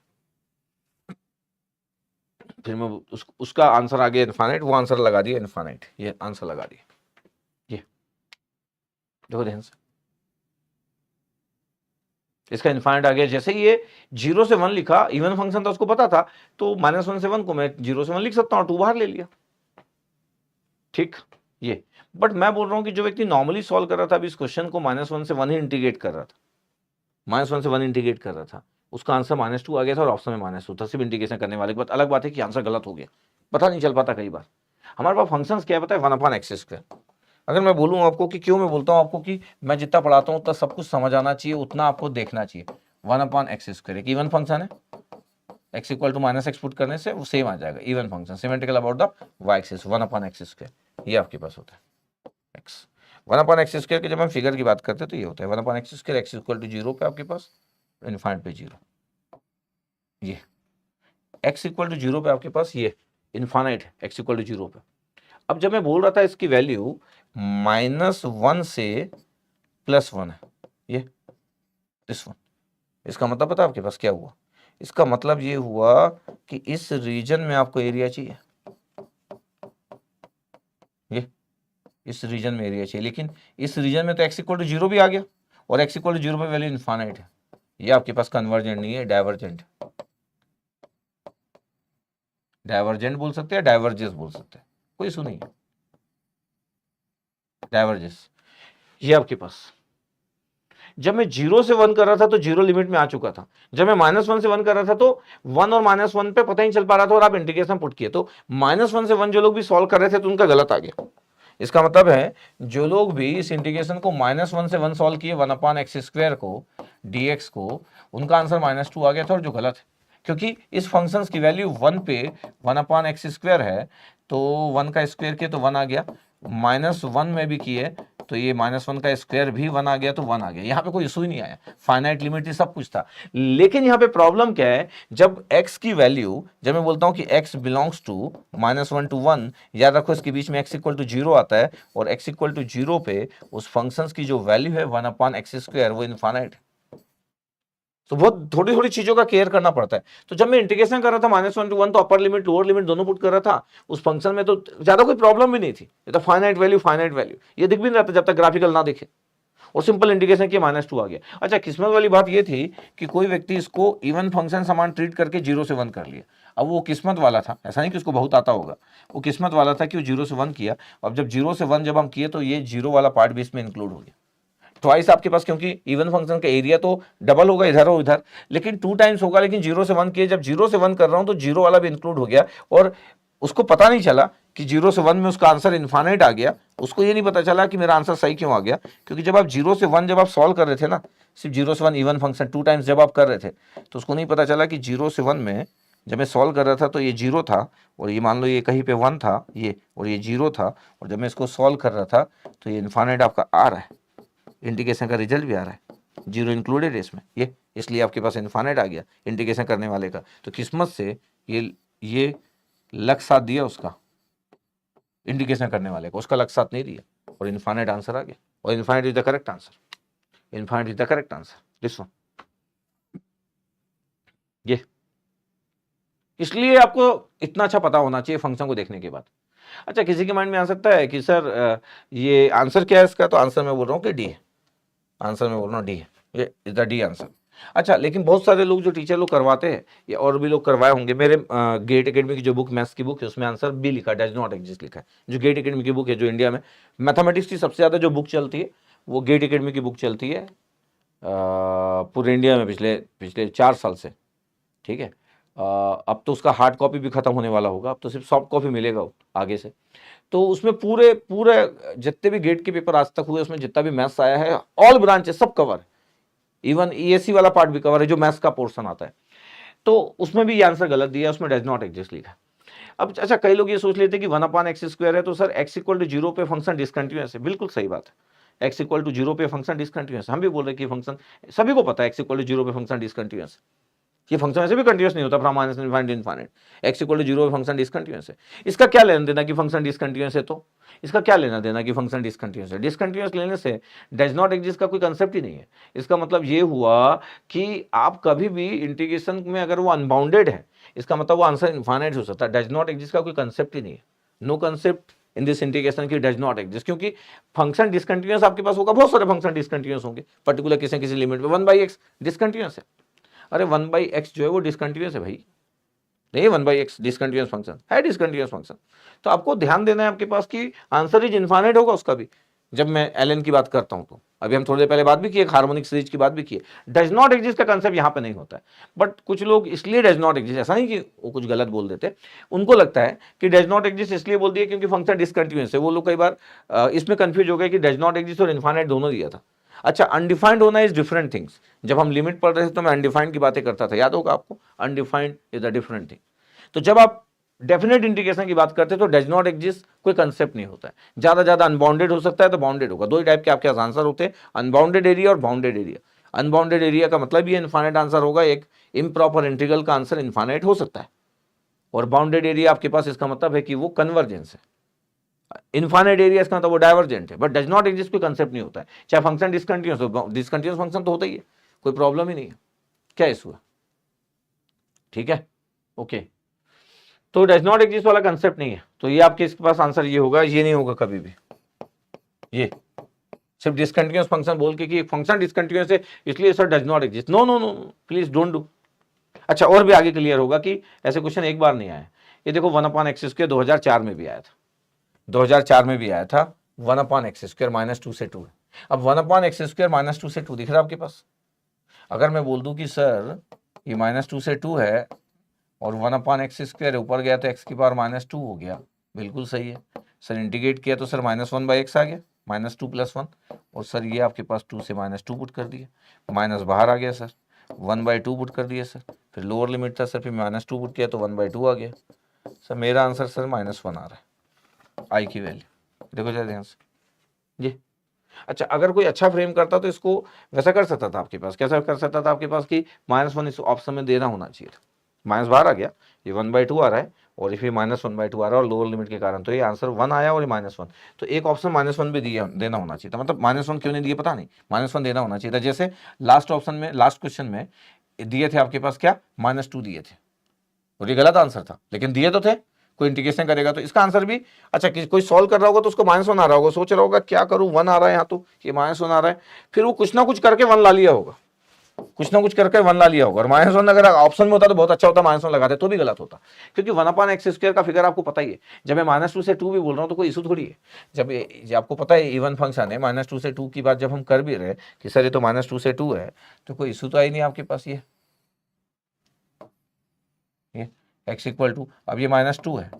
फिर मैं उसका आंसर आ गया इन्फानेट, वो आंसर लगा दिया इन्फानेट, ये आंसर लगा दिया, ये देखो ध्यान से, इसका इन्फानेट आ गया। जैसे ही ये 0 से 1 लिखा, इवन फंक्शन था उसको पता था, तो -1 से 1 को मैं 0 से 1 लिख सकता हूँ, 2 बाहर ले लिया, ठीक ये। बट मैं बोल रहा हूं कि जो व्यक्ति नॉर्मली सॉल्व कर रहा था अभी इस क्वेश्चन को, -1 से 1 ही इंटीग्रेट कर रहा था, -1 से 1 इंटीग्रेट कर रहा था, उसका आंसर -2 आ गया था और ऑप्शन में -2 था, सिर्फ इंटीग्रेशन करने वाले के बाद। अलग बात है कि आंसर गलत हो गया, पता नहीं चल पाता कई बार। हमारे पास फंक्शंस क्या है पता है, 1/x²। अगर मैं बोलूँ आपको कि क्यों मैं बोलता हूँ आपको कि मैं जितना पढ़ाता हूँ उतना सब कुछ समझ आना चाहिए, उतना आपको देखना चाहिए। 1/x², एक इवन फंक्शन है, x = -x पुट करने से वो सेम आ जाएगा, even function, symmetrical about the y axis, 1/x², ये आपके पास होता है x। 1/x² के जब हम फिगर की बात करते हैं तो ये होता है 1/x², x = 0 पे आपके पास, इनफाइनाइट पे 0, ये x = 0 पे आपके पास, ये इनफाइनाइट x = 0 पे। अब जब मैं बोल रहा था इसकी वैल्यू -1 से +1 है, ये दिस वन, इसका मतलब पता है आपके पास क्या हुआ, इसका मतलब ये हुआ कि इस रीजन में आपको एरिया चाहिए, ये इस रीजन में एरिया चाहिए, लेकिन इस रीजन में तो x = 0 भी आ गया और x = 0 पे वैल्यू इनफाइनाइट है, ये आपके पास कन्वर्जेंट नहीं है, डाइवर्जेंट, डाइवर्जेंट बोल सकते हैं, डाइवर्जेंस बोल सकते हैं, कोई इशू नहीं है, डाइवर्जेंस। ये आपके पास जब मैं 0 से 1 कर रहा था तो 0 लिमिट में आ चुका था, जब मैं -1 से 1 कर रहा था तो 1 और -1 पे पता ही नहीं चल पा रहा था, और आप इंटीग्रेशन पुट किए तो -1 से 1 जो लोग भी सॉल्व कर रहे थे तो उनका गलत आ गया। इसका मतलब है जो लोग भी इस इंटीग्रेशन को -1 से 1 सॉल्व किए 1/x² को, dx को, उनका आंसर -2 आ गया था, और जो गलत है, क्योंकि इस फंक्शंस की वैल्यू 1 पे 1/x² है, तो 1 का स्क्वायर किया तो 1 आ गया, -1 में भी किए तो ये -1 का स्क्वायर भी 1 आ गया तो 1 आ गया, यहाँ पे कोई इशू ही नहीं आया, फाइनाइट लिमिट सब कुछ था। लेकिन यहाँ पे प्रॉब्लम क्या है, जब x की वैल्यू, जब मैं बोलता हूँ कि x बिलोंग्स टू -1 to 1, याद रखो इसके बीच में x = 0 आता है, और x = 0 पे उस फंक्शंस की जो वैल्यू है 1/x², वो इनफाइनाइट है, तो बहुत थोड़ी थोड़ी चीजों का केयर करना पड़ता है। तो जब मैं इंटीग्रेशन कर रहा था -1 to 1, तो अपर लिमिट लोअर लिमिट दोनों पुट कर रहा था उस फंक्शन में, तो ज्यादा कोई प्रॉब्लम भी नहीं थी, ये तो फाइनाइट वैल्यू ये दिख भी नहीं रहता जब तक ग्राफिकल ना दिखे, और सिंपल इंटीग्रेशन किया -2 आ गया। अच्छा, किस्मत वाली बात ये थी कि कोई व्यक्ति इसको इवन फंक्शन समान ट्रीट करके 0 से 1 कर लिया। अब वो किस्मत वाला था, ऐसा नहीं कि उसको बहुत आता होगा, वो किस्मत वाला था कि वो 0 से 1 किया। अब जब 0 से 1 जब हम किए तो ये 0 वाला पार्ट भी इसमें इंक्लूड हो गया, ट्वाइस आपके पास, क्योंकि इवन फंक्शन का एरिया तो डबल होगा इधर और इधर, लेकिन 2 टाइम्स होगा, लेकिन 0 से 1 किए, जब 0 से 1 कर रहा हूं तो 0 वाला भी इंक्लूड हो गया, और उसको पता नहीं चला कि 0 से 1 में उसका आंसर इनफाइनाइट आ गया, उसको ये नहीं पता चला कि मेरा आंसर सही क्यों आ गया, क्योंकि जब आप 0 से 1 जब आप सॉल्व कर रहे थे ना, सिर्फ 0 से 1 इवन फंक्शन 2 टाइम्स जब आप कर रहे थे, तो उसको नहीं पता चला कि 0 से 1 में जब मैं सॉल्व कर रहा था तो ये 0 था, और ये मान लो ये कहीं पे 1 था, ये और ये 0 था, और जब मैं इसको सॉल्व कर रहा था तो ये इनफाइनाइट आपका आ रहा है, इंटीग्रेशन का रिजल्ट भी आ रहा है, 0 इंक्लूडेड है इसमें, ये इसलिए आपके पास इनफाइनाइट आ गया इंटीग्रेशन करने वाले का। तो किस्मत से ये लक साथ दिया उसका, इंटीग्रेशन करने वाले को उसका लक साथ नहीं दिया, और इनफाइनाइट आंसर आ गया, और infinite is the correct answer, infinite is the correct answer, this one. ये इसलिए आपको इतना अच्छा पता होना चाहिए फंक्शन को देखने के बाद। अच्छा, किसी के माइंड में आ सकता है कि सर ये आंसर क्या है इसका, तो आंसर मैं बोल रहा हूँ कि डी है, आंसर मैं बोल रहा हूँ डी है, ये इज द डी आंसर। अच्छा, लेकिन बहुत सारे लोग जो टीचर लोग करवाते हैं या और भी लोग करवाए होंगे, मेरे गेट एकेडमी की जो बुक मैथ्स की बुक है उसमें आंसर बी लिखा है, डज नॉट एग्जिस्ट लिखा है। जो गेट एकेडमी की बुक है, जो इंडिया में मैथमेटिक्स की सबसे ज़्यादा जो बुक चलती है वो गेट एकेडमी की बुक चलती है पूरे इंडिया में पिछले पिछले 4 साल से। ठीक है, अब तो उसका हार्ड कॉपी भी खत्म होने वाला होगा, अब तो सिर्फ सॉफ्ट कॉपी मिलेगा आगे से। तो उसमें पूरे पूरे जितने भी गेट के पेपर आज तक हुए उसमें जितना भी मैथ्स आया है, ऑल ब्रांचेस सब कवर है, इवन ईएससी वाला पार्ट भी कवर है जो मैथ्स का पोर्शन आता है। तो उसमें भी ये आंसर गलत दिया है, उसमें डज नॉट एग्जिस्ट लिखा है। अब अच्छा, कई लोग ये सोच लेते हैं कि 1/x² है तो सर x इक्वल टू 0 पे फंक्शन डिसकंटिन्यूअस है। बिल्कुल सही बात है, x इक्वल टू 0 पे फंक्शन डिसकंटिन्यूअस। हम भी बोल रहे हैं कि फंक्शन, सभी को पता है x इक्वल टू 0 पे फंक्शन डिसकंटिन्यूअस है। ये फंक्शन ऐसे भी कंटिन्यूअस नहीं होता from minus infinite to infinite. X equal to 0 पे फंक्शन डिसकंटिन्यूअस है। इसका क्या लेना देना कि फंक्शन डिसकंटिन्यूअस है, तो इसका क्या लेना देना कि फंक्शन डिसकंटिन्यूअस है। डिसकंटिन्यूअस लेने से डज नॉट एग्जिस्ट का कोई कंसेप्ट ही नहीं है। इसका मतलब ये हुआ कि आप कभी भी इंटीग्रेशन में अगर वो अनबाउंडेड है, इसका मतलब वो आंसर इनफाइनाइट हो सकता है। डज नॉट एग्जिस्ट का कोई कंसेप्ट ही नहीं है, no concept in this integration की डज नॉट एग्जिस्ट, क्योंकि फंक्शन डिसकंटिन्यूअस आपके पास होगा, बहुत सारे फंक्शन डिसकंटिन्यूअस होंगे पर्टिकुलर किसी किसी लिमिट में। 1/x डिसकंटिन्यूअस है। अरे 1/x जो है वो डिसकंटिन्यूअस है भाई, नहीं 1/x डिसकंटिन्यूअस फंक्शन है, डिसकंटिन्यूअस फंक्शन। तो आपको ध्यान देना है आपके पास कि आंसर इज इनफाइनाइट होगा उसका भी। जब मैं एलएन की बात करता हूं तो अभी हम थोड़ी देर पहले बात भी की, हार्मोनिक सीरीज की बात भी की। डज नॉट एग्जिस्ट का कंसेप्ट यहां पे नहीं होता है, बट कुछ लोग इसलिए डज नॉट एग्जिस्ट, ऐसा नहीं कि वो कुछ गलत बोल देते, उनको लगता है कि डज नॉट एग्जिस्ट इसलिए बोल दिया क्योंकि फंक्शन डिसकंटिन्यूअस है। वो लोग कई बार इसमें कंफ्यूज हो गए कि डज नॉट एग्जिस्ट और इनफाइनाइट दोनों दिया था। अच्छा, अनडिफाइंड होना इज डिफरेंट थिंग्स। जब हम लिमिट पढ़ रहे थे तो मैं अनडिफाइंड की बातें करता था, याद होगा आपको, undefined is a different thing. तो जब आप डेफिनेट इंटीग्रेशन की बात करते हैं तो डज नॉट एग्जिस्ट कोई कंसेप्ट नहीं होता है। ज्यादा अनबाउंडेड हो सकता है तो बाउंडेड होगा। दो ही टाइप के आपके आंसर होते हैं, अनबाउंडेड एरिया और बाउंडेड एरिया। अनबाउंडेड एरिया का मतलब ये इनफाइनाइट आंसर होगा, एक इम्प्रॉपर इंटीग्रल का आंसर इनफाइनाइट हो सकता है। और बाउंडेड एरिया आपके पास इसका मतलब है कि वो कन्वर्जेंस है। इनफाइनाइट एरिया इसका मतलब वो डाइवर्जेंट है। बट डज नॉट एग्जिस्ट कोई कंसेप्ट नहीं होता है, चाहे फंक्शन डिसकंटिन्यूअस हो, डिसकंटिन्यूअस फंक्शन तो होता ही है, कोई प्रॉब्लम ही नहीं है। क्या इशू है? ठीक है, ओके। तो डज नॉट एग्जिस्ट वाला कंसेप्ट नहीं है, तो ये आपके इसके पास आंसर ये होगा, ये नहीं होगा कभी भी। ये सिर्फ डिसकंटिन्यूअस फंक्शन बोल के कि फंक्शन डिसकंटिन्यूअस है इसलिए sir does not exist, no no no, please don't do. अच्छा, और भी आगे क्लियर होगा कि ऐसे क्वेश्चन एक बार नहीं आए। ये देखो 1/x² 2004 में भी आया था, 2004 में भी आया था 1/x² -2 से 2 है। अब 1/x² -2 से 2 दिख रहा है आपके पास। अगर मैं बोल दूं कि सर ये -2 से 2 है और 1/x² ऊपर गया तो x की पावर -2 हो गया, बिल्कुल सही है सर। इंटीग्रेट किया तो सर -1/x आ गया, -2 + 1, और सर ये आपके पास 2 से -2 पुट कर दिया, माइनस बाहर आ गया सर, 1/2 पुट कर दिया सर, फिर लोअर लिमिट था सर, फिर -2 पुट किया तो 1/2 आ गया सर। मेरा आंसर सर -1 आ रहा है, आई की वैल्यू देखो जरा ध्यान से जी। अच्छा, अगर कोई अच्छा फ्रेम करता तो इसको वैसा कर सकता था आपके पास, कैसा कर सकता था आपके पास कि -1 इस ऑप्शन में देना होना चाहिए था, माइनस बाहर आ गया, ये 1/2 आ रहा है और ये फिर -1/2 आ रहा है और लोअर लिमिट के कारण तो ये आंसर 1 आया और ये -1, तो एक ऑप्शन -1 भी दिया देना होना चाहिए था। मतलब -1 क्यों नहीं दिए पता नहीं, -1 देना होना चाहिए था। जैसे लास्ट ऑप्शन में, लास्ट क्वेश्चन में दिए थे आपके पास क्या, -2 दिए थे और ये गलत आंसर था, लेकिन दिए तो थे। कोई इंटीग्रेशन करेगा तो इसका आंसर भी, अच्छा कोई सॉल्व कर रहा होगा तो उसको -1 आ रहा होगा, सोच रहा होगा क्या करूं, 1 आ रहा है यहाँ तो ये -1 आ रहा है, फिर वो कुछ ना कुछ करके 1 ला लिया होगा, कुछ ना कुछ करके 1 ला लिया होगा। और -1 अगर ऑप्शन में होता तो बहुत अच्छा होता, -1 लगाते तो भी गलत होता, क्योंकि 1/x² का फिगर आपको पता ही है। जब मैं -2 से 2 भी बोल रहा हूँ तो कोई इशू थोड़ी है। जब आपको पता है इवन फंक्शन है, -2 से 2 की बात जब हम कर भी रहे कि सर ये तो -2 से 2 है, तो कोई इशू तो आई नहीं आपके पास। ये x इक्वल टू, अब ये -2 है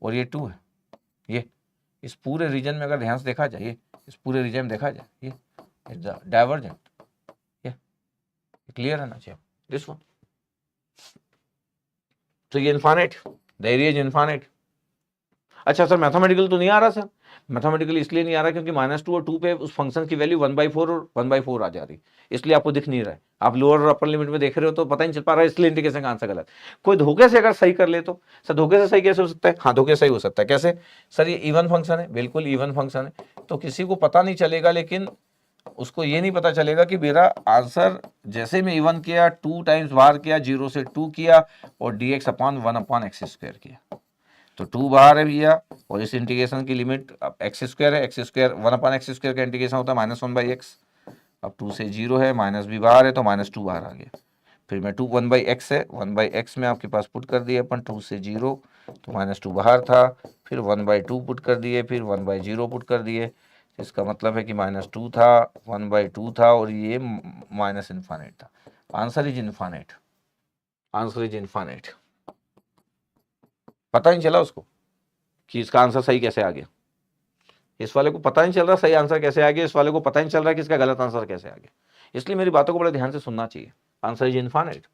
और ये 2 है, ये इस पूरे रीजन में अगर ध्यान से देखा जाए, इस पूरे रीजन में देखा जाए, ये डाइवर्जेंट, ये क्लियर है ना चाहिए दिस वन। तो ये infinite, the area is infinite. अच्छा सर मैथमेटिकल तो नहीं आ रहा सर, मैथमेटिकल इसलिए नहीं आ रहा क्योंकि -2 और 2 पे उस फंक्शन की वैल्यू 1/4 और 1/4 आ जा रही, इसलिए आपको दिख नहीं रहा है। आप लोअर और अपर लिमिट में देख रहे हो तो पता नहीं चल पा रहा है, इसलिए इंटीग्रेशन का आंसर गलत। कोई धोखे से अगर सही कर ले तो सर, धोखे से सही कैसे हो सकता है? हाँ, धोखे सही हो सकता है। कैसे सर? ये इवन फंक्शन है, बिल्कुल इवन फंक्शन है, तो किसी को पता नहीं चलेगा, लेकिन उसको ये नहीं पता चलेगा कि मेरा आंसर जैसे मैं इवन किया 2 टाइम्स बाहर किया, 0 से 2 किया और dx/1/x² किया, तो 2 बाहर है भैया, और इस इंटीग्रेशन की लिमिट x² है, x² 1/x² का इंटीग्रेशन होता है -1/x, अब 2 से 0 है, माइनस भी बाहर है तो -2 बाहर आ गया। फिर मैं 1/x है, 1/x में आपके पास पुट कर दिए अपन 2 से 0 तो -2 बाहर था, फिर 1/2 पुट कर दिए, फिर 1/0 पुट कर दिए, इसका मतलब है कि -2 था, 1/2 था और ये माइनस इन्फानेट था। Answer is इन्फानेट, answer is इन्फानेट। पता नहीं चला उसको कि इसका आंसर सही कैसे आ गया। इस वाले को पता नहीं चल रहा सही आंसर कैसे आ गया, इस वाले को पता नहीं चल रहा कि इसका गलत आंसर कैसे आ गया। इसलिए मेरी बातों को बड़े ध्यान से सुनना चाहिए। Answer is इन्फानेट।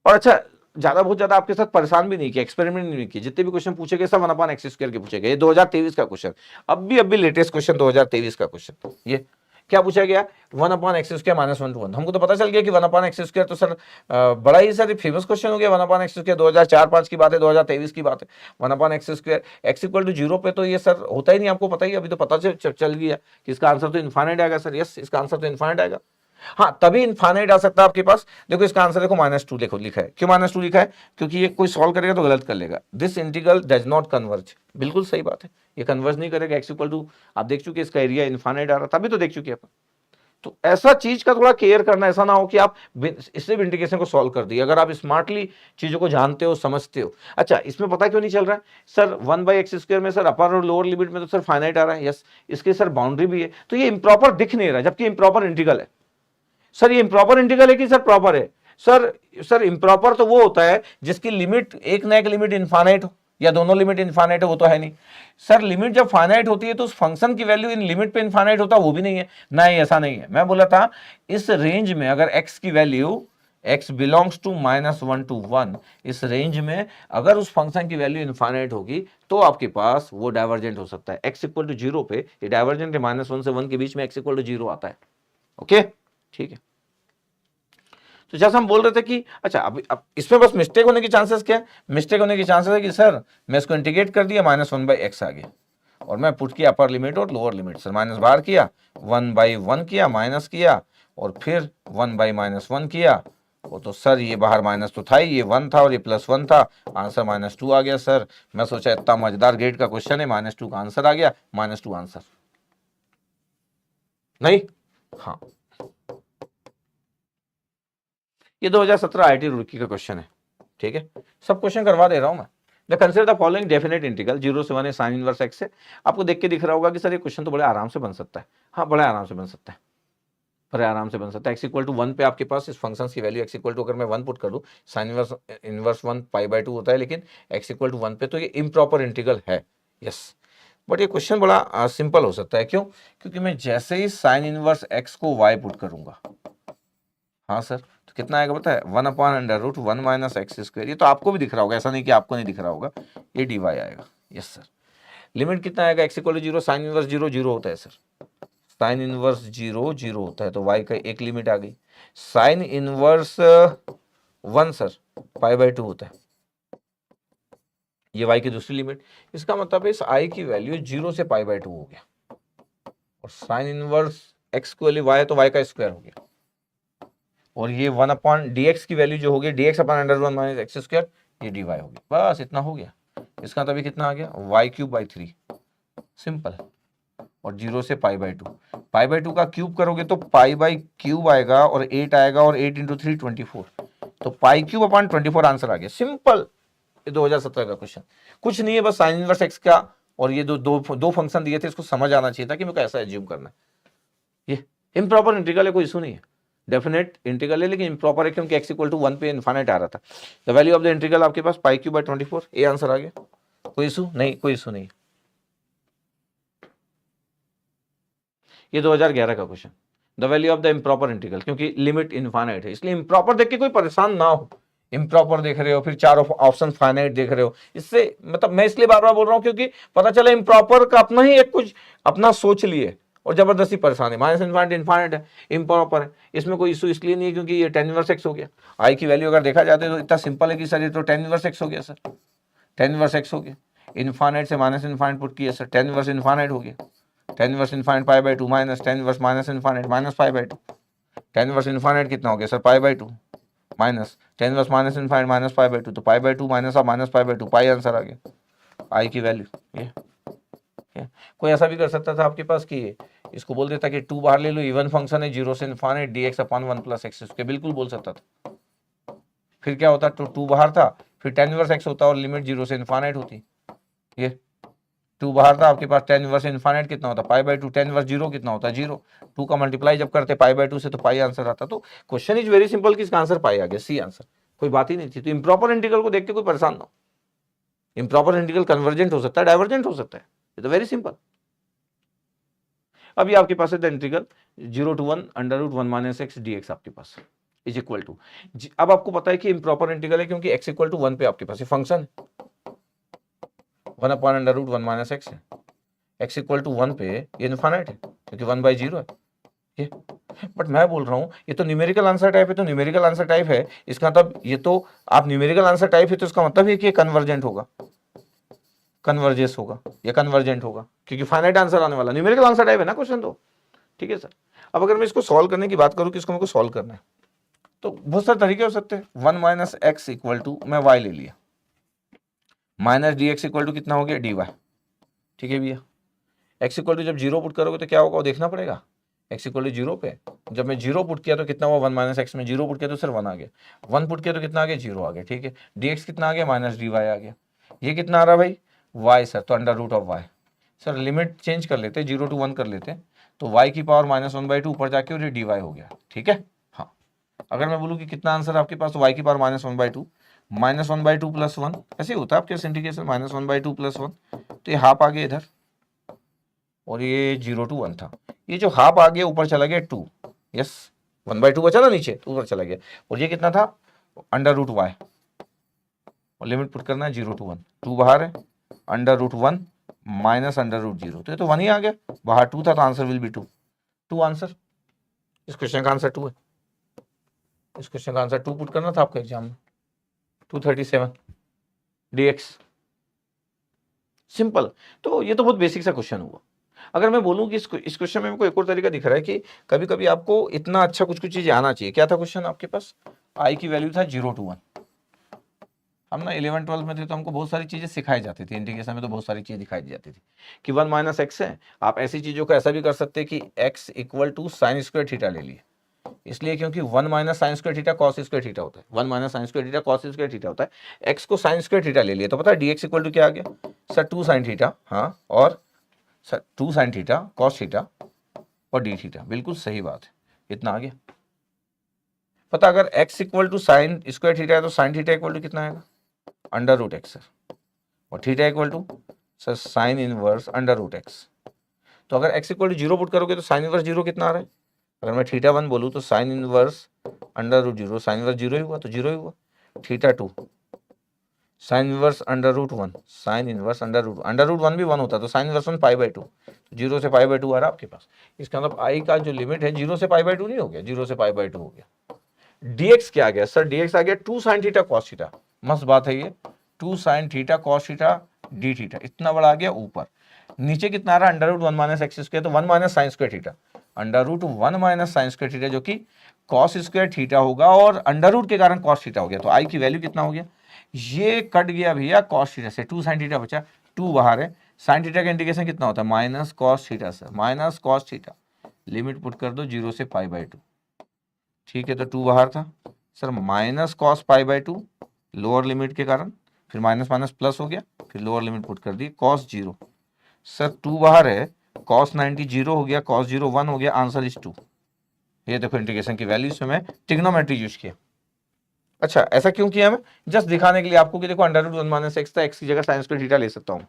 और अच्छा, बहुत ज्यादा आपके साथ परेशान भी नहीं किया, एक्सपेरिमेंट नहीं किया, जितने भी क्वेश्चन पूछे गए सब 1/x² के पूछे गए। ये 2023 का क्वेश्चन, अब भी लेटेस्ट क्वेश्चन 2023 का क्वेश्चन। ये क्या पूछा गया, 1/x² -1 to 1। हमको तो पता चल गया कि 1/x² तो सर बड़ा ही सर फेमस क्वेश्चन हो गया। 1/x², 2004-5 की बात है, 2023 की बात है। 1/x², x=0 पे तो ये सर होता ही नहीं, आपको पता ही, अभी तो पता चल गया कि इसका आंसर तो इन्फानेट आएगा सर। यस, इसका आंसर तो इन्फानेट आएगा। हाँ, तभी इन्फानेट आ सकता है आपके पास। देखो इसका आंसर देखो -2 देखो लिखा है। क्यों -2 लिखा है, क्योंकि ये कोई सॉल्व करेगा तो गलत कर लेगा। This integral does not converge, बिल्कुल सही बात है, ये कन्वर्ज नहीं करेगा। x=, आप देख चुके इसका एरिया इन्फानेट आ रहा, तभी तो देख चुके अपन। तो ऐसा चीज का थोड़ा केयर करना, ऐसा ना हो कि आप इससे भी इंटीग्रेशन को सॉल्व कर दिए, अगर आप स्मार्टली चीजों को जानते हो, समझते हो। अच्छा, इसमें पता क्यों नहीं चल रहा है सर, 1/x² में सर अपर और लोअर लिमिट में तो सर फाइनाइट आ रहा है। यस, इसके सर बाउंड्री भी है, तो ये इम्प्रॉपर दिख नहीं रहा, जबकि इम्प्रॉपर इंटीग्रल है। सर ये इम्प्रॉपर इंटीग्रल है कि सर प्रॉपर है? सर इम्प्रॉपर तो वो होता है जिसकी लिमिट, एक ना एक लिमिट इनफाइनाइट हो या दोनों लिमिट इनफाइनाइट हो, वो तो है नहीं। सर लिमिट जब फाइनाइट होती है तो उस फंक्शन की वैल्यू इन लिमिट पे इनफाइनाइट होता है, वो भी नहीं है ना, ऐसा नहीं है। मैं बोला था इस रेंज में अगर x की वैल्यू, x बिलोंग्स टू -1 to 1, इस रेंज में अगर उस फंक्शन की वैल्यू इनफाइनाइट होगी तो आपके पास वो डाइवर्जेंट हो सकता है। x=0 पे ये डाइवर्जेंट है, -1 से 1 के बीच में x=0 आता है। ओके, ठीक है। तो जैसा हम बोल रहे थे कि अच्छा, अब इसमें बस मिस्टेक होने की चांसेस क्या है, मिस्टेक होने की चांसेस है कि सर मैं इसको इंटीग्रेट कर दिया, -1/x आ गया और मैं पुट किया अपर लिमिट और लोअर लिमिट। सर माइनस बाहर किया, 1/1 किया, माइनस किया और फिर 1/-1 किया, वो तो सर ये बाहर माइनस तो था ही, ये 1 था और ये +1 था, आंसर -2 आ गया। सर मैं सोचा इतना मजेदार ग्रेड का क्वेश्चन है, -2 का आंसर आ गया, -2 आंसर नहीं। हाँ, ये 2017 आईआईटी रुड़की का क्वेश्चन है, ठीक है। सब क्वेश्चन करवा दे रहा हूं मैं। The consider the following definite integral 0 से 1 साइन इनवर्स x है। आपको देख के दिख रहा होगा कि सर ये क्वेश्चन तो बड़े आराम से बन सकता है। हाँ, बड़े आराम से बन सकता है, बड़े आराम से बन सकता है। x=1 पे आपके पास इस फंक्शन की वैल्यू x= अगर मैं 1 पुट कर दूं, साइन इनवर्स 1 π/2 होता है, लेकिन x=1 पे तो ये इम्प्रॉपर इंटीग्रल है। यस, बट ये क्वेश्चन बड़ा सिंपल हो सकता है। क्यों? क्योंकि मैं जैसे ही साइन इनवर्स x को y पुट करूंगा, हाँ सर, तो कितना आएगा पता है, 1/√1 - x²। ये तो आपको भी दिख रहा होगा, ऐसा नहीं कि आपको नहीं दिख रहा होगा, ये dy आएगा। यस सर, लिमिट कितना आएगा, x=0, साइन इनवर्स 0 0 होता है सर, साइन इनवर्स 0 0 होता है, तो y का एक लिमिट आ गई। साइन इनवर्स 1 सर π/2 होता है, ये y की दूसरी लिमिट। इसका मतलब इस i की वैल्यू 0 से π/2 हो गया, और साइन इनवर्स x की वैल्यू y है तो y का स्क्वायर हो गया, और ये 1/dx की वैल्यू जो होगी dx/√1 - x², ये dy होगी। बस इतना हो गया। इसका तभी कितना आ गया, y³/3, सिंपल। और 0 से π/2 का क्यूब करोगे तो π/3 आएगा और 8 आएगा, और 8 × 3 24, तो π³/24 आंसर आ गया, सिंपल। ये 2017 का क्वेश्चन, कुछ नहीं है, बस साइन इनवर्स x का और ये दो फंक्शन दिए थे, इसको समझ आना चाहिए था कि मेरे को ऐसा एज्यूम करना है। ये इम्प्रॉपर इंटीग्रल है, कोई इशू नहीं है, डेफिनेट इंटीग्रल है, लेकिन इम्प्रॉपर है क्योंकि x=1 पे इनफाइनाइट आ रहा था। The value of the integral आपके पास π³/24, ये आंसर आ गया। कोई इशू नहीं, कोई इशू नहीं। ये 2011 का question, the value of the improper integral, क्योंकि लिमिट इनफाइनाइट है इसलिए इम्प्रॉपर देख के कोई परेशान ना हो। इम्प्रॉपर देख रहे हो, फिर 4 ऑप्शन फाइनाइट देख रहे हो, इससे मतलब मैं इसलिए बार बार बोल रहा हूं क्योंकि पता चला इम्प्रॉपर का अपना ही एक कुछ अपना सोच लिए और जबरदस्ती परेशान है। -∞ इनफाइनाइट है, इम्प्रॉपर है, इसमें कोई इशू इसलिए नहीं है क्योंकि ये tan इनवर्स x हो गया। आई की वैल्यू अगर देखा जाता है तो इतना सिंपल है कि सर ये तो tan इनवर्स x हो गया सर, tan इनवर्स x हो गया। इनफाइनाइट से -∞ पुट किया सर, tan इनवर्स इनफाइनाइट हो गया। tan inverse infinite π/2 minus tan inverse -∞ -π/2, tan inverse infinite कितना हो गया सर, π/2 माइनस tan इनवर्स -∞ -π/2, तो π/2 माइनस π/2, पाई आंसर आ गया, आई की वैल्यू ये। कोई ऐसा भी कर सकता था आपके पास कि इसको बोल देता कि 2 बाहर ले लो, इवन फंक्शन है, 0 से इन्फानेट dx अपॉन 1 प्लस एक्स, उसके बिल्कुल बोल सकता था। फिर क्या होता, तो 2 बाहर था, फिर tan इनवर्स x होता और लिमिट 0 से इन्फानेट होती। ये 2 बाहर था, आपके पास tan इनवर्स इन्फानेट कितना होता, π/2, tan इनवर्स 0 कितना होता, 0। 2 का मल्टीप्लाई जब करते π/2 से तो पाई आंसर आता। तो क्वेश्चन इज वेरी सिंपल कि इसका आंसर पाई आ गया, सी आंसर, कोई बात ही नहीं थी। तो इम्प्रॉपर इंटीग्रल को देख के कोई परेशान ना हो। इम्प्रॉपर इंटीग्रल कन्वर्जेंट हो सकता है, डाइवर्जेंट हो सकता है, ये तो वेरी सिंपल। अभी आपके पास है the integral 0 to 1 √1 minus x dx आपके पास इज इक्वल टू, अब आपको पता है कि इम्प्रॉपर इंटीग्रल है क्योंकि x इक्वल टू 1 पे आपके पास ये फंक्शन है, 1 अपॉन √1 माइनस एक्स है, x इक्वल टू 1 पे ये इनफाइनाइट है क्योंकि 1/0 है ये। बट मैं बोल रहा हूं ये तो न्यूमेरिकल आंसर टाइप है, तो न्यूमेरिकल आंसर टाइप है, इसका मतलब ये तो आप न्यूमेरिकल आंसर टाइप है तो इसका मतलब ये कि कन्वर्जेंट होगा, कन्वर्जेस होगा या कन्वर्जेंट होगा, क्योंकि फाइनाइट आंसर आने वाला, न्यूमेरिकल आंसर टाइप है ना क्वेश्चन तो। ठीक है सर, अब अगर मैं इसको सॉल्व करने की बात करूं कि इसको मेरे को सॉल्व करना है तो बहुत सारे तरीके हो सकते हैं। 1 माइनस एक्स इक्वल टू, मैं y ले लिया, minus d x equal to कितना हो गया dy। ठीक है भैया, x इक्वल टू जब 0 पुट करोगे तो क्या होगा वो देखना पड़ेगा। x इक्वल टू 0 पे जब मैं 0 पुट किया तो कितना हुआ, 1 माइनस एक्स में 0 पुट किया तो सिर्फ 1 आ गया, 1 पुट किया तो कितना आ गया, 0 आ गया। ठीक है, dx कितना आ गया, माइनस dy आ गया। ये कितना आ रहा भाई, y सर, तो under root of y। Sir limit change कर लेते, 0 to 1 कर लेते, तो y की पावर -1/2 ऊपर जाके और ये dy हो गया। ठीक है, हाँ अगर मैं बोलूँ कि कितना आंसर आपके पास, तो y की पावर -1/2, -1/2 प्लस 1, ऐसे होता है आपके इंटीग्रेशन, -1/2 प्लस 1, तो ये हाफ आ गया इधर और ये 0 to 1 था, ये जो हाफ आ गया ऊपर चला गया 2, यस 1/2 बचा ना नीचे तो ऊपर चला गया, और ये कितना था अंडर रूट y, और लिमिट पुट करना है 0 to 1, 2 बाहर है, under root 1 minus under root 0, तो ये तो 1 ही आ गया, बाहर 2 था तो आंसर विल बी 2 आंसर। इस क्वेश्चन का आंसर 2 है, इस क्वेश्चन का आंसर 2 पुट करना था आपको एग्जाम में, 237 dx, सिंपल। तो ये तो बहुत बेसिक सा क्वेश्चन हुआ। अगर मैं बोलूं कि इस क्वेश्चन में मेरे को एक और तरीका दिख रहा है कि कभी कभी आपको इतना अच्छा कुछ चीजें आना चाहिए। क्या था क्वेश्चन आपके पास, आई की वैल्यू था 0 to 1, हम ना 11-12 में थे तो हमको बहुत सारी चीजें सिखाई जाती थी, इंटीग्रेशन में तो बहुत सारी चीजें दिखाई जाती थी कि 1 माइनस एक्स है, आप ऐसी चीजों को ऐसा भी कर सकते हैं कि x equal to sine square theta ले लिए, इसलिए क्योंकि 1 minus sine square theta cos square theta होता है, 1 minus sine square theta cos square theta होता है, x को साइन स्क्वायर थीटा ले लिए तो पता है dx इक्वल टू क्या आ गया सर, 2 साइन थीटा, हाँ, और sir 2 sine theta cos theta और डी थीटा, बिल्कुल सही बात है, इतना आ गया। पता अगर x equal to sine square theta है तो साइन थीटा इक्वल टू कितना आएगा, अंडर रूट एक्स, और theta equal to sir sine inverse under root x. तो अगर x इक्वल टू 0 पुट करोगे तो साइन इनवर्स 0 कितना आ रहा है, अगर मैं थीटा 1 बोलूँ तो sine inverse under root 0, sine inverse 0 ही हुआ तो 0 ही हुआ, theta 2 sine inverse under root 1, sine inverse under root 1 भी 1 होता तो साइन इनवर्स 1 π/2, 0 से π/2 आ रहा आपके पास। इसका मतलब आई का जो लिमिट है 0 से π/2 नहीं हो गया, 0 से π/2 हो गया। dx क्या आ गया सर, dx आ गया 2 साइन थीटा कॉस थीटा, मस्त बात है ये, 2 sine theta cos theta D theta, इतना बड़ा आ गया ऊपर, नीचे कितना आ रहा है under root 1 minus x square, तो 1 minus sine square theta, under root 1 minus sine square theta जो कि कॉस स्क्वायर थीटा होगा और अंडर रूट के कारण कॉस थीटा हो गया, तो आई की वैल्यू कितना हो गया, ये कट गया भैया कॉस थीटा से, 2 साइन थीटा बचा, 2 बाहर है, साइन थीटा का इंटीग्रेशन कितना होता है माइनस कॉस थीटा से, minus cos theta, limit put कर दो 0 से π/2। ठीक है, तो 2 बाहर था sir, minus cos π/2 lower limit के कारण, फिर माइनस माइनस प्लस हो गया, फिर लोअर लिमिट पुट कर दी कॉस 0, सर 2 बाहर है, कॉस 90 0 हो गया, कॉस 0 1 हो गया, आंसर इज 2। ये देखो इंटीग्रेशन की वैल्यू से मैं ट्रिग्नोमेट्री यूज किया। अच्छा ऐसा क्यों किया मैं, जस्ट दिखाने के लिए आपको कि देखो अंडर रूट 1 माइनस एक्स था, एक्स की जगह साइन स्क्वायर थीटा ले सकता हूँ,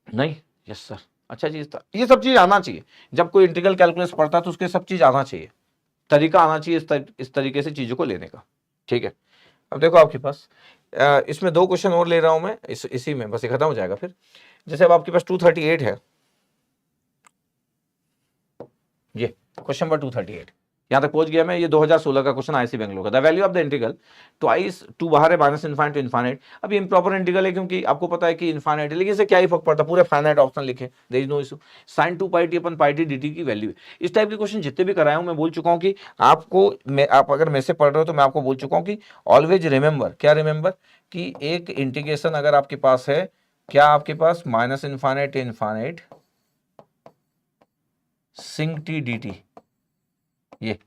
नहीं, यस सर, अच्छा चीज था, ये सब चीज आना चाहिए जब कोई इंटीग्रल कैलकुलस पढ़ता है तो उसके सब चीज आना चाहिए, तरीका आना चाहिए इस तरीके से चीजों को लेने का। ठीक है, अब देखो आपके पास इसमें 2 क्वेश्चन और ले रहा हूं मैं, इसी में बस ये खत्म हो जाएगा फिर। जैसे अब आपके पास 238 है, ये क्वेश्चन नंबर 238 यहां तक पहुंच गया मैं, ये 2016 का क्वेश्चन आईसी बेंगलोर का, the value of the integral twice 2 बाहर है माइनस इनफाइनाइट टू इनफाइनाइट। अब ये इम्प्रॉपर इंटीग्रल है क्योंकि आपको पता है कि इनफाइनाइट है, लेकिन इससे क्या ही फर्क पड़ता, पूरे फाइनाइट ऑप्शन लिखे, there is no issue, sin 2πt अपन πt dt की वैल्यू है। इस टाइप के क्वेश्चन जितने भी कराया हूं मैं बोल चुका हूं कि आपको आप अगर मेरे से पढ़ रहे हो तो मैं आपको बोल चुका हूं कि ऑलवेज रिमेंबर, क्या रिमेंबर कि एक इंटीग्रेशन अगर आपके पास है, क्या आपके पास minus infinite to infinite sinc t d t. ये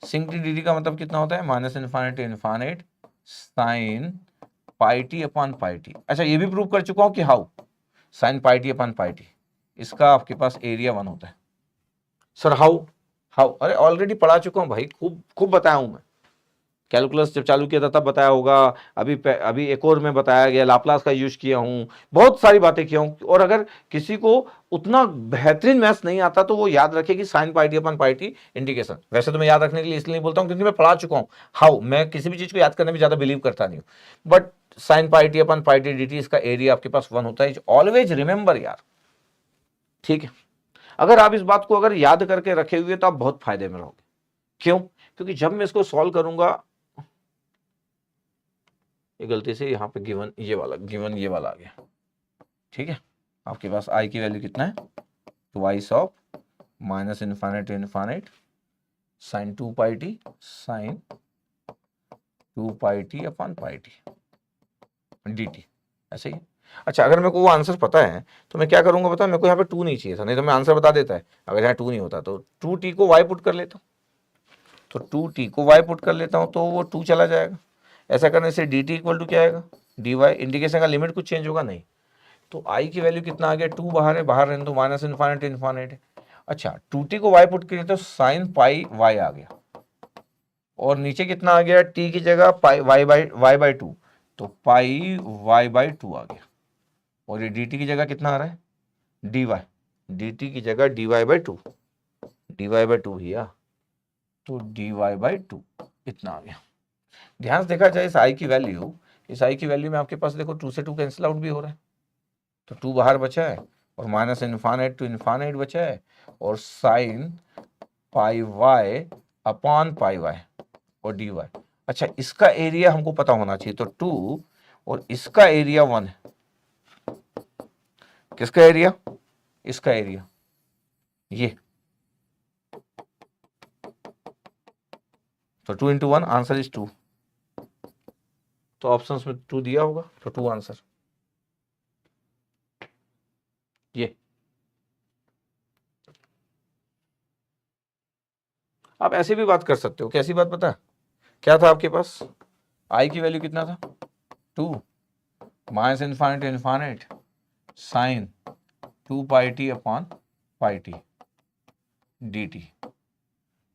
सिंक टी डी टी का मतलब कितना होता है, minus infinite to infinite sine pi t upon pi t. अच्छा ये भी प्रूव कर चुका हूं कि how sine pi t upon pi t, इसका आपके पास एरिया 1 होता है। सर हाउ, हाउ, अरे ऑलरेडी पढ़ा चुका हूं भाई, खूब खूब बताया हूं मैं, कैलकुलस जब चालू किया था तब बताया होगा, अभी एक और में बताया गया, लाप्लास का यूज किया हूं, बहुत सारी बातें किया हूं। और अगर किसी को उतना बेहतरीन मैथ्स नहीं आता तो वो याद रखे कि साइन पाई टी अपन पाई टी इंडिकेशन। वैसे तो मैं याद रखने के लिए इसलिए नहीं बोलता हूं क्योंकि मैं पढ़ा चुका हूं हाउ, मैं किसी भी चीज को याद करने में ज्यादा बिलीव करता नहीं हूं। But sign pi T upon pi t d T, इसका एरिया आपके पास 1 होता है, ऑलवेज रिमेंबर यार, ठीक है। अगर आप इस बात को अगर याद करके रखे हुए तो आप बहुत फायदे में रहोगे। क्यों? क्योंकि जब मैं इसको सॉल्व करूंगा, ये गलती से यहाँ पे गिवन ये वाला आ गया, ठीक है। आपके पास आई की वैल्यू कितना है, twice of minus infinite to infinite sine 2 pi t sine 2 pi t upon pi t d t, ऐसे ही। अच्छा अगर मेरे को वो आंसर पता है तो मैं क्या करूंगा पता है, मेरे को यहाँ पे 2 नहीं चाहिए था, नहीं तो मैं आंसर बता देता है। अगर यहाँ 2 नहीं होता तो 2t को y पुट कर लेता हूँ, तो 2t को y पुट कर लेता हूँ तो वो 2 चला जाएगा। ऐसा करने से dt इक्वल टू क्या आएगा, dy, इंडिकेशन का लिमिट कुछ चेंज होगा नहीं, तो i की वैल्यू कितना आ गया, 2 बाहर है, बाहर रहने तो माइनस इन्फाइनाइट इन्फाइनाइट है। अच्छा 2t को y पुट किया तो साइन पाई y आ गया, और नीचे कितना आ गया, t की जगह पाई y बाई 2, तो पाई y बाई 2 आ गया। और ये dt की जगह कितना आ रहा है, dy, dt की जगह dy बाई 2, dy बाई 2 भैया, तो dy बाई 2 इतना आ गया। ध्यान से देखा जाए इस i की वैल्यू, इस i की वैल्यू में आपके पास देखो 2 से 2 कैंसिल आउट भी हो रहा है, तो 2 बाहर बचा है, और माइनस इन्फाइनाइट टू इन्फाइनाइट बचा है, और sine pi y upon pi y और dy। अच्छा इसका एरिया हमको पता होना चाहिए, तो 2 और इसका एरिया 1 है। किसका एरिया, इसका एरिया, ये, तो 2 इंटू 1 आंसर इज 2, तो ऑप्शंस में 2 दिया होगा, तो 2 आंसर। ये आप ऐसे भी बात कर सकते हो, कैसी बात पता, क्या था आपके पास, आई की वैल्यू कितना था, 2 minus infinite infinite sine 2 pi t upon pi t d t.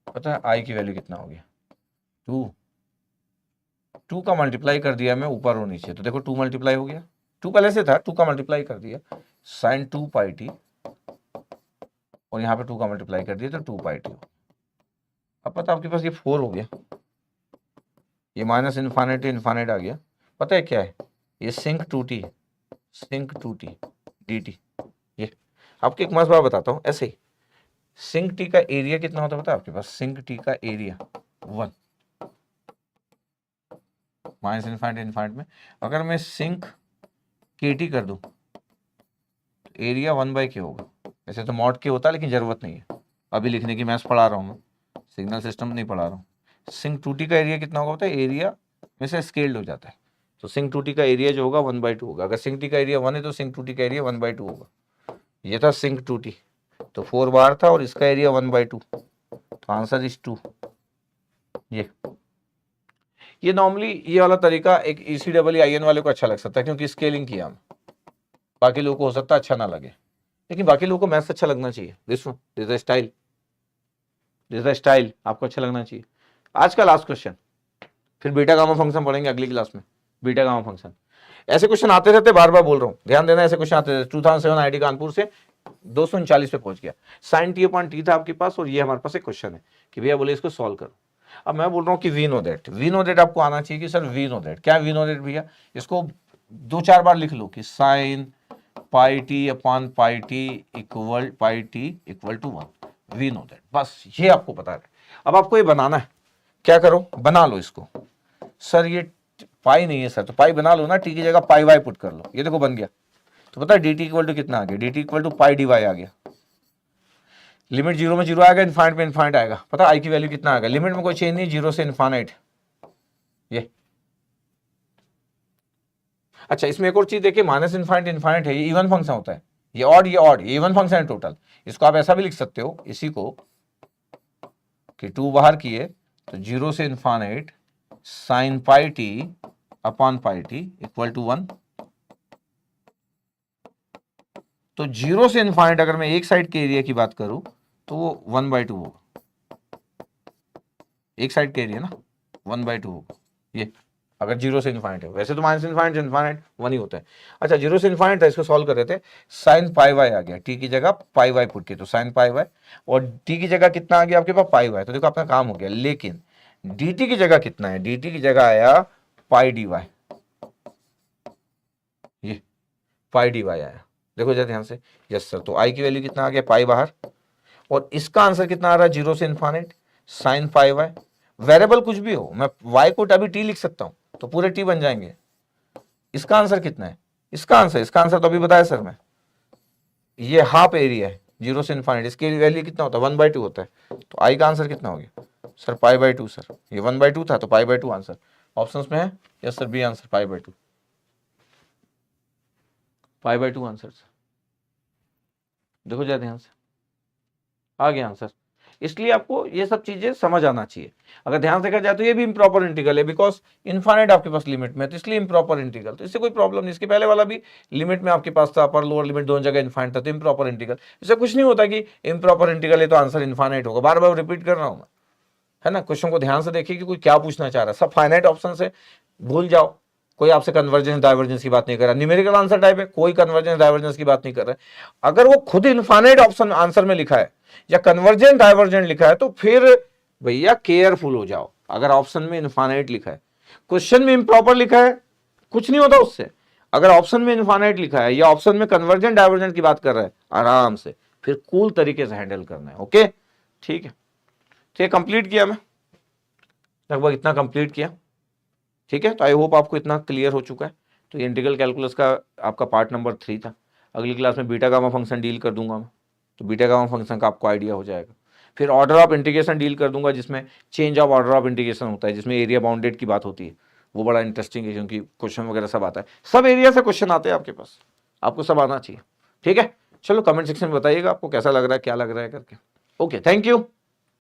पता है आई की वैल्यू कितना हो गया, 2 का मल्टीप्लाई कर दिया मैं ऊपर और नीचे, तो देखो 2 मल्टीप्लाई हो गया, 2 पहले से था, 2 का मल्टीप्लाई कर दिया साइन 2 पाई टी, और यहाँ पे 2 का मल्टीप्लाई कर दिया तो 2 पाई टी। अब पता आपके पास ये 4 हो गया, ये माइनस इन्फाइनाइट इन्फाइनाइट आ गया, पता है क्या है, ये सिंक 2t डी टी। ये आपको एक मस्त बात बताता हूँ, ऐसे ही सिंक टी का एरिया कितना होता है पता है आपके पास, सिंक टी का एरिया 1 माइनस इन्फाइनाइट इन्फाइनाइट में, अगर मैं सिंक के टी कर दूं तो एरिया 1/k होगा। वैसे तो मॉड के होता है लेकिन जरूरत नहीं है अभी लिखने की, मैथ्स पढ़ा रहा हूँ मैं, सिग्नल सिस्टम नहीं पढ़ा रहा हूँ। सिंक 2t का एरिया कितना होगा होता है, एरिया में से स्केल्ड हो जाता है, तो सिंक 2t का एरिया जो होगा 1/2 होगा। अगर सिंक टी का एरिया 1 है तो सिंक 2t का एरिया 1/2 होगा। ये था सिंक 2t, तो 4 बार था और इसका एरिया 1/2, तो आंसर इज 2। ये नॉर्मली ये वाला तरीका एक ECEEIN वाले को अच्छा लग सकता है क्योंकि स्केलिंग किया हम, बाकी लोगों को हो सकता है अच्छा ना लगे, लेकिन बाकी लोगों को मैथ्स अच्छा लगना चाहिए। This the style, this the style आपको अच्छा लगना चाहिए। आज का लास्ट क्वेश्चन, फिर बीटा गामा फंक्शन पढ़ेंगे अगली क्लास में, बीटा गामा फंक्शन। ऐसे क्वेश्चन आते रहते, बार बार बोल रहा हूँ, ध्यान देना, ऐसे क्वेश्चन आते रहते। 2007 IIT कानपुर से 239 पे पहुंच गया, साइन टी अपॉन टी था आपके पास, और ये हमारे पास एक क्वेश्चन है कि भैया बोले इसको सॉल्व करो। अब मैं बोल रहा हूँ कि वी नो दैट आपको आना चाहिए कि सर वी नो दैट, क्या वी नो दैट भैया, इसको 2-4 बार लिख लो कि sine pi t upon pi t equal to 1, we know that, बस ये आपको पता है। अब आपको ये बनाना है, क्या करो, बना लो इसको। सर ये पाई नहीं है सर, तो पाई बना लो ना, टी की जगह पाई वाई पुट कर लो, ये देखो बन गया। तो पता है डी टी इक्वल टू कितना आ गया, d t equal to pi d y आ गया। लिमिट 0 में 0 आएगा, इन्फाइनाइट में इन्फाइनाइट आएगा। पता आई की वैल्यू कितना आएगा, लिमिट में कोई चेंज नहीं, 0 से इन्फाइनाइट। ये अच्छा इसमें एक और चीज देखिए, माइनस इन्फाइनाइट इन्फाइनाइट है, ये इवन फंक्शन होता है, ये ऑड ये इवन फंक्शन है टोटल। इसको आप ऐसा भी लिख सकते हो, इसी को कि 2 बाहर किए तो 0 से infinite sine pi t upon pi t equal to 1। तो 0 से इन्फाइनाइट अगर मैं एक साइड के एरिया की बात करूं तो वो 1/2 होगा। एक साइड के एरिया ना 1/2 होगा ये, अगर 0 से इन्फाइनाइट है। वैसे तो माइनस इन्फाइनाइट इन्फाइनाइट 1 ही होता है। अच्छा 0 से इन्फाइनाइट था, इसको सॉल्व कर रहे थे, साइन पाई वाई आ गया, टी की जगह पाई वाई पुट किया तो साइन पाई वाई, और टी की जगह कितना आ गया आपके पास पाई वाई, तो देखो अपना काम हो गया। लेकिन dt की जगह कितना है, dt की जगह आया पाई डी वाई, ये पाई डी वाई आया, देखो जरा ध्यान से। यस सर, तो आई की वैल्यू कितना आ गया पाई बाहर, और इसका आंसर कितना आ रहा है 0 से infinite sine pi y. Variable कुछ भी हो, मैं y को अभी t लिख सकता हूं तो पूरे t बन जाएंगे। इसका आंसर कितना है, इसका आंसर तो अभी बताया सर मैं, ये हाफ एरिया है 0 से इन्फाइनाइट, इसके वैल्यू कितना होता है 1/2 होता है। तो आई का आंसर कितना हो गया सर पाई/2 सर, ये 1/2 था तो पाई/2 आंसर ऑप्शंस में है। यस सर, बी आंसर पाई/2 आंसर सर। देखो जरा ध्यान से, आ गया आंसर। इसलिए आपको ये सब चीजें समझ आना चाहिए। अगर ध्यान से देखा जाए तो ये भी इम्प्रॉपर इंटीग्रल है, बिकॉज इनफाइनाइट आपके पास लिमिट में, तो इसलिए इम्प्रॉपर इंटीग्रल, तो इससे कोई प्रॉब्लम नहीं। इसके पहले वाला भी लिमिट में आपके पास था, अपर लोअर लिमिट दोनों जगह इनफाइनाइट था, तो इम्प्रॉपर इंटीग्रल। इससे कुछ नहीं होता कि इम्प्रॉपर इंटीग्रल है तो आंसर इनफाइनाइट होगा, बार बार रिपीट कर रहा हूं मैं, है ना। क्वेश्चन को ध्यान से देखिए कि कोई क्या पूछना चाह रहा है। सब फाइनाइट ऑप्शन से भूल जाओ, कोई आपसे कन्वर्जेंस डाइवर्जेंस की बात नहीं कर रहा, न्यूमेरिकल आंसर टाइप है, कोई कन्वर्जेंस डाइवर्जेंस की बात नहीं कर रहा है। अगर वो खुद इनफाइनाइट ऑप्शन आंसर में लिखा है या कन्वर्जेंट डाइवर्जेंट लिखा है तो फिर भैया केयरफुल हो जाओ। अगर ऑप्शन में इनफाइनाइट लिखा है, क्वेश्चन में इम्प्रॉपर लिखा है, कुछ नहीं होता उससे। अगर ऑप्शन में इनफाइनाइट लिखा है या ऑप्शन में कन्वर्जेंट डाइवर्जेंट की बात कर रहा है, आराम से फिर कूल तरीके से हैंडल करना है। ओके ठीक है, तो ये कंप्लीट किया मैं, लगभग इतना कंप्लीट किया। ठीक है, तो आई होप आपको इतना क्लियर हो चुका है। तो ये इंटीग्रल कैलकुलस का आपका पार्ट नंबर 3 था। अगली क्लास में बीटा गामा फंक्शन डील कर दूंगा मैं, तो बीटा गामा फंक्शन का आपको आइडिया हो जाएगा। फिर ऑर्डर ऑफ इंटीग्रेशन डील कर दूंगा, जिसमें change of order of integration होता है, जिसमें एरिया बाउंडेड की बात होती है। वो बड़ा इंटरेस्टिंग है क्योंकि क्वेश्चन वगैरह सब आता है, सब एरिया से क्वेश्चन आते हैं आपके पास, आपको सब आना चाहिए। ठीक है, चलो कमेंट सेक्शन में बताइएगा आपको कैसा लग रहा है, क्या लग रहा है करके। Okay, thank you.